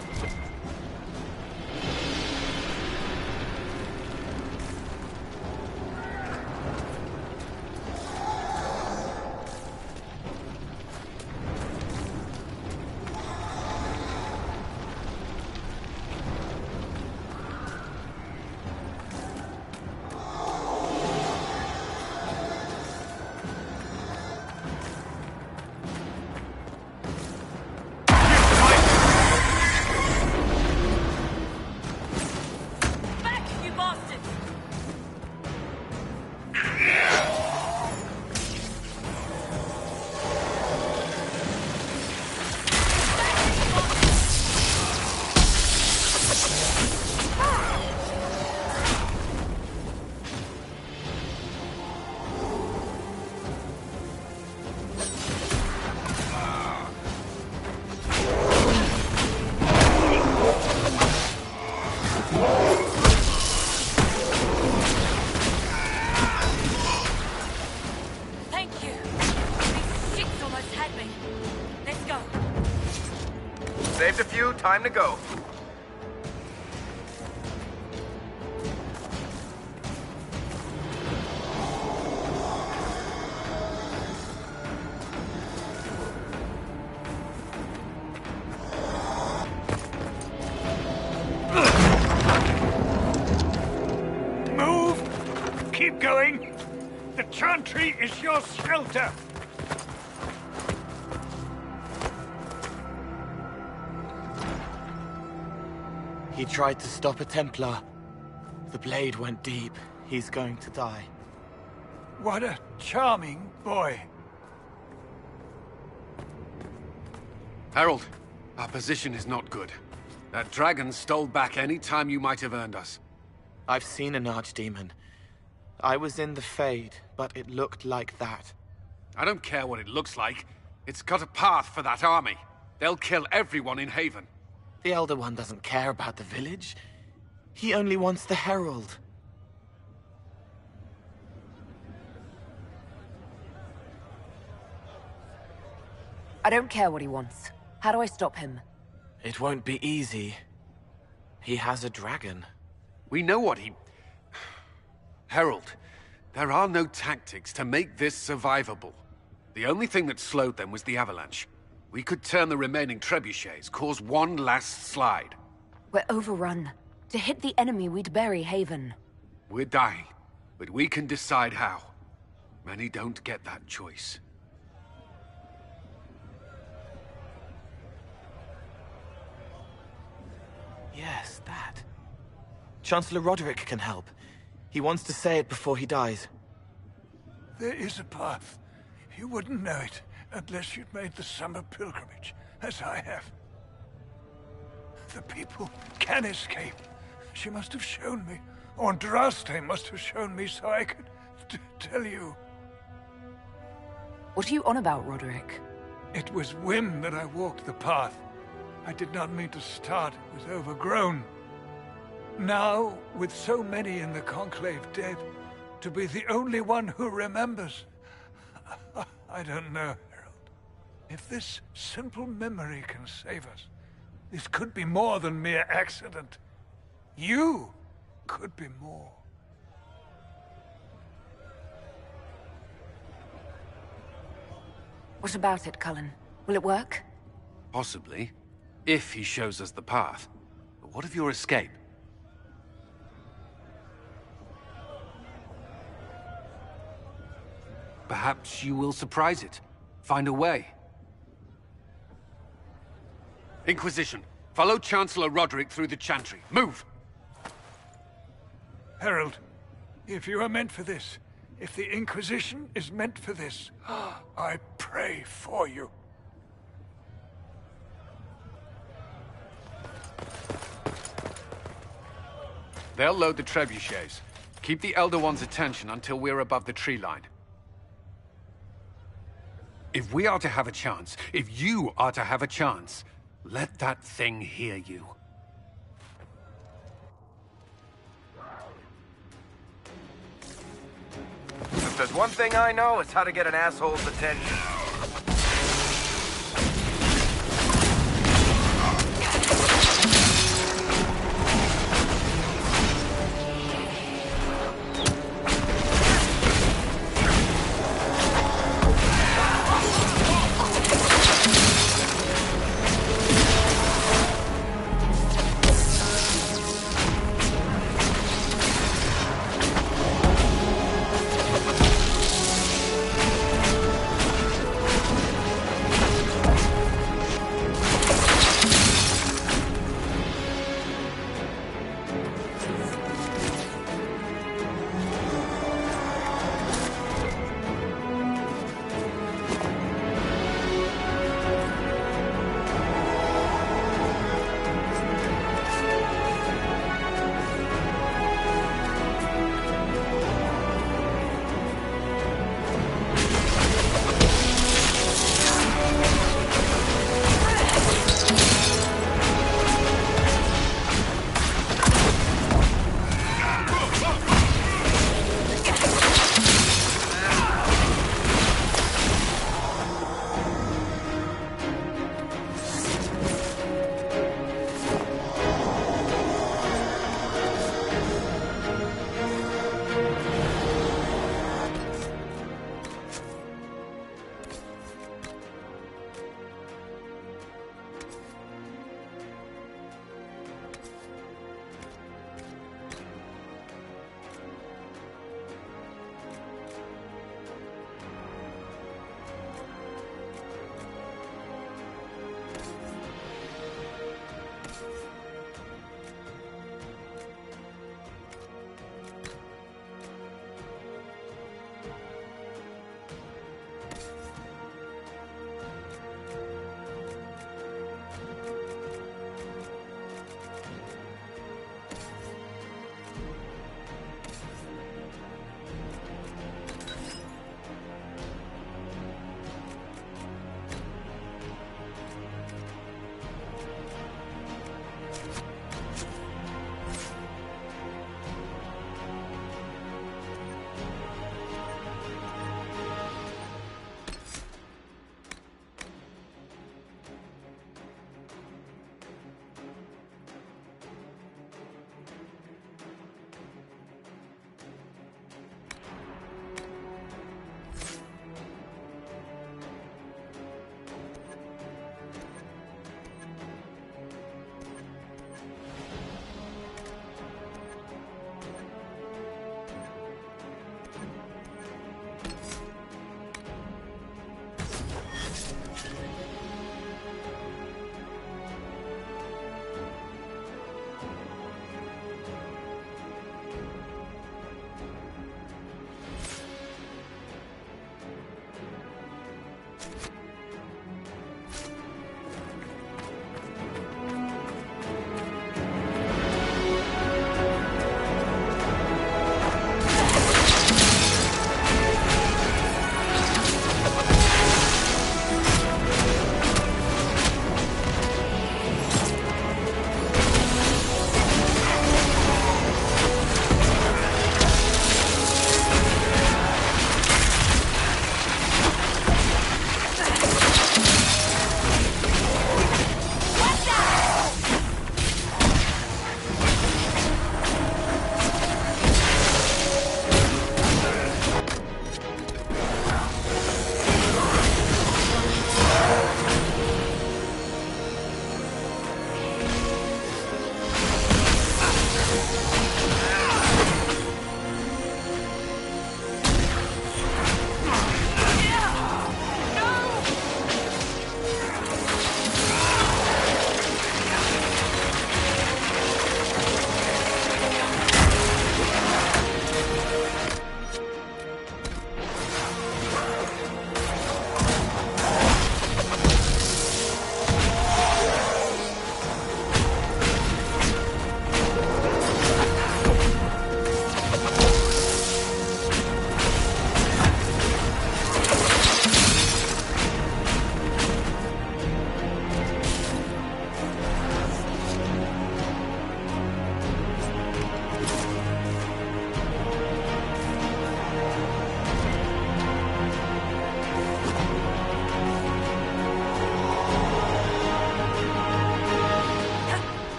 Saved a few, time to go. Move! Keep going! The Chantry is your shelter! He tried to stop a Templar. The blade went deep. He's going to die. What a charming boy. Harold, our position is not good. That dragon stole back any time you might have earned us. I've seen an archdemon. I was in the Fade, but it looked like that. I don't care what it looks like. It's got a path for that army. They'll kill everyone in Haven. The Elder One doesn't care about the village. He only wants the Herald. I don't care what he wants. How do I stop him? It won't be easy. He has a dragon. We know what he... Herald, there are no tactics to make this survivable. The only thing that slowed them was the avalanche. We could turn the remaining trebuchets, cause one last slide. We're overrun. To hit the enemy, we'd bury Haven. We're dying, but we can decide how. Many don't get that choice. Yes, that. Chancellor Roderick can help. He wants to say it before he dies. There is a path. You wouldn't know it unless you'd made the summer pilgrimage, as I have. The people can escape. She must have shown me. Or Andraste must have shown me so I could tell you. What are you on about, Roderick? It was whim that I walked the path. I did not mean to start. It was overgrown. Now, with so many in the Conclave dead, to be the only one who remembers... I don't know, Herald. If this simple memory can save us, this could be more than mere accident. You could be more. What about it, Cullen? Will it work? Possibly. If he shows us the path. But what of your escape? Perhaps you will surprise it. Find a way. Inquisition, follow Chancellor Roderick through the Chantry. Move! Herald, if you are meant for this, if the Inquisition is meant for this, I pray for you. They'll load the trebuchets. Keep the Elder One's attention until we're above the tree line. If we are to have a chance, if you are to have a chance, let that thing hear you. If there's one thing I know, it's how to get an asshole's attention.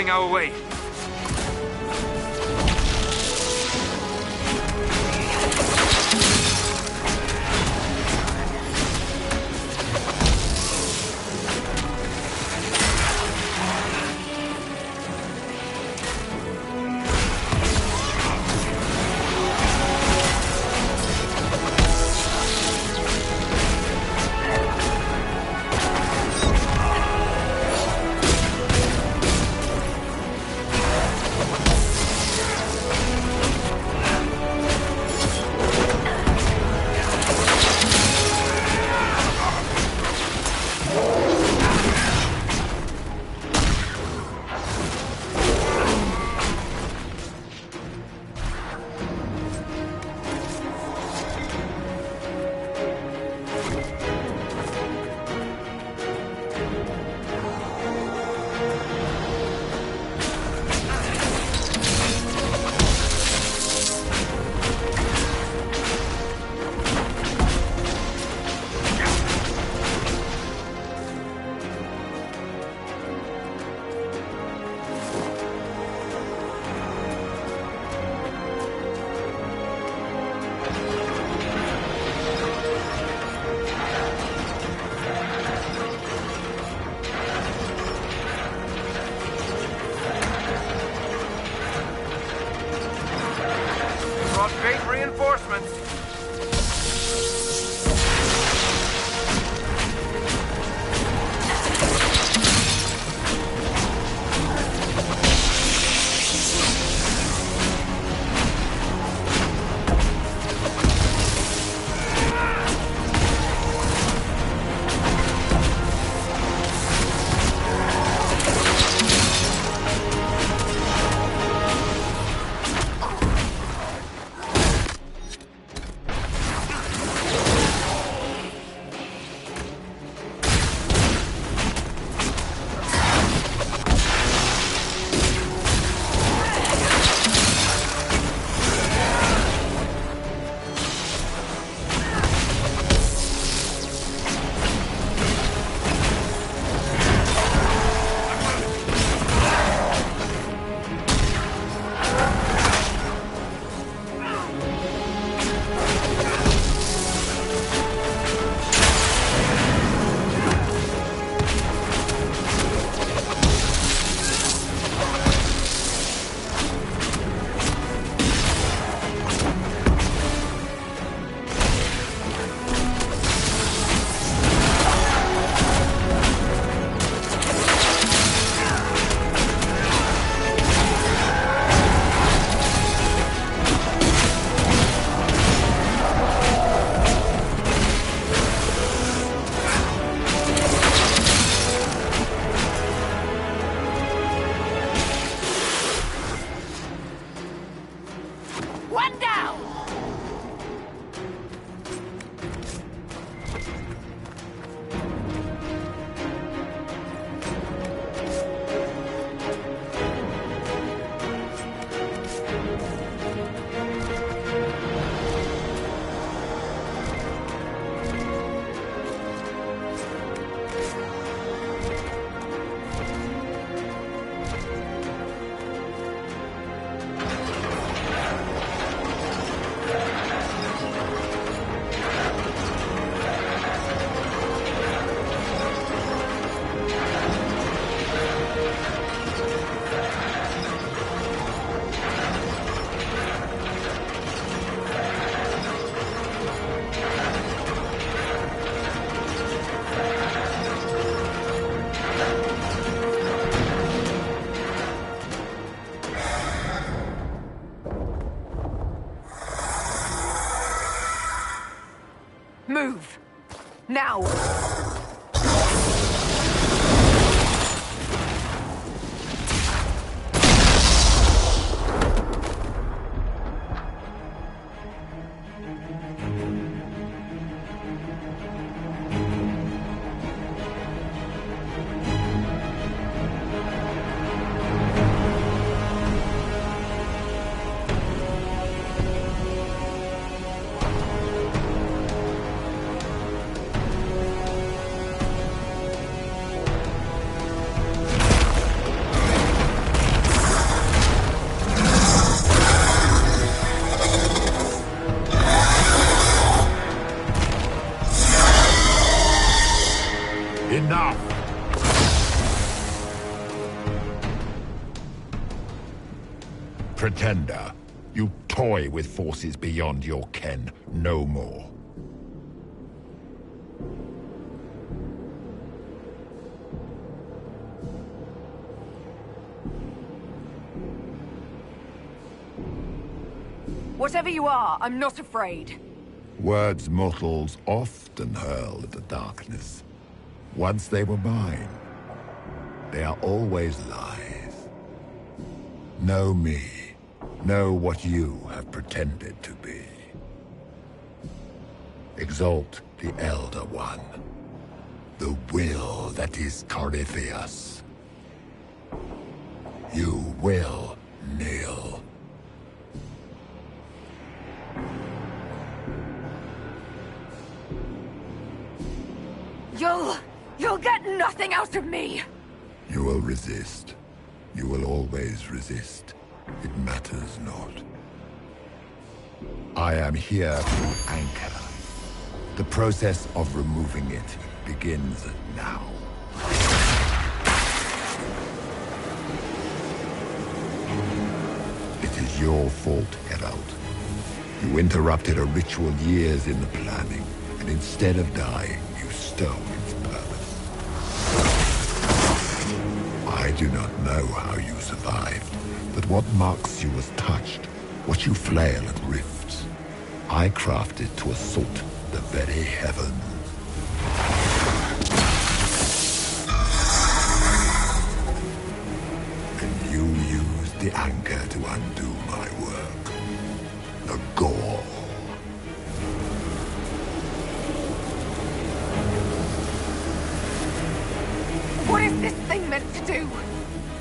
coming our way. Move! Now! Pretender, you toy with forces beyond your ken, no more. Whatever you are, I'm not afraid. Words mortals often hurl at the darkness. Once they were mine, they are always lies. Know me. Know what you have pretended to be. Exalt the Elder One. The will that is Corypheus. You will kneel. You'll get nothing out of me! You will resist. You will always resist. It matters not. I am here to anchor. The process of removing it begins now. It is your fault, Herald. You interrupted a ritual years in the planning, and instead of dying, you stole its purpose. I do not know how you survived, but what marks you as touched, what you flail at rifts, I crafted to assault the very heavens. And you used the anchor to undo my work. The gore. What is this thing meant to do?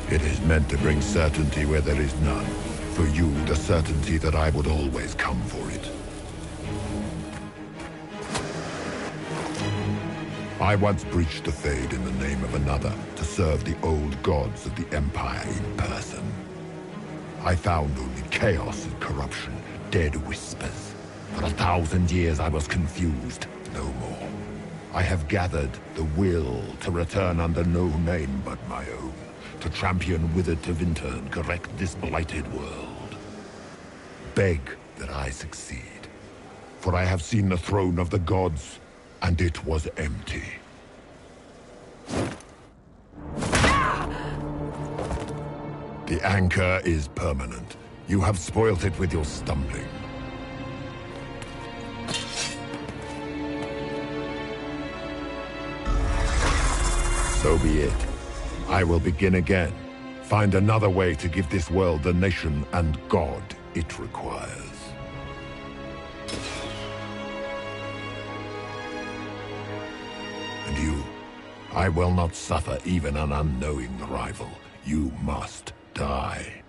It is meant to bring certainty where there is none. For you, the certainty that I would always come for it. I once breached the Fade in the name of another to serve the old gods of the Empire in person. I found only chaos and corruption, dead whispers. For 1,000 years I was confused, no more. I have gathered the will to return under no name but my own, to champion withered to winter and correct this blighted world. Beg that I succeed, for I have seen the throne of the gods, and it was empty. The anchor is permanent. You have spoilt it with your stumbling. So be it. I will begin again. Find another way to give this world the nation and God it requires. And you, I will not suffer even an unknowing rival. You must die.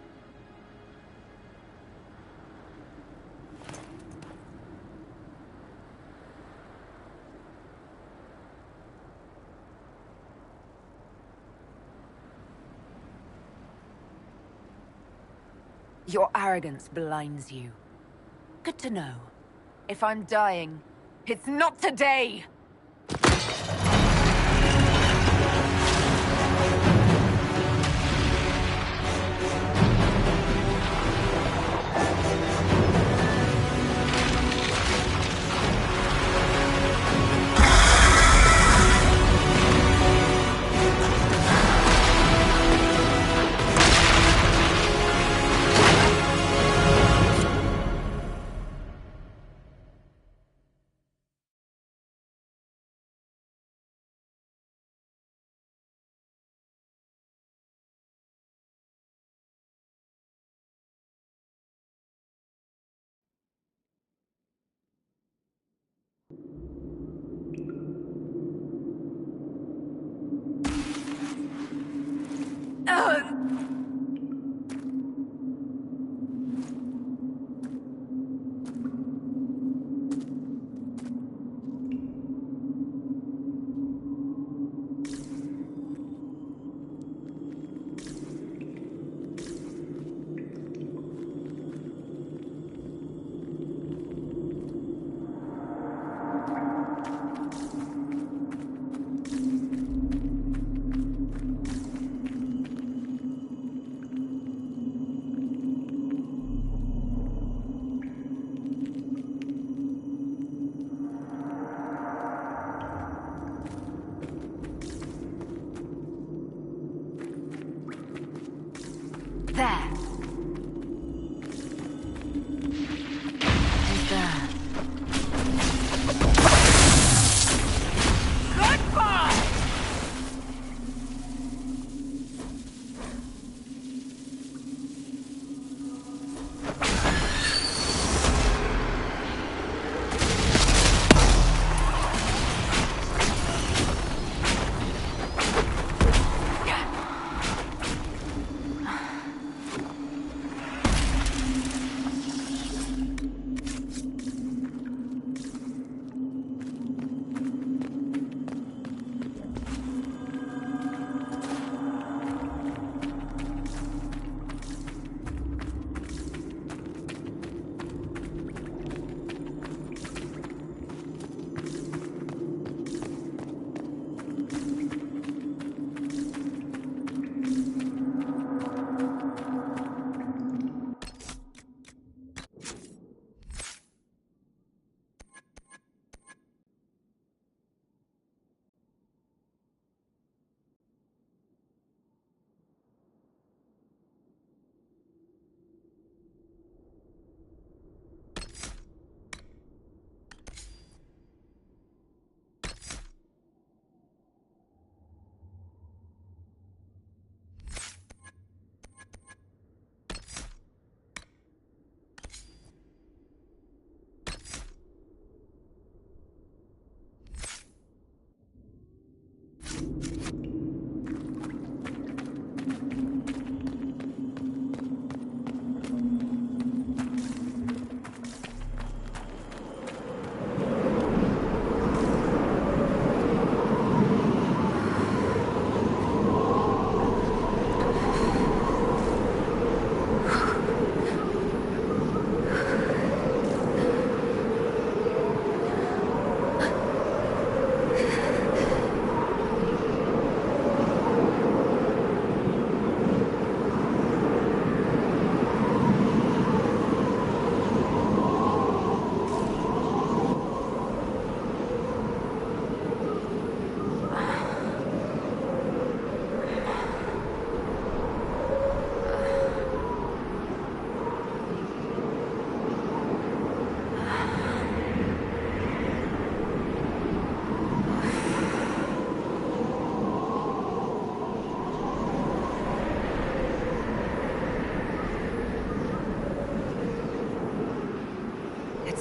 Your arrogance blinds you. Good to know. If I'm dying, it's not today!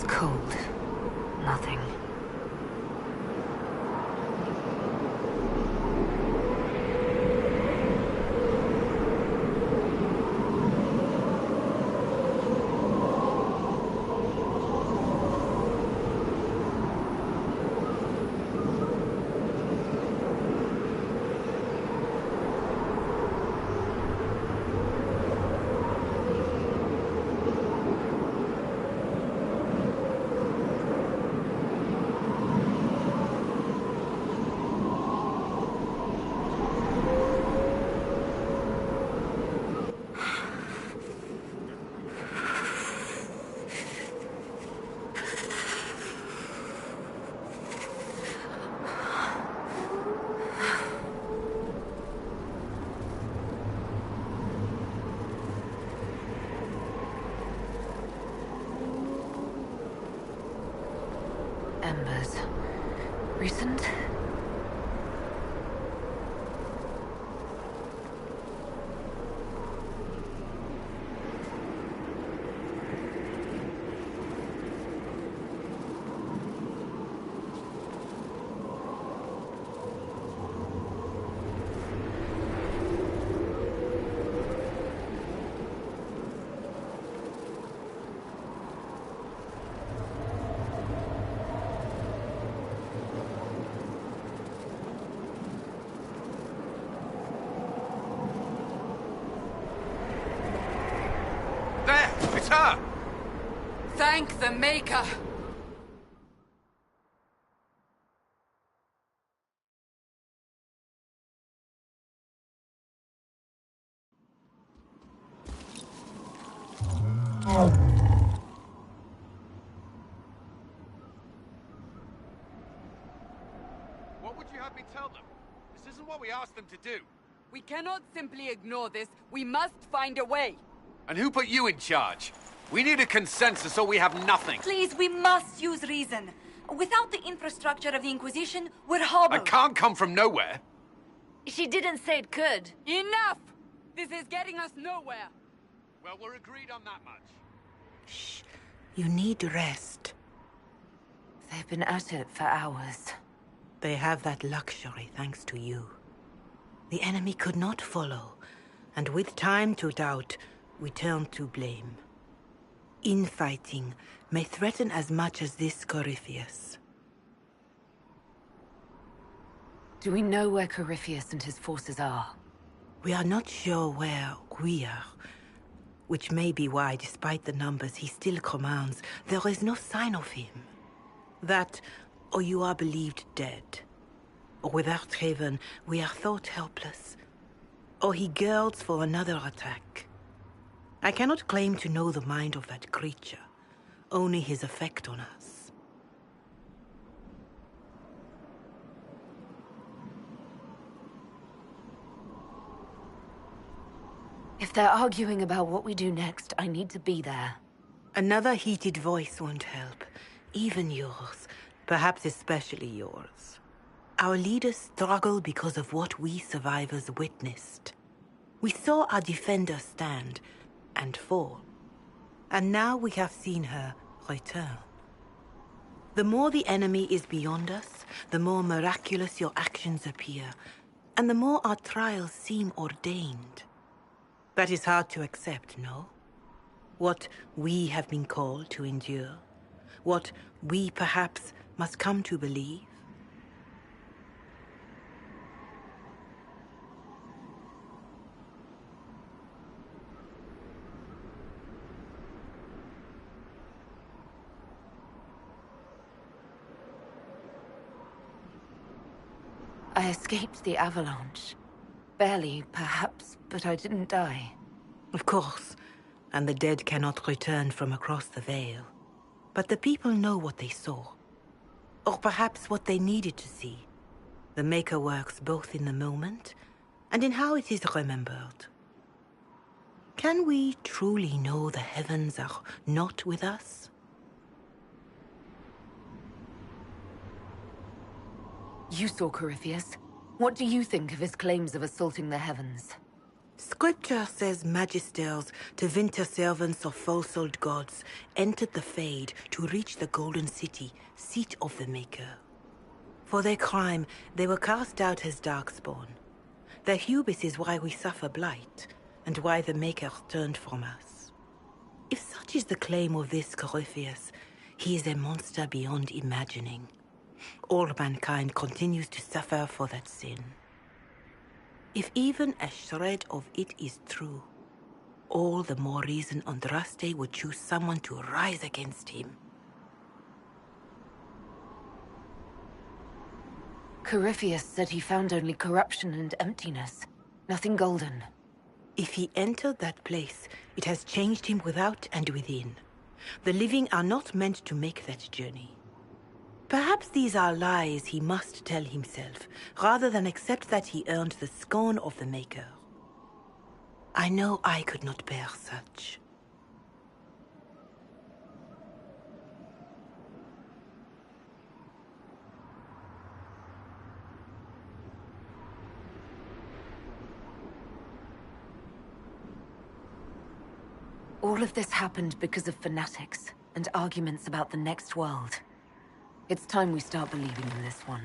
cold. Nothing. Embers. Recent? There! It's her! Thank the Maker! What would you have me tell them? This isn't what we asked them to do. We cannot simply ignore this. We must find a way. And who put you in charge? We need a consensus or we have nothing. Please, we must use reason. Without the infrastructure of the Inquisition, we're hobbled. I can't come from nowhere. She didn't say it could. Enough! This is getting us nowhere. Well, we're agreed on that much. Shh. You need rest. They've been at it for hours. They have that luxury thanks to you. The enemy could not follow, and with time to doubt, we turn to blame. Infighting may threaten as much as this Corypheus. Do we know where Corypheus and his forces are? We are not sure where we are, which may be why, despite the numbers he still commands, there is no sign of him. That, or you are believed dead. Or without Haven, we are thought helpless. Or he girds for another attack. I cannot claim to know the mind of that creature, only his effect on us. If they're arguing about what we do next, I need to be there. Another heated voice won't help. Even yours. Perhaps especially yours. Our leaders struggle because of what we survivors witnessed. We saw our defender stand and fall. And now we have seen her return. The more the enemy is beyond us, the more miraculous your actions appear, and the more our trials seem ordained. That is hard to accept, no? What we have been called to endure, what we perhaps must come to believe. I escaped the avalanche. Barely, perhaps, but I didn't die. Of course, and the dead cannot return from across the veil. But the people know what they saw. Or perhaps what they needed to see. The Maker works both in the moment and in how it is remembered. Can we truly know the heavens are not with us? You saw Corypheus. What do you think of his claims of assaulting the heavens? Scripture says magisters, to winter servants of false-souled gods, entered the Fade to reach the Golden City, seat of the Maker. For their crime, they were cast out as darkspawn. Their hubris is why we suffer blight, and why the Maker turned from us. If such is the claim of this Corypheus, he is a monster beyond imagining. All mankind continues to suffer for that sin. If even a shred of it is true, all the more reason Andraste would choose someone to rise against him. Corypheus said he found only corruption and emptiness. Nothing golden. If he entered that place, it has changed him without and within. The living are not meant to make that journey. Perhaps these are lies he must tell himself, rather than accept that he earned the scorn of the Maker. I know I could not bear such. All of this happened because of fanatics and arguments about the next world. It's time we start believing in this one.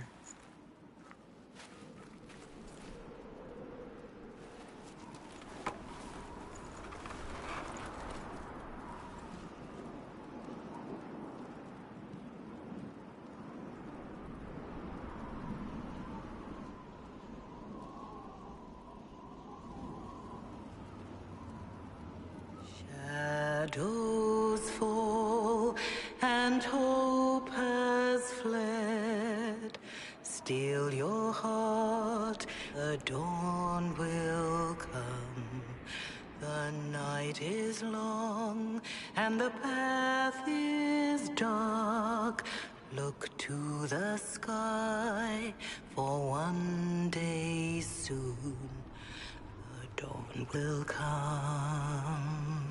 Shadows fall and hope has fled. Still your heart, the dawn will come. The night is long and the path is dark. Look to the sky, for one day soon the dawn will come.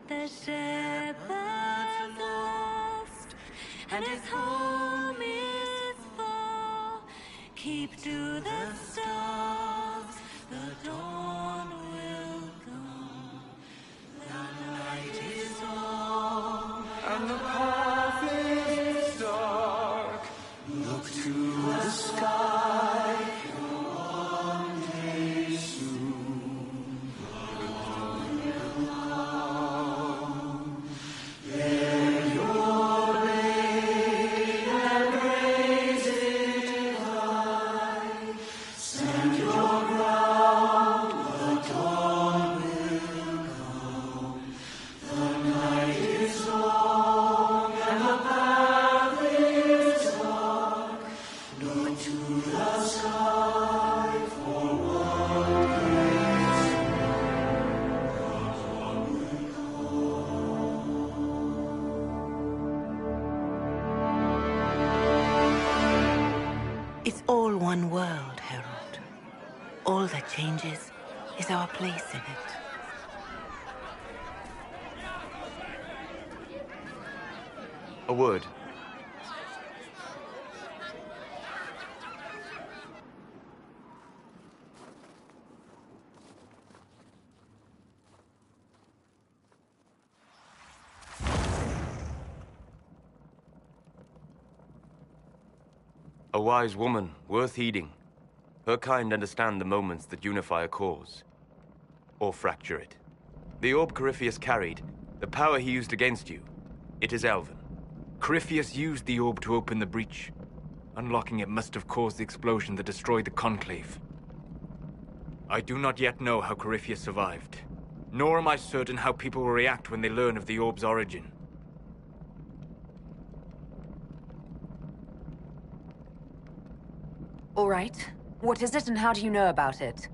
The shepherd's lost, and his home is far. Keep to the stars, the dawn will come. The night is long, and the path is dark. Look to the sky, for one day soon the dawn will come. Bear your blade and raise it high. Stand your ground, the dawn will come. The night is long and the path is dark. Look to the sky, for one day soon the dawn will It's all one world, Herald. All that changes is our place in it. A word. A wise woman, worth heeding. Her kind understand the moments that unify a cause. Or fracture it. The orb Corypheus carried, the power he used against you, it is Elven. Corypheus used the orb to open the breach. Unlocking it must have caused the explosion that destroyed the Conclave. I do not yet know how Corypheus survived, nor am I certain how people will react when they learn of the orb's origin. All right. What is it and how do you know about it?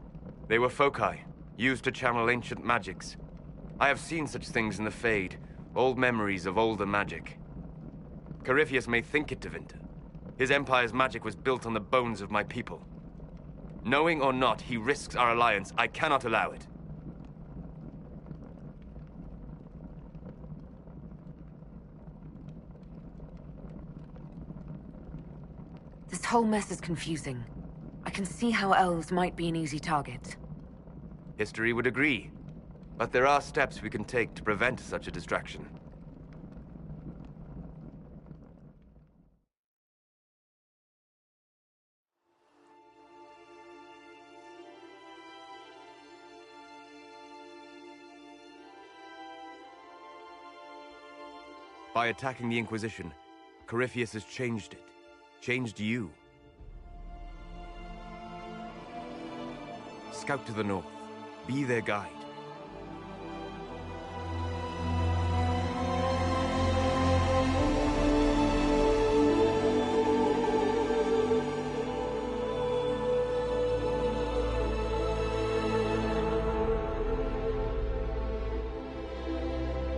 They were foci, used to channel ancient magics. I have seen such things in the Fade, old memories of older magic. Corypheus may think it Tevinter. His empire's magic was built on the bones of my people. Knowing or not, he risks our alliance. I cannot allow it. This whole mess is confusing. I can see how elves might be an easy target. History would agree. But there are steps we can take to prevent such a distraction. By attacking the Inquisition, Corypheus has changed it. Changed you. Scout to the north. Be their guide.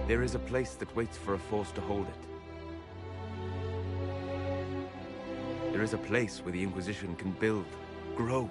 There is a place that waits for a force to hold it. There is a place where the Inquisition can build, grow.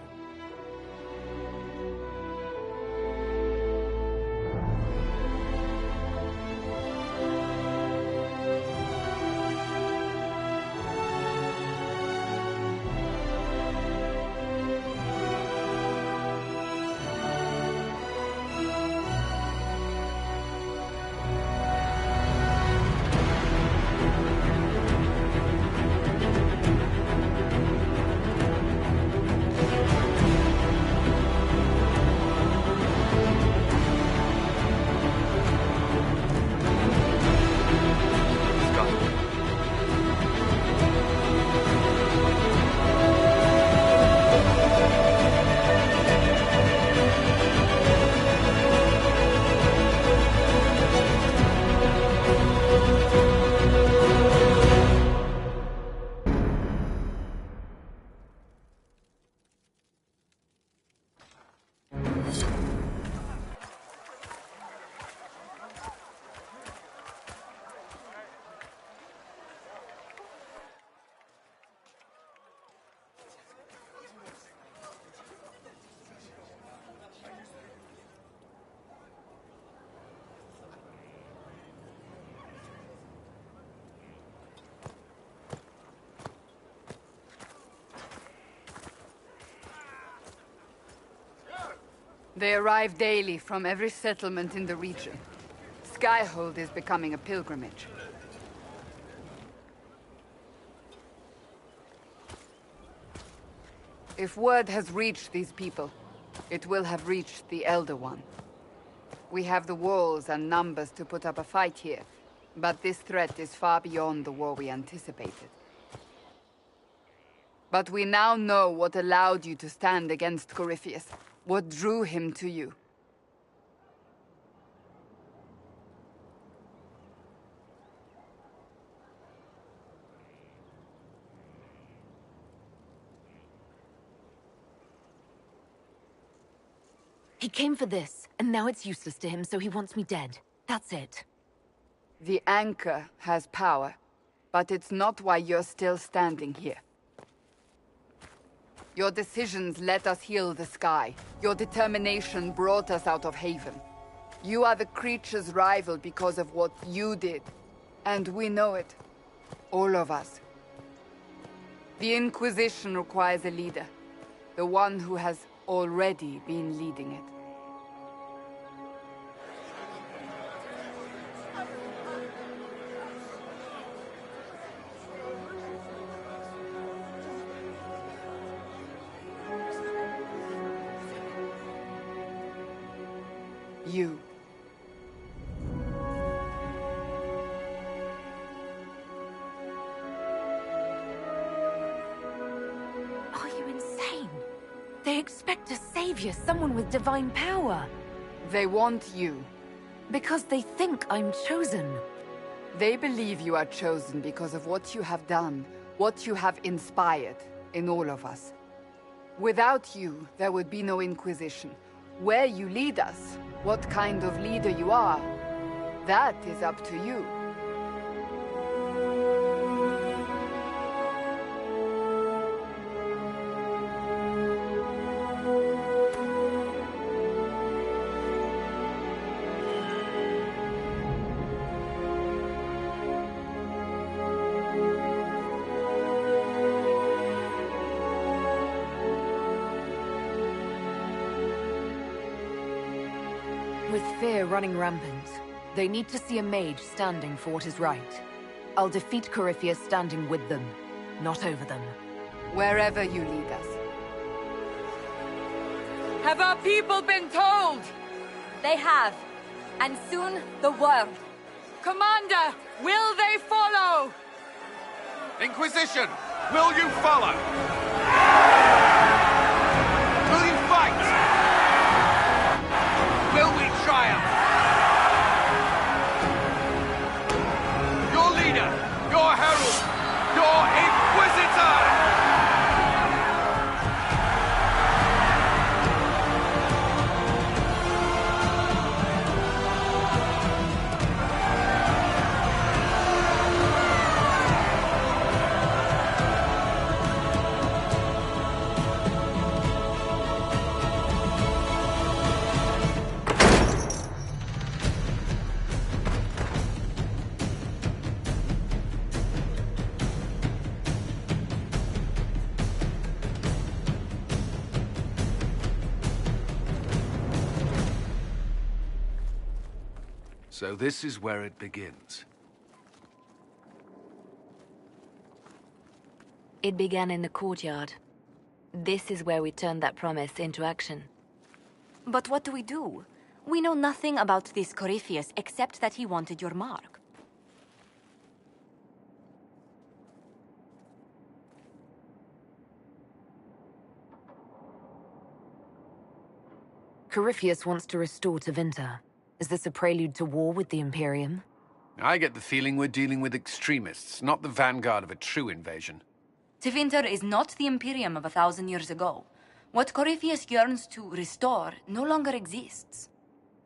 They arrive daily from every settlement in the region. Skyhold is becoming a pilgrimage. If word has reached these people, it will have reached the Elder One. We have the walls and numbers to put up a fight here, but this threat is far beyond the war we anticipated. But we now know what allowed you to stand against Corypheus. What drew him to you? He came for this, and now it's useless to him, so he wants me dead. That's it. The Anchor has power, but it's not why you're still standing here. Your decisions let us heal the sky. Your determination brought us out of Haven. You are the creature's rival because of what you did. And we know it. All of us. The Inquisition requires a leader. The one who has already been leading it. You. Are you insane? They expect a savior, someone with divine power. They want you. Because they think I'm chosen. They believe you are chosen because of what you have done, what you have inspired in all of us. Without you, there would be no Inquisition. Where you lead us, what kind of leader you are, that is up to you. fear running rampant. They need to see a mage standing for what is right. I'll defeat Corypheus standing with them, not over them. Wherever you lead us. Have our people been told? They have. And soon, the world. Commander, will they follow? Inquisition, will you follow? Will you fight? Will we triumph? Your leader, your herald, your Inquisitor! So this is where it begins. It began in the courtyard. This is where we turned that promise into action. But what do we do? We know nothing about this Corypheus except that he wanted your mark. Corypheus wants to restore Tevinter. Is this a prelude to war with the Imperium? I get the feeling we're dealing with extremists, not the vanguard of a true invasion. Tevinter is not the Imperium of 1,000 years ago. What Corypheus yearns to restore no longer exists.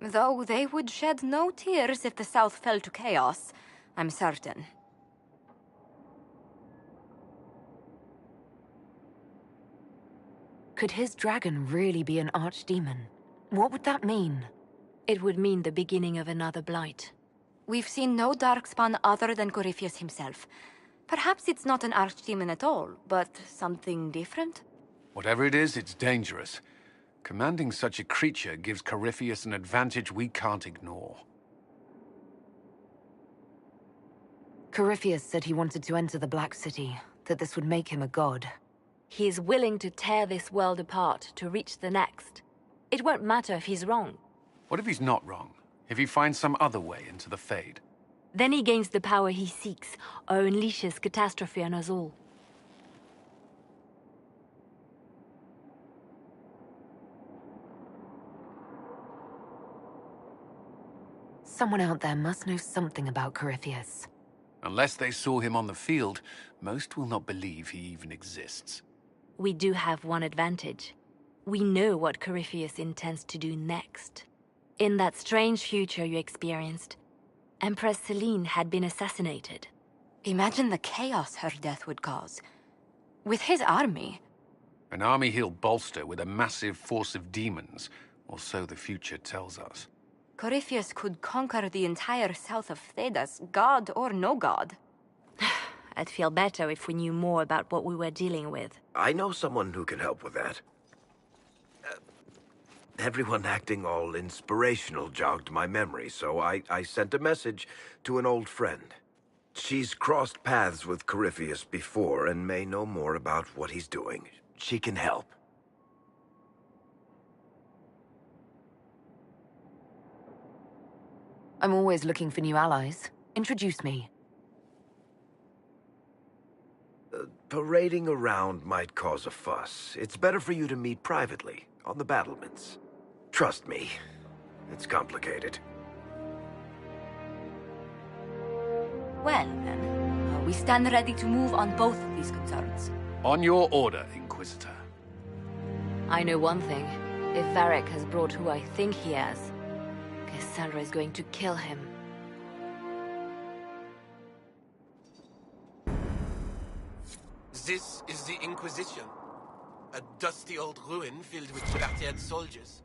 Though they would shed no tears if the South fell to chaos, I'm certain. Could his dragon really be an archdemon? What would that mean? It would mean the beginning of another blight. We've seen no darkspawn other than Corypheus himself. Perhaps it's not an archdemon at all, but something different? Whatever it is, it's dangerous. Commanding such a creature gives Corypheus an advantage we can't ignore. Corypheus said he wanted to enter the Black City, that this would make him a god. He is willing to tear this world apart to reach the next. It won't matter if he's wrong. What if he's not wrong? If he finds some other way into the Fade? Then he gains the power he seeks, or unleashes catastrophe on us all. Someone out there must know something about Corypheus. Unless they saw him on the field, most will not believe he even exists. We do have one advantage. We know what Corypheus intends to do next. In that strange future you experienced, Empress Celine had been assassinated. Imagine the chaos her death would cause. With his army. An army he'll bolster with a massive force of demons, or so the future tells us. Corypheus could conquer the entire south of Thedas, god or no god. I'd feel better if we knew more about what we were dealing with. I know someone who can help with that. Everyone acting all inspirational jogged my memory, so I sent a message to an old friend. She's crossed paths with Corypheus before and may know more about what he's doing. She can help. I'm always looking for new allies. Introduce me. Parading around might cause a fuss. It's better for you to meet privately, on the battlements. Trust me, it's complicated. Well, then, we stand ready to move on both of these concerns. On your order, Inquisitor. I know one thing. If Varric has brought who I think he has, Cassandra is going to kill him. This is the Inquisition. A dusty old ruin filled with dirty-haired soldiers.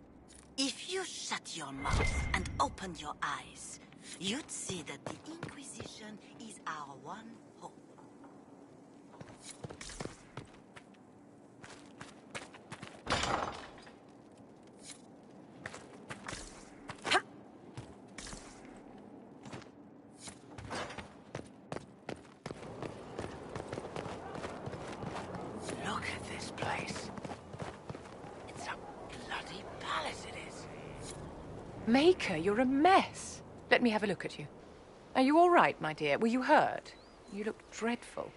If you shut your mouth and opened your eyes, you'd see that the Inquisition is our one hope. Maker, you're a mess. Let me have a look at you. Are you all right, my dear? Were you hurt? You look dreadful.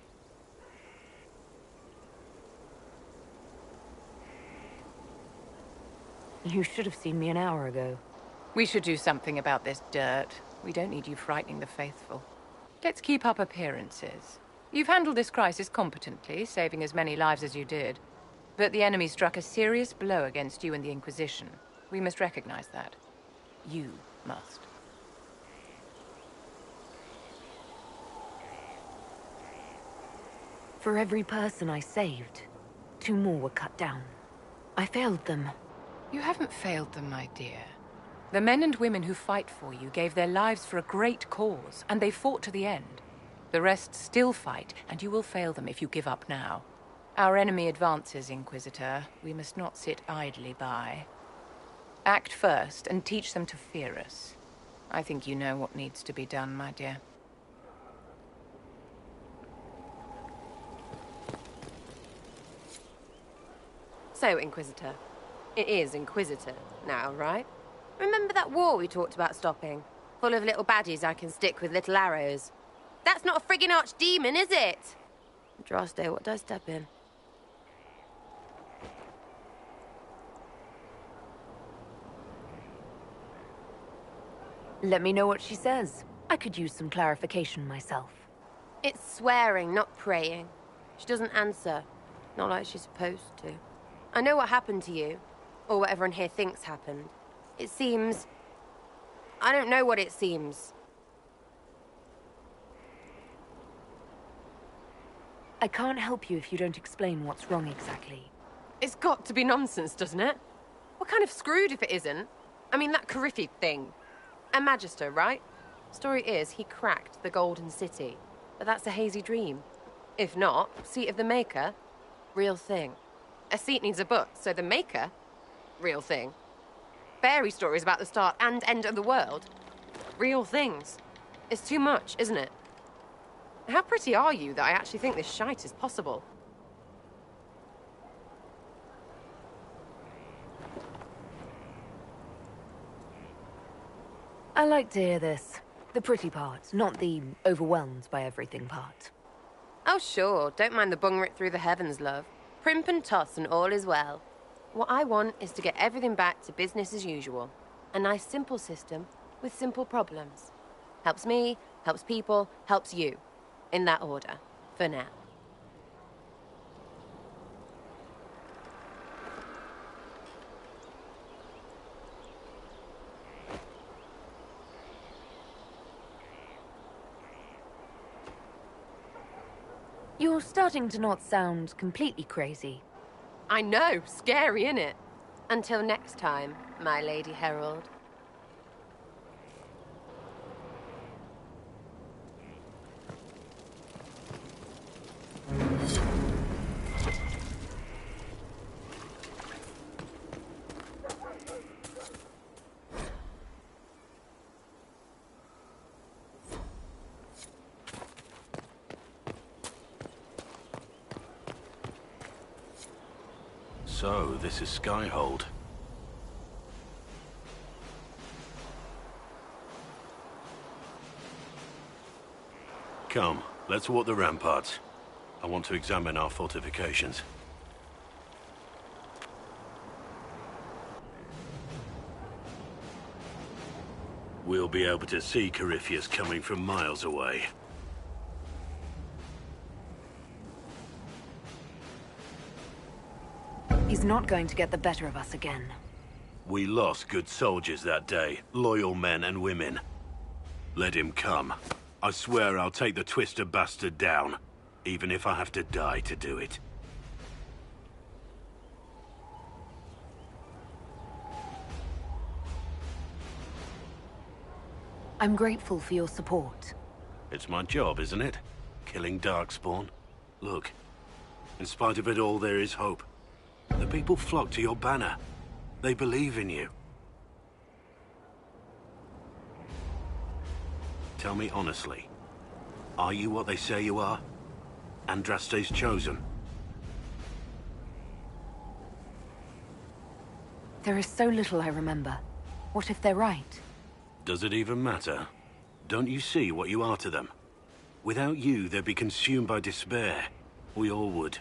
You should have seen me an hour ago. We should do something about this dirt. We don't need you frightening the faithful. Let's keep up appearances. You've handled this crisis competently, saving as many lives as you did. But the enemy struck a serious blow against you and the Inquisition. We must recognize that. You must. For every person I saved, 2 more were cut down. I failed them. You haven't failed them, my dear. The men and women who fight for you gave their lives for a great cause, and they fought to the end. The rest still fight, and you will fail them if you give up now. Our enemy advances, Inquisitor. We must not sit idly by. Act first, and teach them to fear us. I think you know what needs to be done, my dear. So, Inquisitor. It is Inquisitor now, right? Remember that war we talked about stopping? Full of little baddies I can stick with little arrows. That's not a friggin' archdemon, is it? Andraste, what did I step in? Let me know what she says. I could use some clarification myself. It's swearing, not praying. She doesn't answer. Not like she's supposed to. I know what happened to you. Or what everyone here thinks happened. It seems... I don't know what it seems. I can't help you if you don't explain what's wrong exactly. It's got to be nonsense, doesn't it? We're kind of screwed if it isn't. I mean, that Carifi thing. A Magister, right? Story is, he cracked the Golden City. But that's a hazy dream. If not, seat of the Maker, real thing. A seat needs a book, so the Maker, real thing. Fairy stories about the start and end of the world, real things. It's too much, isn't it? How pretty are you that I actually think this shite is possible? I like to hear this. The pretty part, not the overwhelmed by everything part. Oh, sure. Don't mind the bung through the heavens, love. Primp and toss and all is well. What I want is to get everything back to business as usual. A nice, simple system with simple problems. Helps me, helps people, helps you. In that order. For now. You're starting to not sound completely crazy. I know, scary, innit? Until next time, my Lady Herald. So, this is Skyhold. Come, let's walk the ramparts. I want to examine our fortifications. We'll be able to see Corypheus coming from miles away. He's not going to get the better of us again. We lost good soldiers that day, loyal men and women. Let him come. I swear I'll take the Twister bastard down, even if I have to die to do it. I'm grateful for your support. It's my job, isn't it? Killing Darkspawn. Look, in spite of it all, there is hope. The people flock to your banner. They believe in you. Tell me honestly, are you what they say you are? Andraste's chosen? There is so little I remember. What if they're right? Does it even matter? Don't you see what you are to them? Without you, they'd be consumed by despair. We all would.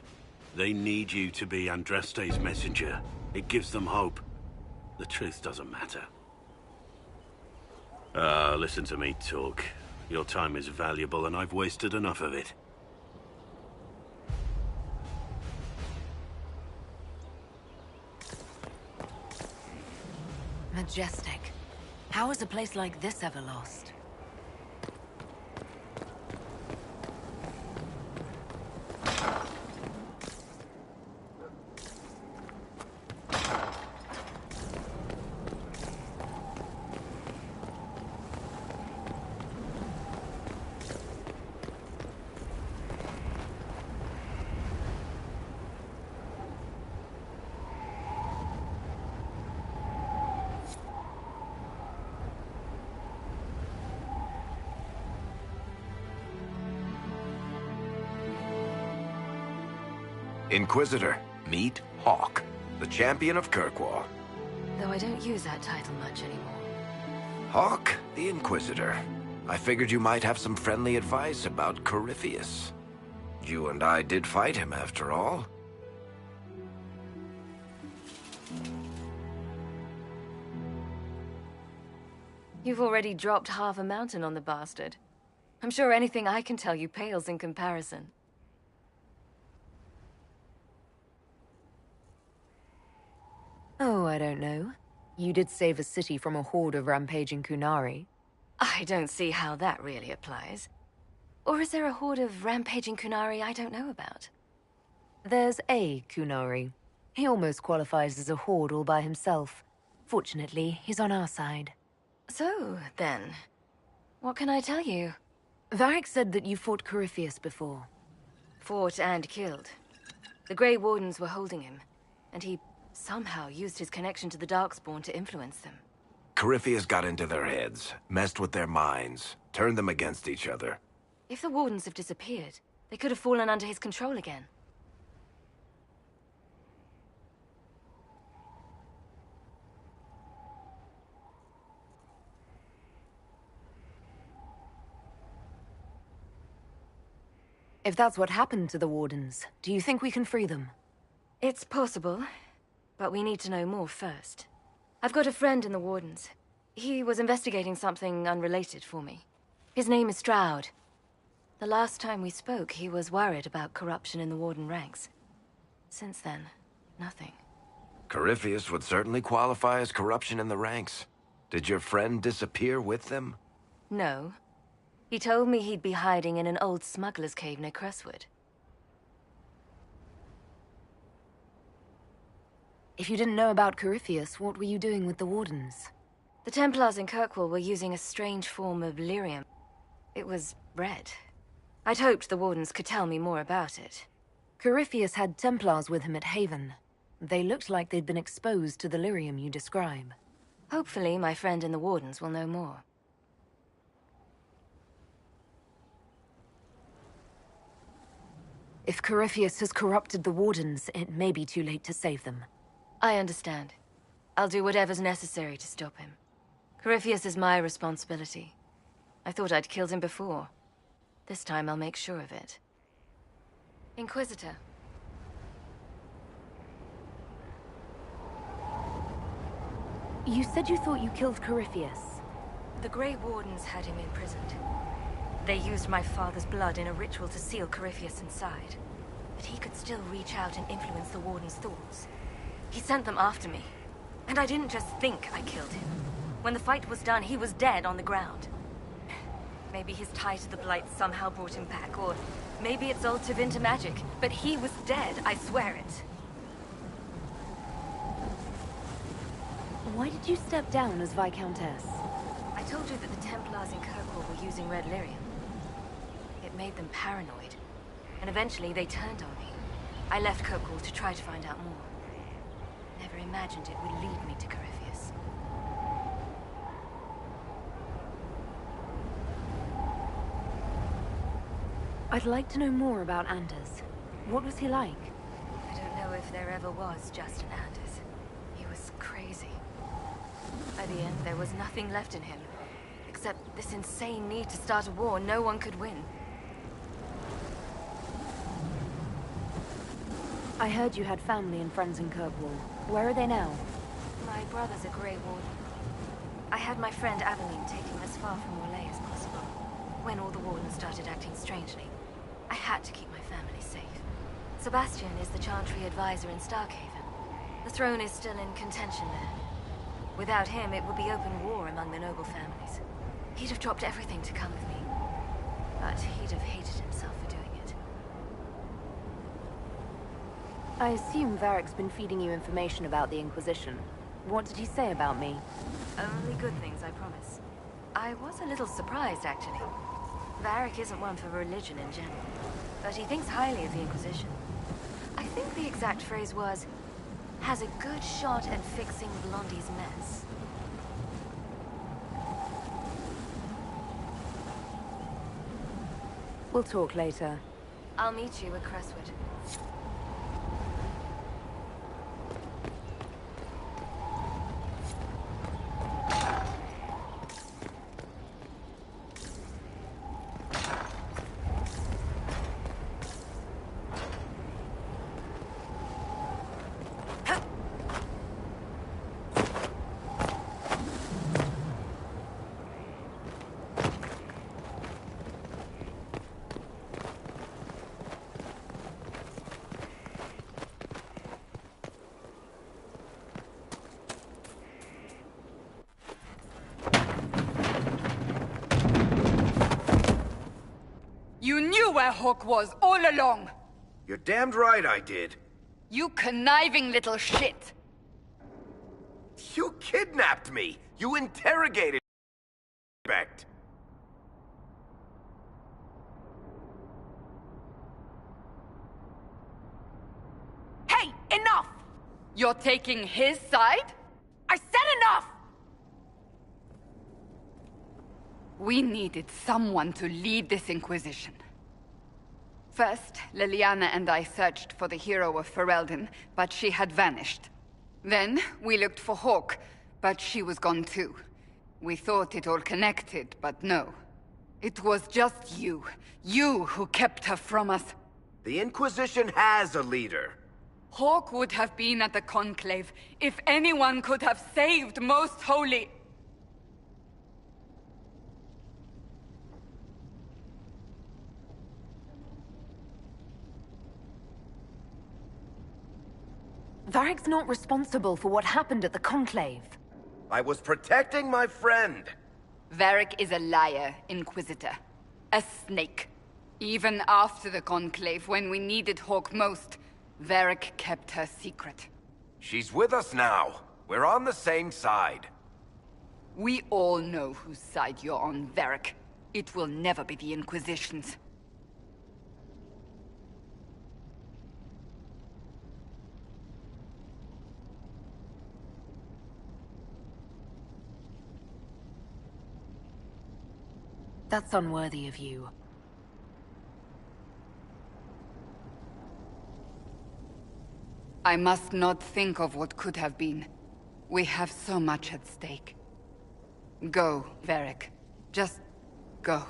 They need you to be Andraste's messenger. It gives them hope. The truth doesn't matter. Listen to me talk. Your time is valuable and I've wasted enough of it. Majestic. How is a place like this ever lost? Inquisitor, meet Hawk, the champion of Kirkwall. Though I don't use that title much anymore. Hawk, the Inquisitor. I figured you might have some friendly advice about Corypheus. You and I did fight him, after all. You've already dropped half a mountain on the bastard. I'm sure anything I can tell you pales in comparison. Oh, I don't know. You did save a city from a horde of rampaging Kunari. I don't see how that really applies. Or is there a horde of rampaging Kunari I don't know about? There's a Kunari. He almost qualifies as a horde all by himself. Fortunately, he's on our side. So, then, what can I tell you? Varric said that you fought Corypheus before. Fought and killed. The Grey Wardens were holding him, and he somehow used his connection to the Darkspawn to influence them. Corypheus got into their heads, messed with their minds, turned them against each other. If the Wardens have disappeared, they could have fallen under his control again. If that's what happened to the Wardens, do you think we can free them? It's possible, but we need to know more first. I've got a friend in the Wardens. He was investigating something unrelated for me. His name is Stroud. The last time we spoke, he was worried about corruption in the Warden ranks. Since then, nothing. Corypheus would certainly qualify as corruption in the ranks. Did your friend disappear with them? No. He told me he'd be hiding in an old smuggler's cave near Crestwood. If you didn't know about Corypheus, what were you doing with the Wardens? The Templars in Kirkwall were using a strange form of lyrium. It was red. I'd hoped the Wardens could tell me more about it. Corypheus had Templars with him at Haven. They looked like they'd been exposed to the lyrium you describe. Hopefully, my friend in the Wardens will know more. If Corypheus has corrupted the Wardens, it may be too late to save them. I understand. I'll do whatever's necessary to stop him. Corypheus is my responsibility. I thought I'd killed him before. This time I'll make sure of it. Inquisitor. You said you thought you killed Corypheus. The Grey Wardens had him imprisoned. They used my father's blood in a ritual to seal Corypheus inside. But he could still reach out and influence the Warden's thoughts. He sent them after me. And I didn't just think I killed him. When the fight was done, he was dead on the ground. Maybe his tie to the Blight somehow brought him back, or maybe it's all Tevinter magic. But he was dead, I swear it. Why did you step down as Viscountess? I told you that the Templars in Kirkwall were using red lyrium. It made them paranoid, and eventually they turned on me. I left Kirkwall to try to find out more. Never imagined it would lead me to Corypheus. I'd like to know more about Anders. What was he like? I don't know if there ever was just an Anders. He was crazy. I By the end, there was nothing left in him. Except this insane need to start a war no one could win. I heard you had family and friends in Kirkwall. Where are they now? My brother's a Grey Warden. I had my friend Aveline take him as far from Orlais as possible. When all the Wardens started acting strangely, I had to keep my family safe. Sebastian is the Chantry advisor in Starkhaven. The throne is still in contention there. Without him, it would be open war among the noble families. He'd have dropped everything to come with me. But he'd have hated himself for doing it. I assume Varric's been feeding you information about the Inquisition. What did he say about me? Only good things, I promise. I was a little surprised, actually. Varric isn't one for religion in general, but he thinks highly of the Inquisition. I think the exact phrase was, has a good shot at fixing Blondie's mess. We'll talk later. I'll meet you at Crestwood. You knew where Hawk was all along! You're damned right I did. You conniving little shit! You kidnapped me! You interrogated me! Hey, enough! You're taking his side? I said enough! We needed someone to lead this Inquisition. First, Liliana and I searched for the hero of Ferelden, but she had vanished. Then, we looked for Hawk, but she was gone too. We thought it all connected, but no. It was just you. You who kept her from us. The Inquisition has a leader. Hawk would have been at the Conclave if anyone could have saved Most Holy... Varric's not responsible for what happened at the Conclave. I was protecting my friend. Varric is a liar, Inquisitor. A snake. Even after the Conclave, when we needed Hawk most, Varric kept her secret. She's with us now. We're on the same side. We all know whose side you're on, Varric. It will never be the Inquisition's. That's unworthy of you. I must not think of what could have been. We have so much at stake. Go, Varric. Just go.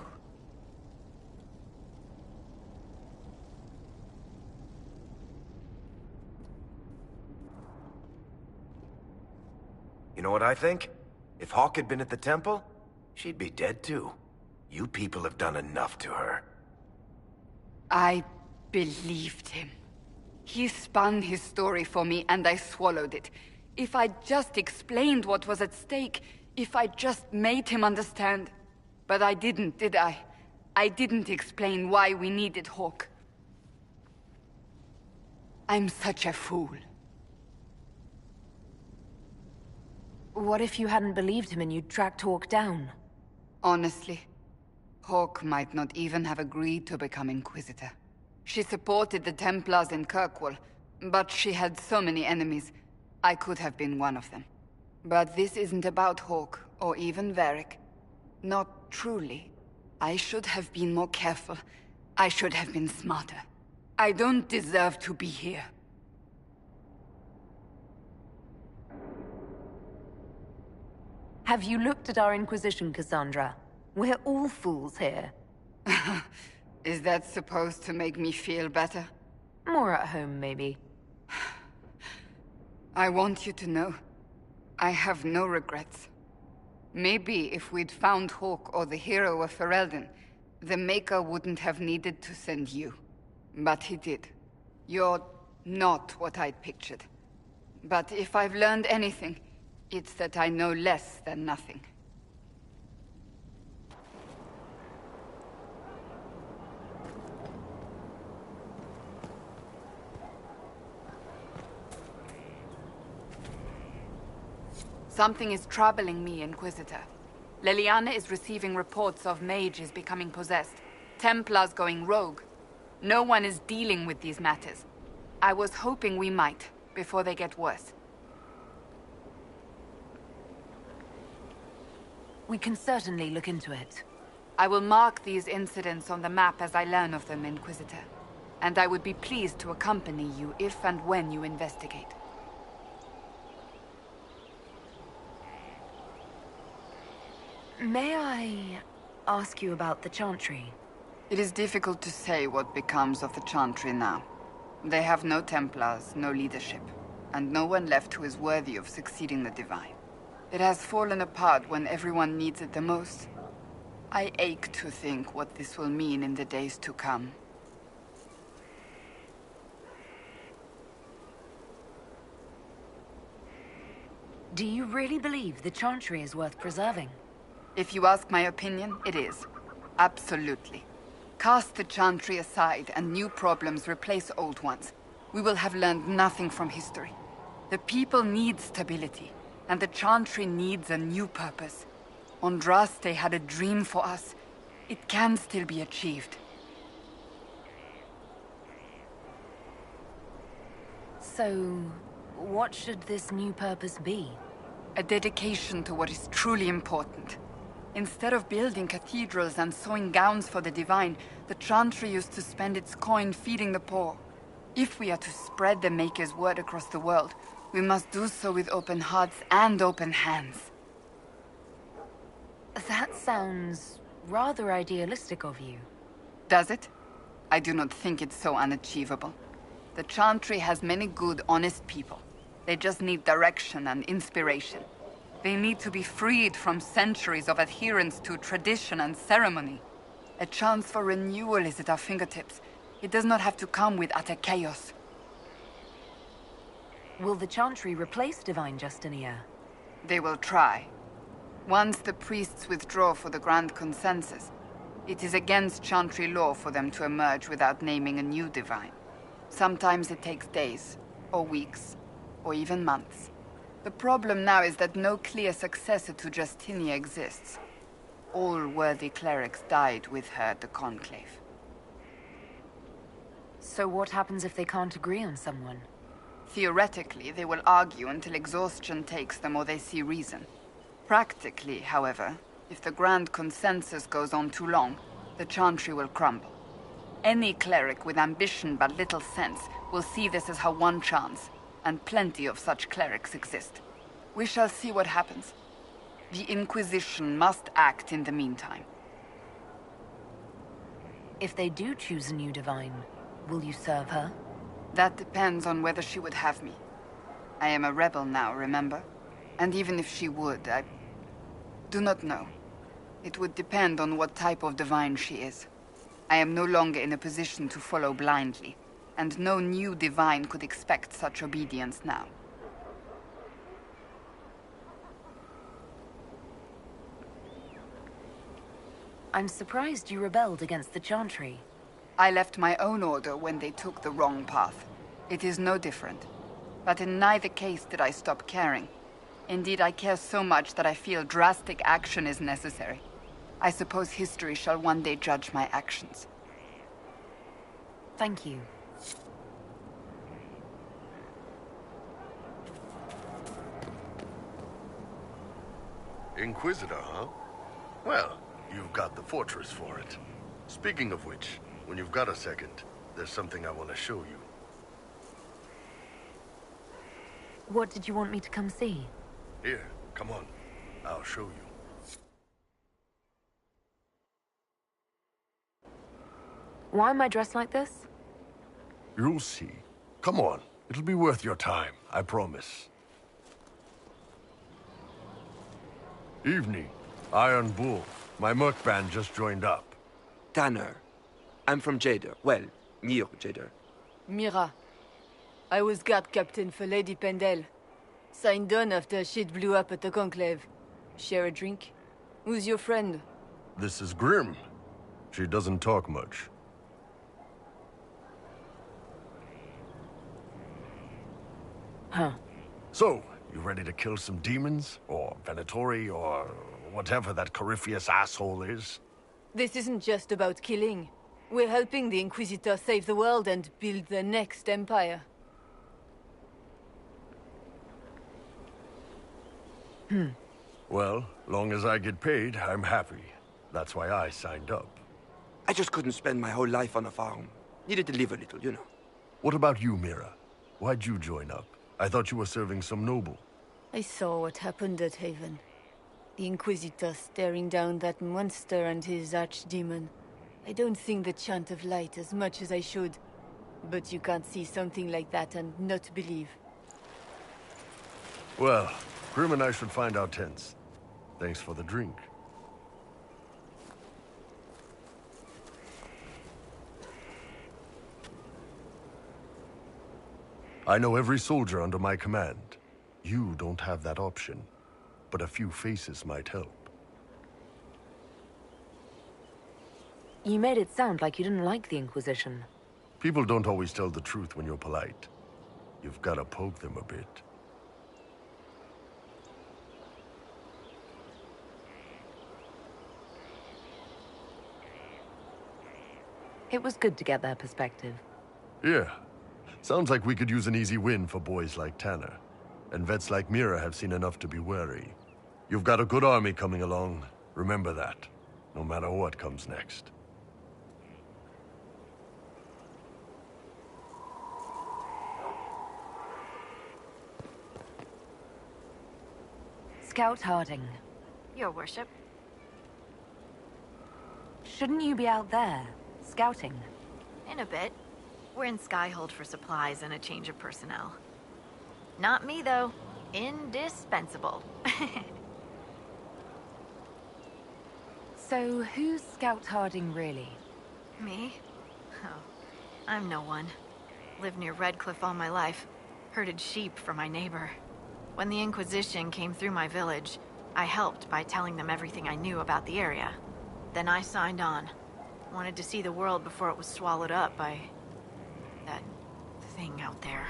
You know what I think? If Hawk had been at the temple, she'd be dead too. You people have done enough to her. I believed him. He spun his story for me, and I swallowed it. If I just explained what was at stake, if I just made him understand. But I didn't, did I? I didn't explain why we needed Hawk. I'm such a fool. What if you hadn't believed him and you'd tracked Hawk down? Honestly, Hawk might not even have agreed to become Inquisitor. She supported the Templars in Kirkwall, but she had so many enemies. I could have been one of them. But this isn't about Hawk, or even Varric. Not truly. I should have been more careful. I should have been smarter. I don't deserve to be here. Have you looked at our Inquisition, Cassandra? We're all fools here. Is that supposed to make me feel better? More at home, maybe. I want you to know, I have no regrets. Maybe if we'd found Hawk or the hero of Ferelden, the Maker wouldn't have needed to send you. But he did. You're not what I'd pictured. But if I've learned anything, it's that I know less than nothing. Something is troubling me, Inquisitor. Leliana is receiving reports of mages becoming possessed, Templars going rogue. No one is dealing with these matters. I was hoping we might, before they get worse. We can certainly look into it. I will mark these incidents on the map as I learn of them, Inquisitor. And I would be pleased to accompany you if and when you investigate. May I ask you about the Chantry? It is difficult to say what becomes of the Chantry now. They have no Templars, no leadership, and no one left who is worthy of succeeding the Divine. It has fallen apart when everyone needs it the most. I ache to think what this will mean in the days to come. Do you really believe the Chantry is worth preserving? If you ask my opinion, it is. Absolutely. Cast the Chantry aside and new problems replace old ones. We will have learned nothing from history. The people need stability, and the Chantry needs a new purpose. Andraste had a dream for us. It can still be achieved. So, what should this new purpose be? A dedication to what is truly important. Instead of building cathedrals and sewing gowns for the Divine, the Chantry used to spend its coin feeding the poor. If we are to spread the Maker's word across the world, we must do so with open hearts and open hands. That sounds rather idealistic of you. Does it? I do not think it's so unachievable. The Chantry has many good, honest people. They just need direction and inspiration. They need to be freed from centuries of adherence to tradition and ceremony. A chance for renewal is at our fingertips. It does not have to come with utter chaos. Will the Chantry replace Divine Justinia? They will try. Once the priests withdraw for the Grand Consensus, it is against Chantry law for them to emerge without naming a new Divine. Sometimes it takes days, or weeks, or even months. The problem now is that no clear successor to Justinia exists. All worthy clerics died with her at the Conclave. So what happens if they can't agree on someone? Theoretically, they will argue until exhaustion takes them or they see reason. Practically, however, if the Grand Consensus goes on too long, the Chantry will crumble. Any cleric with ambition but little sense will see this as her one chance, and plenty of such clerics exist. We shall see what happens. The Inquisition must act in the meantime. If they do choose a new Divine, will you serve her? That depends on whether she would have me. I am a rebel now, remember? And even if she would, I do not know. It would depend on what type of Divine she is. I am no longer in a position to follow blindly, and no new Divine could expect such obedience now. I'm surprised you rebelled against the Chantry. I left my own order when they took the wrong path. It is no different. But in neither case did I stop caring. Indeed, I care so much that I feel drastic action is necessary. I suppose history shall one day judge my actions. Thank you. Inquisitor, huh? Well, you've got the fortress for it. Speaking of which, when you've got a second, there's something I want to show you. What did you want me to come see? Here, come on. I'll show you. Why am I dressed like this? You'll see. Come on. It'll be worth your time, I promise. Evening. Iron Bull. My merc band just joined up. Tanner. I'm from Jader. Well, near Jader. Mira. I was guard captain for Lady Pendel. Signed on after shit blew up at the Conclave. Share a drink? Who's your friend? This is Grim. She doesn't talk much. Huh. So, you ready to kill some demons? Or Venatori, or whatever that Corypheus asshole is? This isn't just about killing. We're helping the Inquisitor save the world and build the next empire. Well, long as I get paid, I'm happy. That's why I signed up. I just couldn't spend my whole life on a farm. Needed to live a little, you know. What about you, Mira? Why'd you join up? I thought you were serving some noble. I saw what happened at Haven. The Inquisitor staring down that monster and his archdemon. I don't think the chant of light as much as I should. But you can't see something like that and not believe. Well, Grim and I should find our tents. Thanks for the drink. I know every soldier under my command. You don't have that option, but a few faces might help. You made it sound like you didn't like the Inquisition. People don't always tell the truth when you're polite. You've got to poke them a bit. It was good to get their perspective. Yeah. Sounds like we could use an easy win for boys like Tanner. And vets like Mira have seen enough to be wary. You've got a good army coming along. Remember that. No matter what comes next. Scout Harding. Your worship. Shouldn't you be out there, scouting? In a bit. We're in Skyhold for supplies and a change of personnel. Not me, though. Indispensable. So, who's Scout Harding, really? Me? Oh, I'm no one. Lived near Redcliffe all my life. Herded sheep for my neighbor. When the Inquisition came through my village, I helped by telling them everything I knew about the area. Then I signed on. Wanted to see the world before it was swallowed up by that thing out there.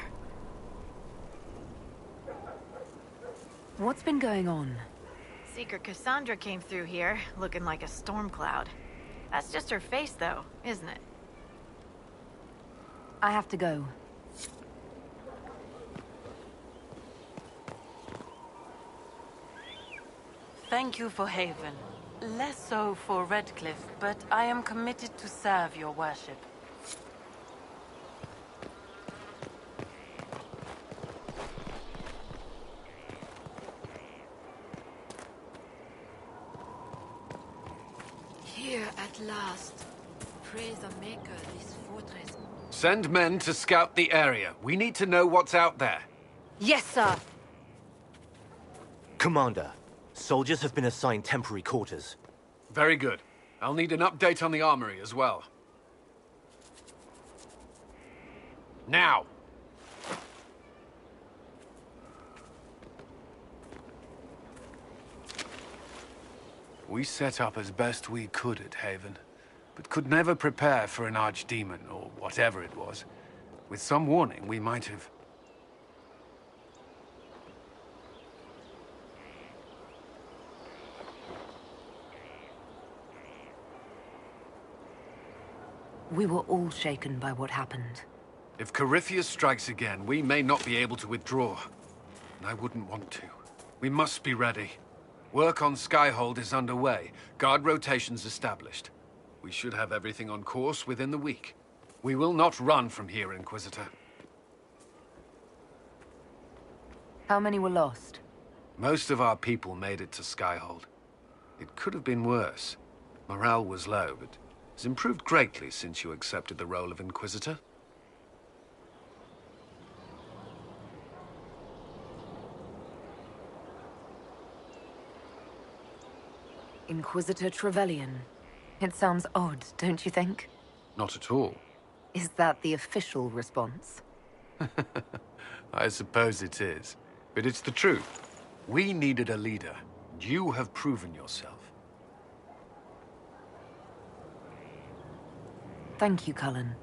What's been going on? Seeker Cassandra came through here, looking like a storm cloud. That's just her face, though, isn't it? I have to go. Thank you for Haven. Less so for Redcliffe, but I am committed to serve your worship. Here at last. Praise the Maker, this fortress. Send men to scout the area. We need to know what's out there. Yes, sir. Commander, soldiers have been assigned temporary quarters. Very good. I'll need an update on the armory as well. Now! We set up as best we could at Haven, but could never prepare for an archdemon, or whatever it was. With some warning, we might have... We were all shaken by what happened. If Corypheus strikes again, we may not be able to withdraw. And I wouldn't want to. We must be ready. Work on Skyhold is underway. Guard rotations established. We should have everything on course within the week. We will not run from here, Inquisitor. How many were lost? Most of our people made it to Skyhold. It could have been worse. Morale was low, but it's improved greatly since you accepted the role of Inquisitor. Inquisitor Trevelyan. It sounds odd, don't you think? Not at all. Is that the official response? I suppose it is. But it's the truth. We needed a leader. You have proven yourself. Thank you, Cullen.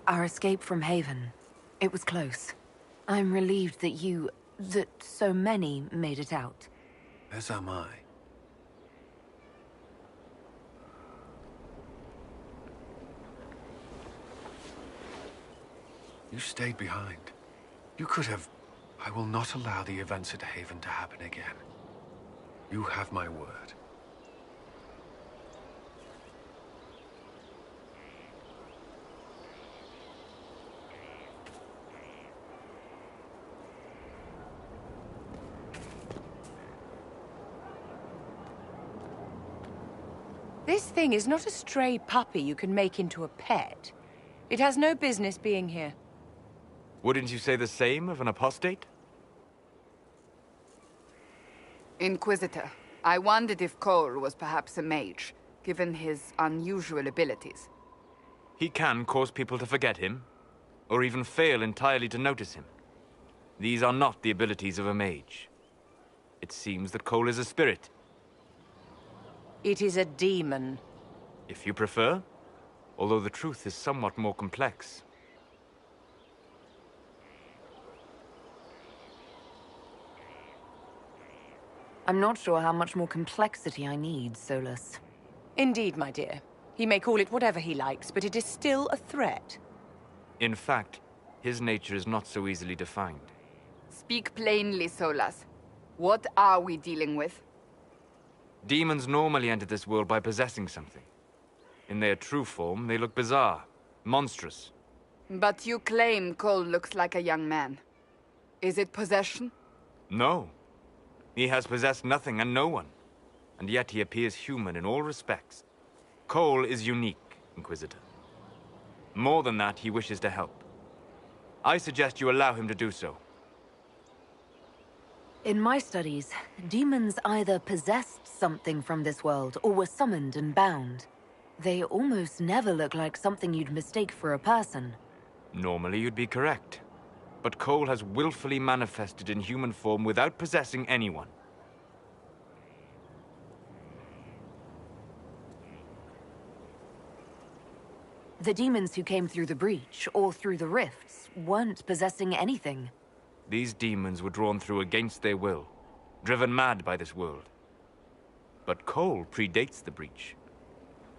Our escape from Haven. It was close. I'm relieved that so many made it out. As am I. You stayed behind. You could have... I will not allow the events at Haven to happen again. You have my word. This thing is not a stray puppy you can make into a pet. It has no business being here. Wouldn't you say the same of an apostate? Inquisitor, I wondered if Cole was perhaps a mage, given his unusual abilities. He can cause people to forget him, or even fail entirely to notice him. These are not the abilities of a mage. It seems that Cole is a spirit. It is a demon. If you prefer, although the truth is somewhat more complex. I'm not sure how much more complexity I need, Solus. Indeed, my dear. He may call it whatever he likes, but it is still a threat. In fact, his nature is not so easily defined. Speak plainly, Solas. What are we dealing with? Demons normally enter this world by possessing something. In their true form, they look bizarre, monstrous. But you claim Cole looks like a young man. Is it possession? No. He has possessed nothing and no one. And yet he appears human in all respects. Cole is unique, Inquisitor. More than that, he wishes to help. I suggest you allow him to do so. In my studies, demons either possessed something from this world or were summoned and bound. They almost never look like something you'd mistake for a person. Normally you'd be correct. But Cole has willfully manifested in human form without possessing anyone. The demons who came through the breach, or through the rifts, weren't possessing anything. These demons were drawn through against their will, driven mad by this world. But Cole predates the breach.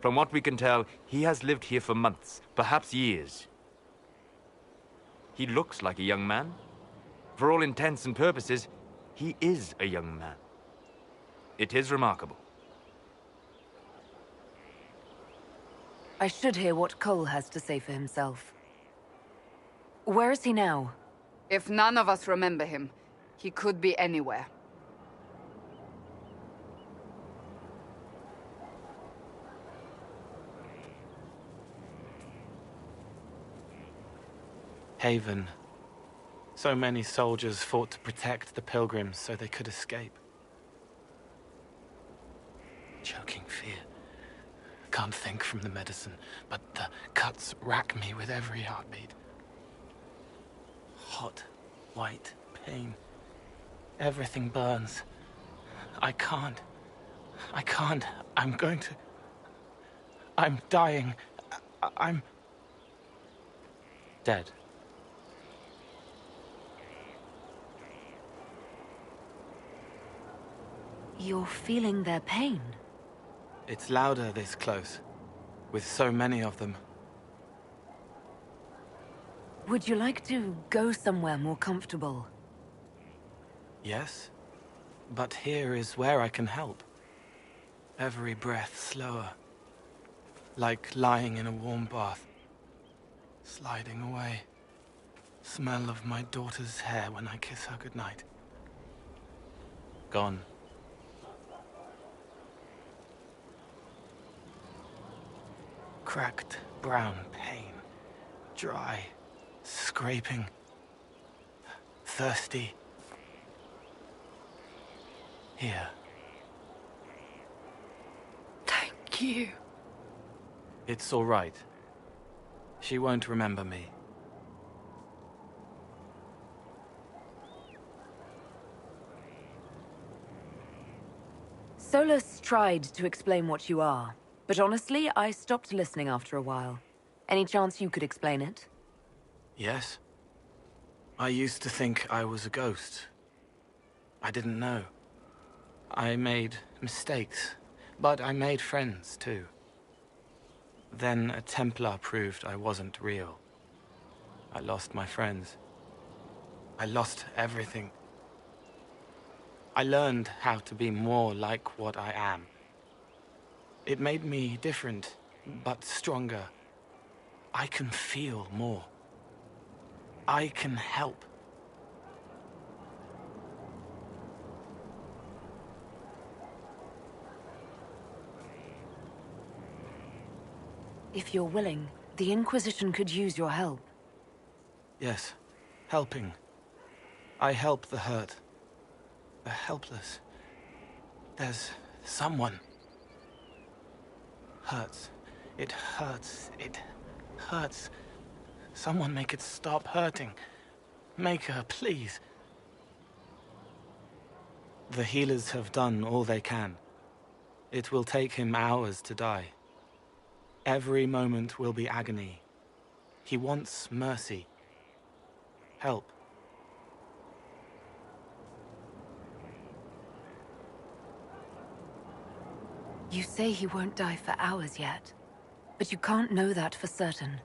From what we can tell, he has lived here for months, perhaps years. He looks like a young man. For all intents and purposes, he is a young man. It is remarkable. I should hear what Cole has to say for himself. Where is he now? If none of us remember him, he could be anywhere. Haven. So many soldiers fought to protect the pilgrims so they could escape. Choking fear. Can't think from the medicine, but the cuts rack me with every heartbeat. Hot, white pain. Everything burns. I can't. I'm going to... I'm dying. I'm... dead. You're feeling their pain? It's louder this close, with so many of them. Would you like to go somewhere more comfortable? Yes, but here is where I can help. Every breath slower, like lying in a warm bath, sliding away. Smell of my daughter's hair when I kiss her goodnight. Gone. Cracked brown pain. Dry. Scraping. Thirsty. Here. Thank you. It's all right. She won't remember me. Solus tried to explain what you are, but honestly, I stopped listening after a while. Any chance you could explain it? Yes? I used to think I was a ghost. I didn't know. I made mistakes, but I made friends too. Then a Templar proved I wasn't real. I lost my friends. I lost everything. I learned how to be more like what I am. It made me different, but stronger. I can feel more. I can help. If you're willing, the Inquisition could use your help. Yes, helping. I help the hurt. The helpless. There's someone. Hurts. It hurts. It hurts. Someone make it stop hurting. Make her, please. The healers have done all they can. It will take him hours to die. Every moment will be agony. He wants mercy. Help. You say he won't die for hours yet, but you can't know that for certain.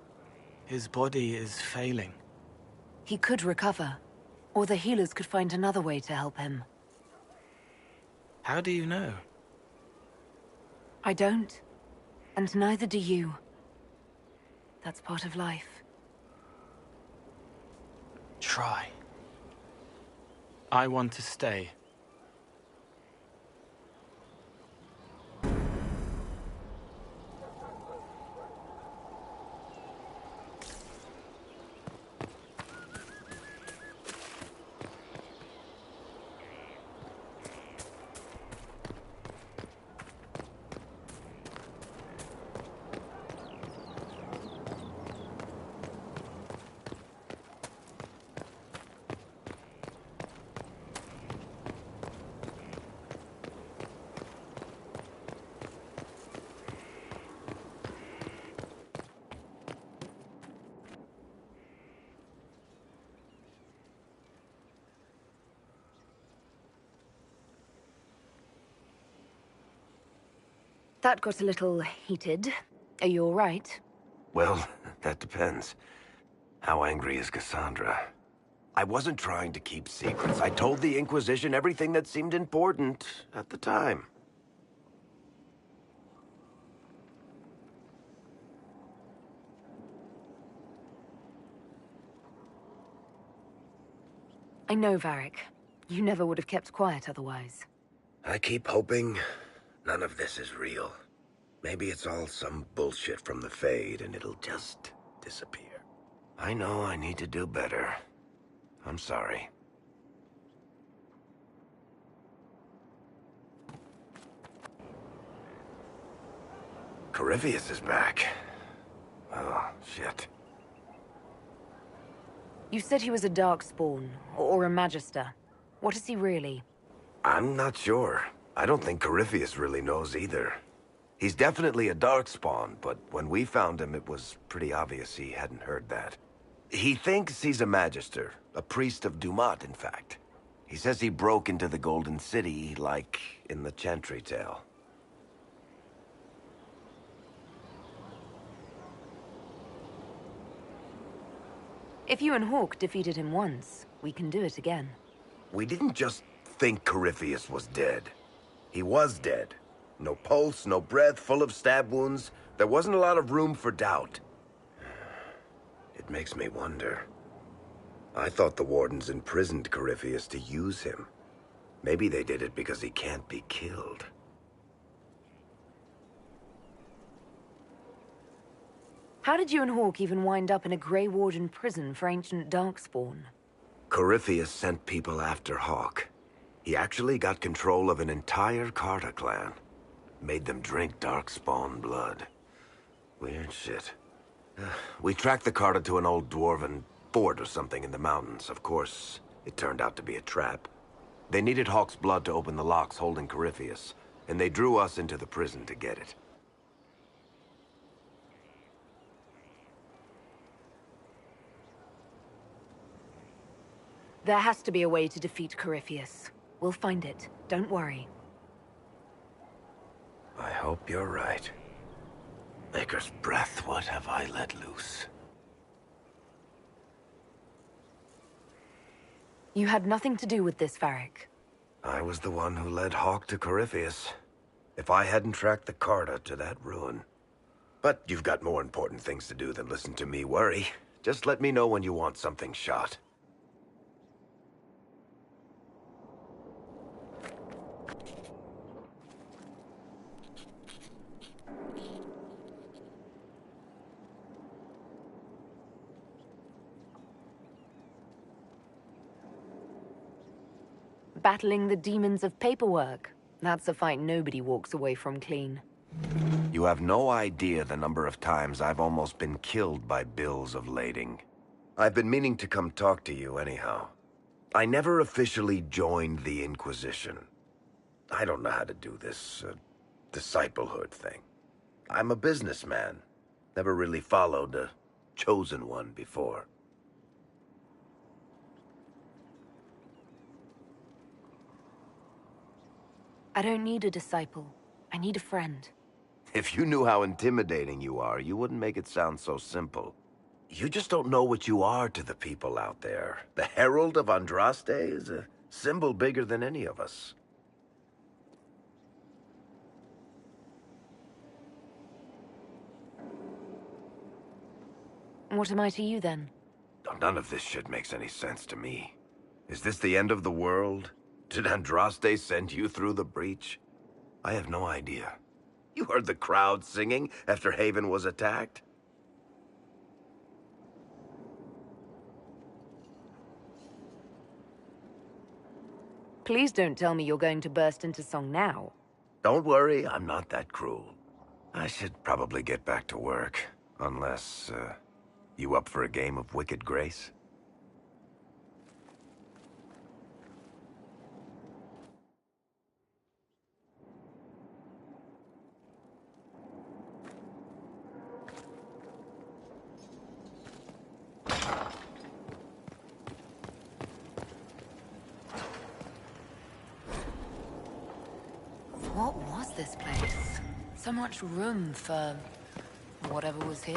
His body is failing. He could recover, or the healers could find another way to help him. How do you know? I don't, and neither do you. That's part of life. Try. I want to stay. That got a little heated. Are you all right? Well, that depends. How angry is Cassandra? I wasn't trying to keep secrets. I told the Inquisition everything that seemed important at the time. I know, Varric. You never would have kept quiet otherwise. I keep hoping none of this is real. Maybe it's all some bullshit from the Fade and it'll just disappear. I know I need to do better. I'm sorry. Corypheus is back. Oh, shit. You said he was a Darkspawn, or a Magister. What is he really? I'm not sure. I don't think Corypheus really knows either. He's definitely a Darkspawn, but when we found him, it was pretty obvious he hadn't heard that. He thinks he's a Magister, a priest of Dumat, in fact. He says he broke into the Golden City, like in the Chantry tale. If you and Hawke defeated him once, we can do it again. We didn't just think Corypheus was dead. He was dead. No pulse, no breath, full of stab wounds. There wasn't a lot of room for doubt. It makes me wonder. I thought the Wardens imprisoned Corypheus to use him. Maybe they did it because he can't be killed. How did you and Hawke even wind up in a Grey Warden prison for ancient Darkspawn? Corypheus sent people after Hawke. He actually got control of an entire Carta clan. Made them drink Darkspawn blood. Weird shit. We tracked the Carta to an old dwarven fort or something in the mountains. Of course, it turned out to be a trap. They needed Hawke's blood to open the locks holding Corypheus, and they drew us into the prison to get it. There has to be a way to defeat Corypheus. We'll find it. Don't worry. I hope you're right. Maker's breath, what have I let loose? You had nothing to do with this, Varric. I was the one who led Hawke to Corypheus. If I hadn't tracked the Carta to that ruin. But you've got more important things to do than listen to me worry. Just let me know when you want something shot. Battling the demons of paperwork. That's a fight nobody walks away from clean. You have no idea the number of times I've almost been killed by bills of lading. I've been meaning to come talk to you anyhow. I never officially joined the Inquisition. I don't know how to do this, disciplehood thing. I'm a businessman. Never really followed a chosen one before. I don't need a disciple. I need a friend. If you knew how intimidating you are, you wouldn't make it sound so simple. You just don't know what you are to the people out there. The Herald of Andraste is a symbol bigger than any of us. What am I to you, then? None of this shit makes any sense to me. Is this the end of the world? Did Andraste send you through the breach? I have no idea. You heard the crowd singing after Haven was attacked? Please don't tell me you're going to burst into song now. Don't worry, I'm not that cruel. I should probably get back to work. Unless, you up for a game of Wicked Grace? What was this place? So much room for whatever was here.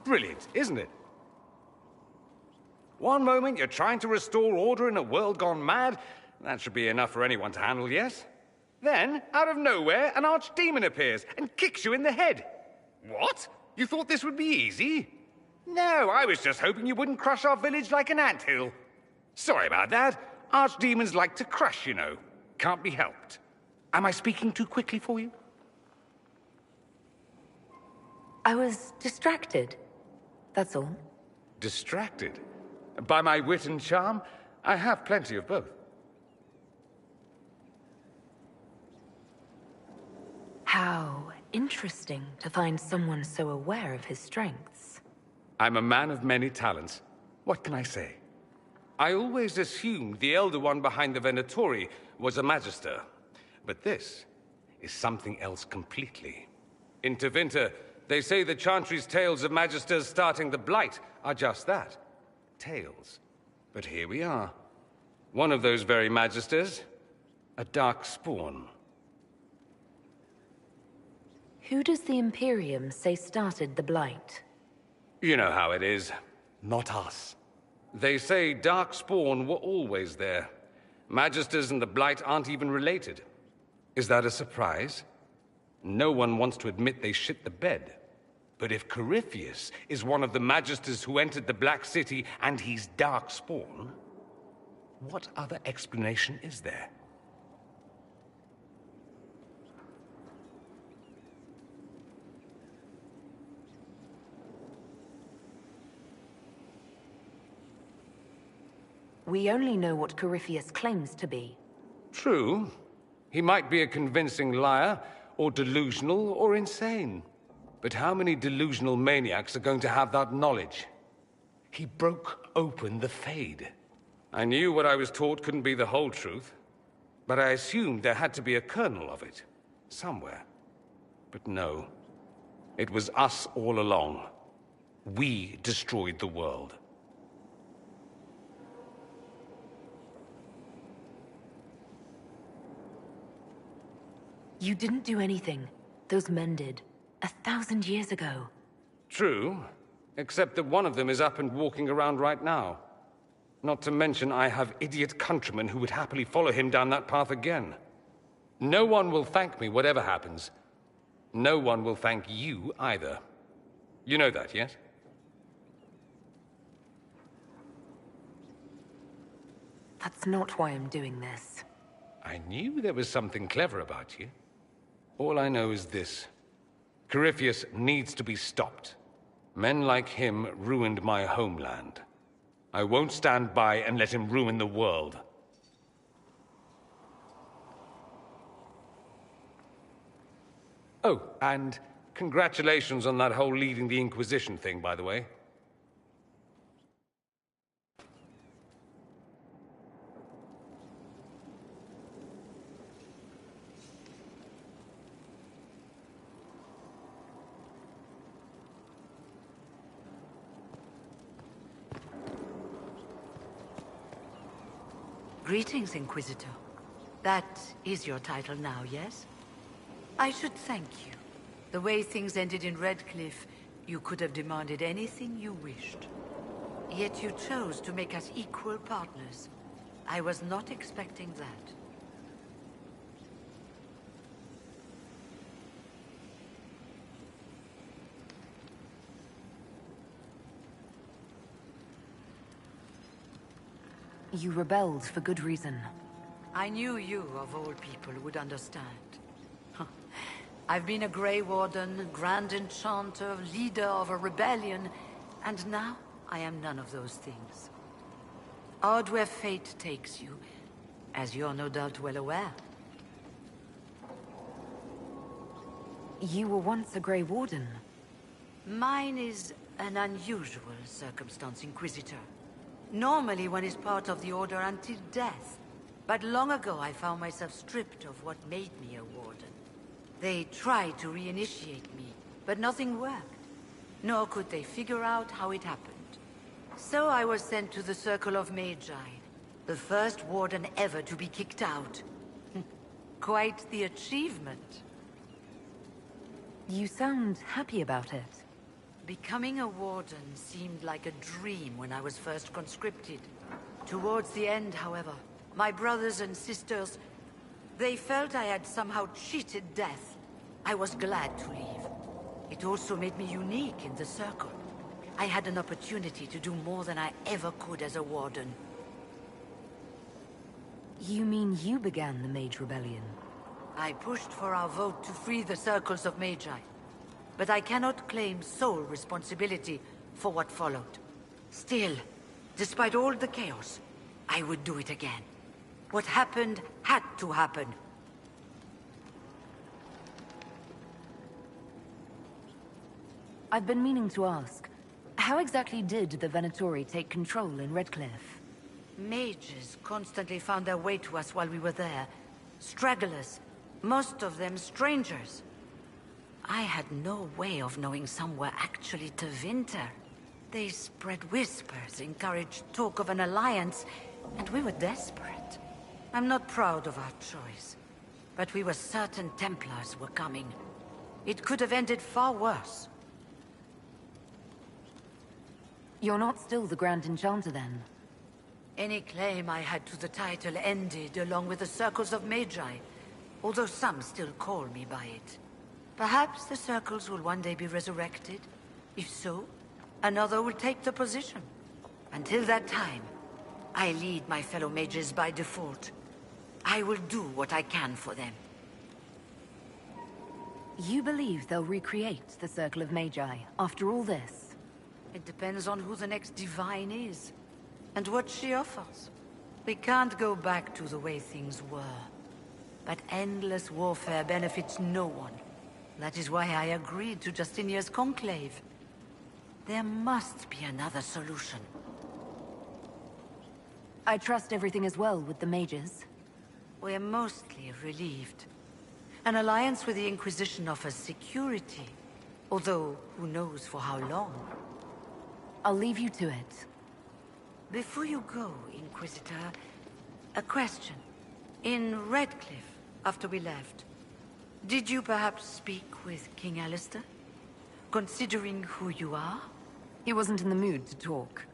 Brilliant, isn't it? One moment you're trying to restore order in a world gone mad. That should be enough for anyone to handle, yes? Then, out of nowhere, an archdemon appears and kicks you in the head. What? You thought this would be easy? No, I was just hoping you wouldn't crush our village like an anthill. Sorry about that. Archdemons like to crush, you know. Can't be helped. Am I speaking too quickly for you? I was distracted. That's all. Distracted? By my wit and charm? I have plenty of both. How interesting to find someone so aware of his strengths. I'm a man of many talents. What can I say? I always assumed the Elder One behind the Venatori was a Magister. But this is something else completely. In Tevinter, they say the Chantry's tales of Magisters starting the Blight are just that. Tales. But here we are. One of those very Magisters. A dark spawn. Who does the Imperium say started the Blight? You know how it is. Not us. They say Darkspawn were always there. Magisters and the Blight aren't even related. Is that a surprise? No one wants to admit they shit the bed. But if Corypheus is one of the Magisters who entered the Black City and he's Darkspawn, what other explanation is there? We only know what Corypheus claims to be. True. He might be a convincing liar, or delusional, or insane. But how many delusional maniacs are going to have that knowledge? He broke open the Fade. I knew what I was taught couldn't be the whole truth, but I assumed there had to be a kernel of it, somewhere. But no. It was us all along. We destroyed the world. You didn't do anything. Those men did. 1,000 years ago. True, except that one of them is up and walking around right now. Not to mention I have idiot countrymen who would happily follow him down that path again. No one will thank me, whatever happens. No one will thank you either. You know that, yes? That's not why I'm doing this. I knew there was something clever about you. All I know is this. Corypheus needs to be stopped. Men like him ruined my homeland. I won't stand by and let him ruin the world. Oh, and congratulations on that whole leading the Inquisition thing, by the way. Greetings, Inquisitor. That is your title now, yes? I should thank you. The way things ended in Redcliffe, you could have demanded anything you wished. Yet you chose to make us equal partners. I was not expecting that. You rebelled for good reason. I knew you, of all people, would understand. I've been a Grey Warden, Grand Enchanter, leader of a rebellion, and now I am none of those things. Odd where fate takes you, as you're no doubt well aware. You were once a Grey Warden. Mine is an unusual circumstance, Inquisitor. Normally one is part of the Order until death. But long ago I found myself stripped of what made me a Warden. They tried to reinitiate me, but nothing worked. Nor could they figure out how it happened. So I was sent to the Circle of Magi, the first Warden ever to be kicked out. Quite the achievement. You sound happy about it. Becoming a Warden seemed like a dream when I was first conscripted. Towards the end, however, my brothers and sisters, they felt I had somehow cheated death. I was glad to leave. It also made me unique in the Circle. I had an opportunity to do more than I ever could as a Warden. You mean you began the Mage Rebellion? I pushed for our vote to free the Circles of Magi. But I cannot claim sole responsibility for what followed. Still, despite all the chaos, I would do it again. What happened had to happen. I've been meaning to ask, how exactly did the Venatori take control in Redcliffe? Mages constantly found their way to us while we were there. Stragglers, most of them strangers. I had no way of knowing some were actually Tevinter. They spread whispers, encouraged talk of an alliance, and we were desperate. I'm not proud of our choice, but we were certain Templars were coming. It could have ended far worse. You're not still the Grand Enchanter, then? Any claim I had to the title ended along with the Circles of Magi, although some still call me by it. Perhaps the Circles will one day be resurrected. If so, another will take the position. Until that time, I lead my fellow mages by default. I will do what I can for them. You believe they'll recreate the Circle of Magi after all this? It depends on who the next divine is, and what she offers. We can't go back to the way things were. But endless warfare benefits no one. That is why I agreed to Justinia's conclave. There must be another solution. I trust everything is well with the mages. We're mostly relieved. An alliance with the Inquisition offers security, although who knows for how long. I'll leave you to it. Before you go, Inquisitor, a question. In Redcliffe, after we left, did you perhaps speak with King Alistair? Considering who you are? He wasn't in the mood to talk.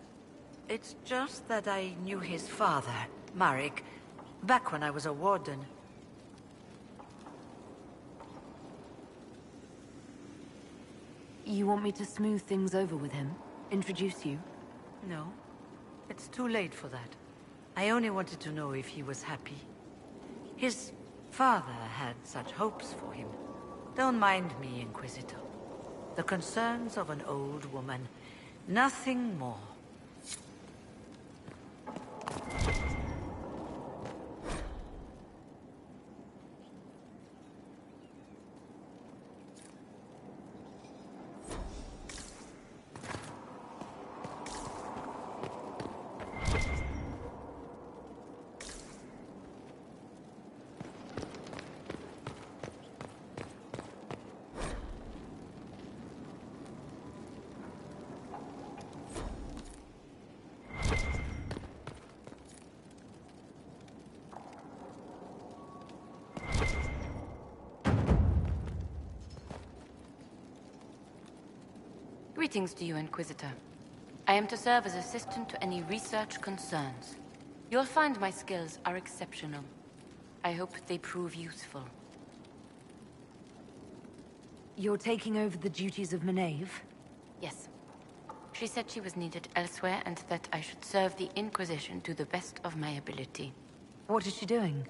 It's just that I knew his father, Marek, back when I was a warden. You want me to smooth things over with him? Introduce you? No. It's too late for that. I only wanted to know if he was happy. His father had such hopes for him. Don't mind me, Inquisitor. The concerns of an old woman. Nothing more. Greetings to you, Inquisitor. I am to serve as assistant to any research concerns. You'll find my skills are exceptional. I hope they prove useful. You're taking over the duties of Maeve? Yes. She said she was needed elsewhere and that I should serve the Inquisition to the best of my ability. What is she doing?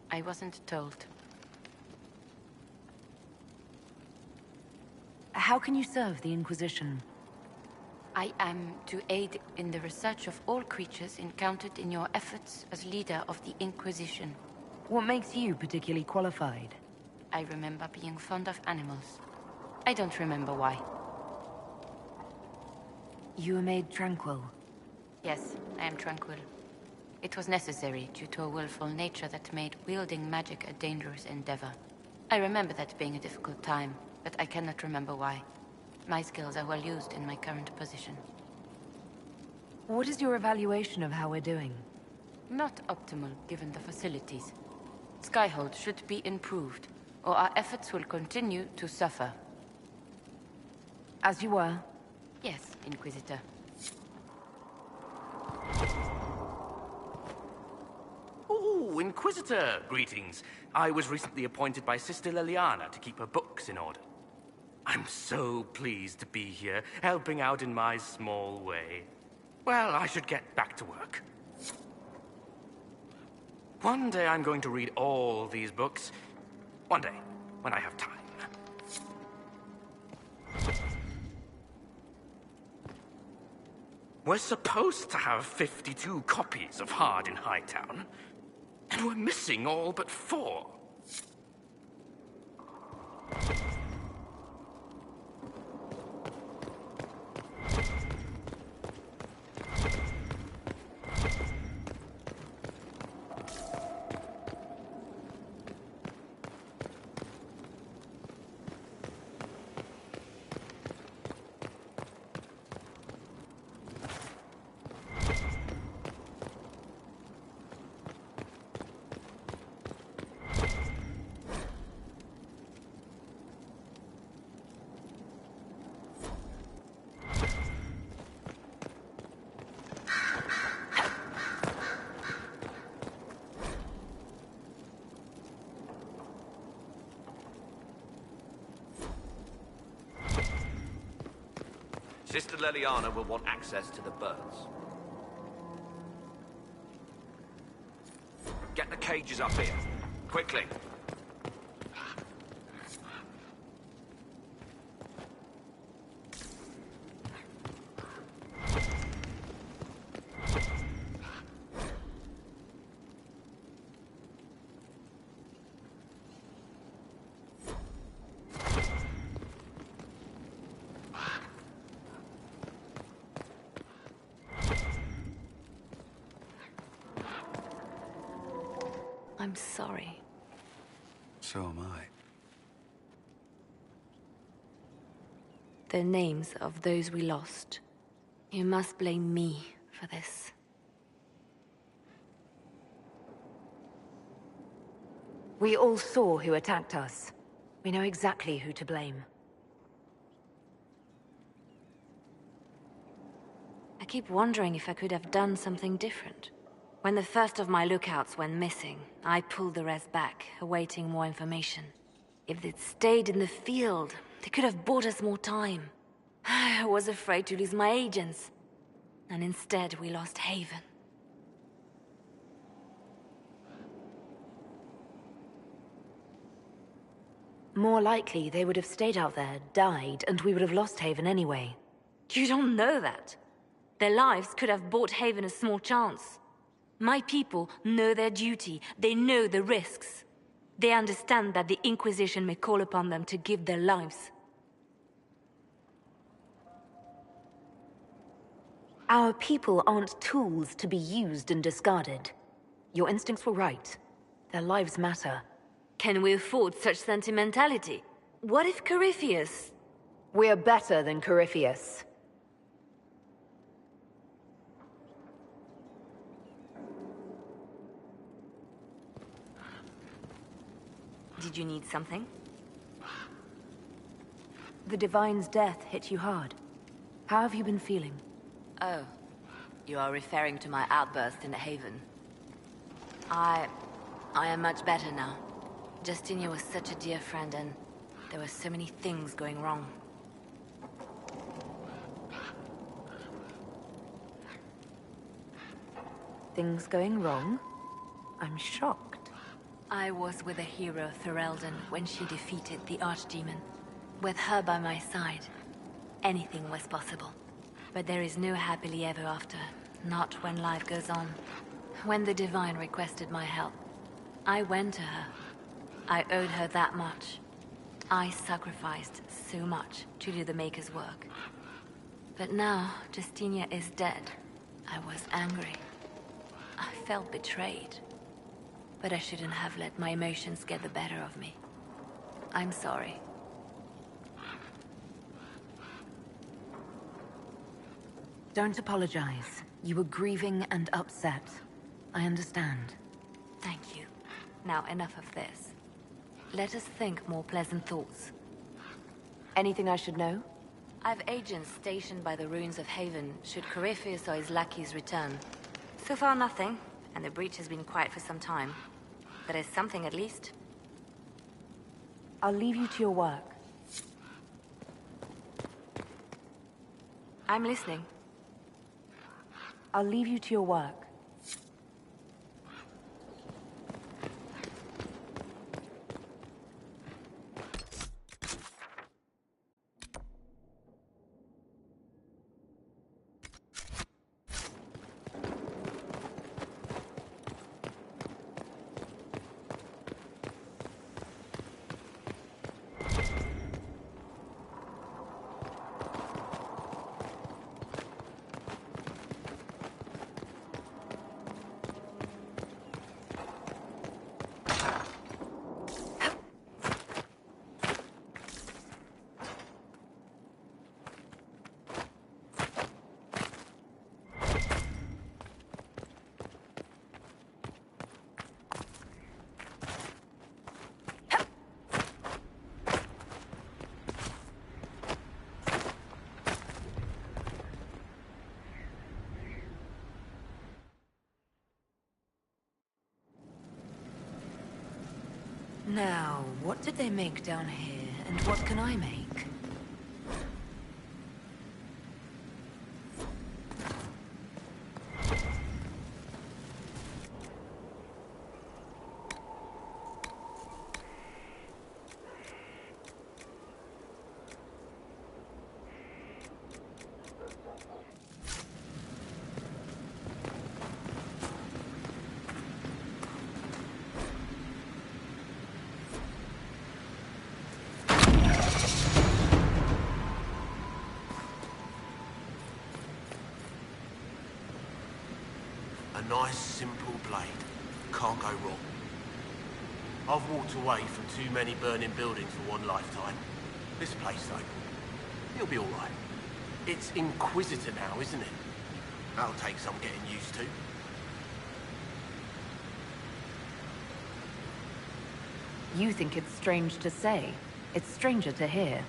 I wasn't told. How can you serve the Inquisition? I am to aid in the research of all creatures encountered in your efforts as leader of the Inquisition. What makes you particularly qualified? I remember being fond of animals. I don't remember why. You were made tranquil. Yes, I am tranquil. It was necessary due to a willful nature that made wielding magic a dangerous endeavor. I remember that being a difficult time, but I cannot remember why. My skills are well used in my current position. What is your evaluation of how we're doing? Not optimal, given the facilities. Skyhold should be improved, or our efforts will continue to suffer. As you were? Yes, Inquisitor. Ooh, Inquisitor! Greetings. I was recently appointed by Sister Liliana to keep her books in order. I'm so pleased to be here, helping out in my small way. Well, I should get back to work. One day I'm going to read all these books. One day, when I have time. We're supposed to have 52 copies of Hard in Hightown, and we're missing all but 4. Sister Leliana will want access to the birds. Get the cages up here. Quickly. I'm sorry. So am I. The names of those we lost. You must blame me for this. We all saw who attacked us. We know exactly who to blame. I keep wondering if I could have done something different. When the first of my lookouts went missing, I pulled the rest back, awaiting more information. If they'd stayed in the field, they could have bought us more time. I was afraid to lose my agents. And instead, we lost Haven. More likely, they would have stayed out there, died, and we would have lost Haven anyway. You don't know that. Their lives could have bought Haven a small chance. My people know their duty. They know the risks. They understand that the Inquisition may call upon them to give their lives. Our people aren't tools to be used and discarded. Your instincts were right. Their lives matter. Can we afford such sentimentality? What if Corypheus... We're better than Corypheus. Did you need something? The Divine's death hit you hard. How have you been feeling? Oh, you are referring to my outburst in the Haven. I am much better now. Justinia was such a dear friend, and there were so many things going wrong. Things going wrong? I'm shocked. I was with the hero Ferelden when she defeated the Archdemon. With her by my side, anything was possible. But there is no happily ever after, not when life goes on. When the Divine requested my help, I went to her. I owed her that much. I sacrificed so much to do the Maker's work. But now, Justinia is dead. I was angry. I felt betrayed. But I shouldn't have let my emotions get the better of me. I'm sorry. Don't apologize. You were grieving and upset. I understand. Thank you. Now enough of this. Let us think more pleasant thoughts. Anything I should know? I've agents stationed by the ruins of Haven, should Corypheus or his lackeys return. So far nothing, and the breach has been quiet for some time. There is something at least. I'll leave you to your work. I'm listening. I'll leave you to your work. Now, what did they make down here, and what can I make? A nice, simple blade. Can't go wrong. I've walked away from too many burning buildings for one lifetime. This place, though, it'll be all right. It's Inquisitor now, isn't it? That'll take some getting used to. You think it's strange to say. It's stranger to hear.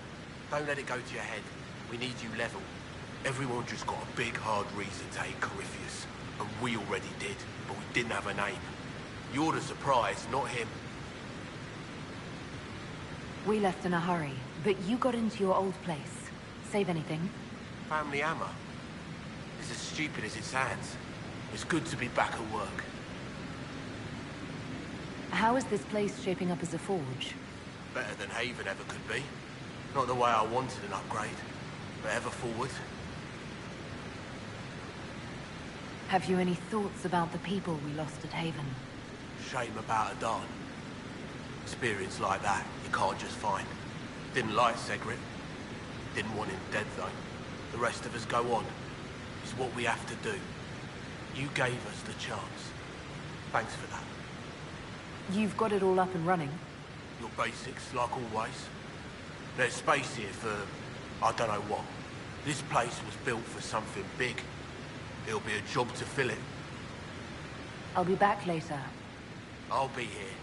Don't let it go to your head. We need you level. Everyone just got a big, hard reason to hate Corypheus. And we already did, but we didn't have a name. You're the surprise, not him. We left in a hurry, but you got into your old place. Save anything? Family hammer. It's as stupid as it sounds. It's good to be back at work. How is this place shaping up as a forge? Better than Haven ever could be. Not the way I wanted an upgrade, but ever forward. Have you any thoughts about the people we lost at Haven? Shame about a darn. Experience like that, you can't just find. Didn't like Segret. Didn't want him dead, though. The rest of us go on. It's what we have to do. You gave us the chance. Thanks for that. You've got it all up and running? Your basics, like always. There's space here for... I don't know what. This place was built for something big. It'll be a job to fill it. I'll be back later. I'll be here.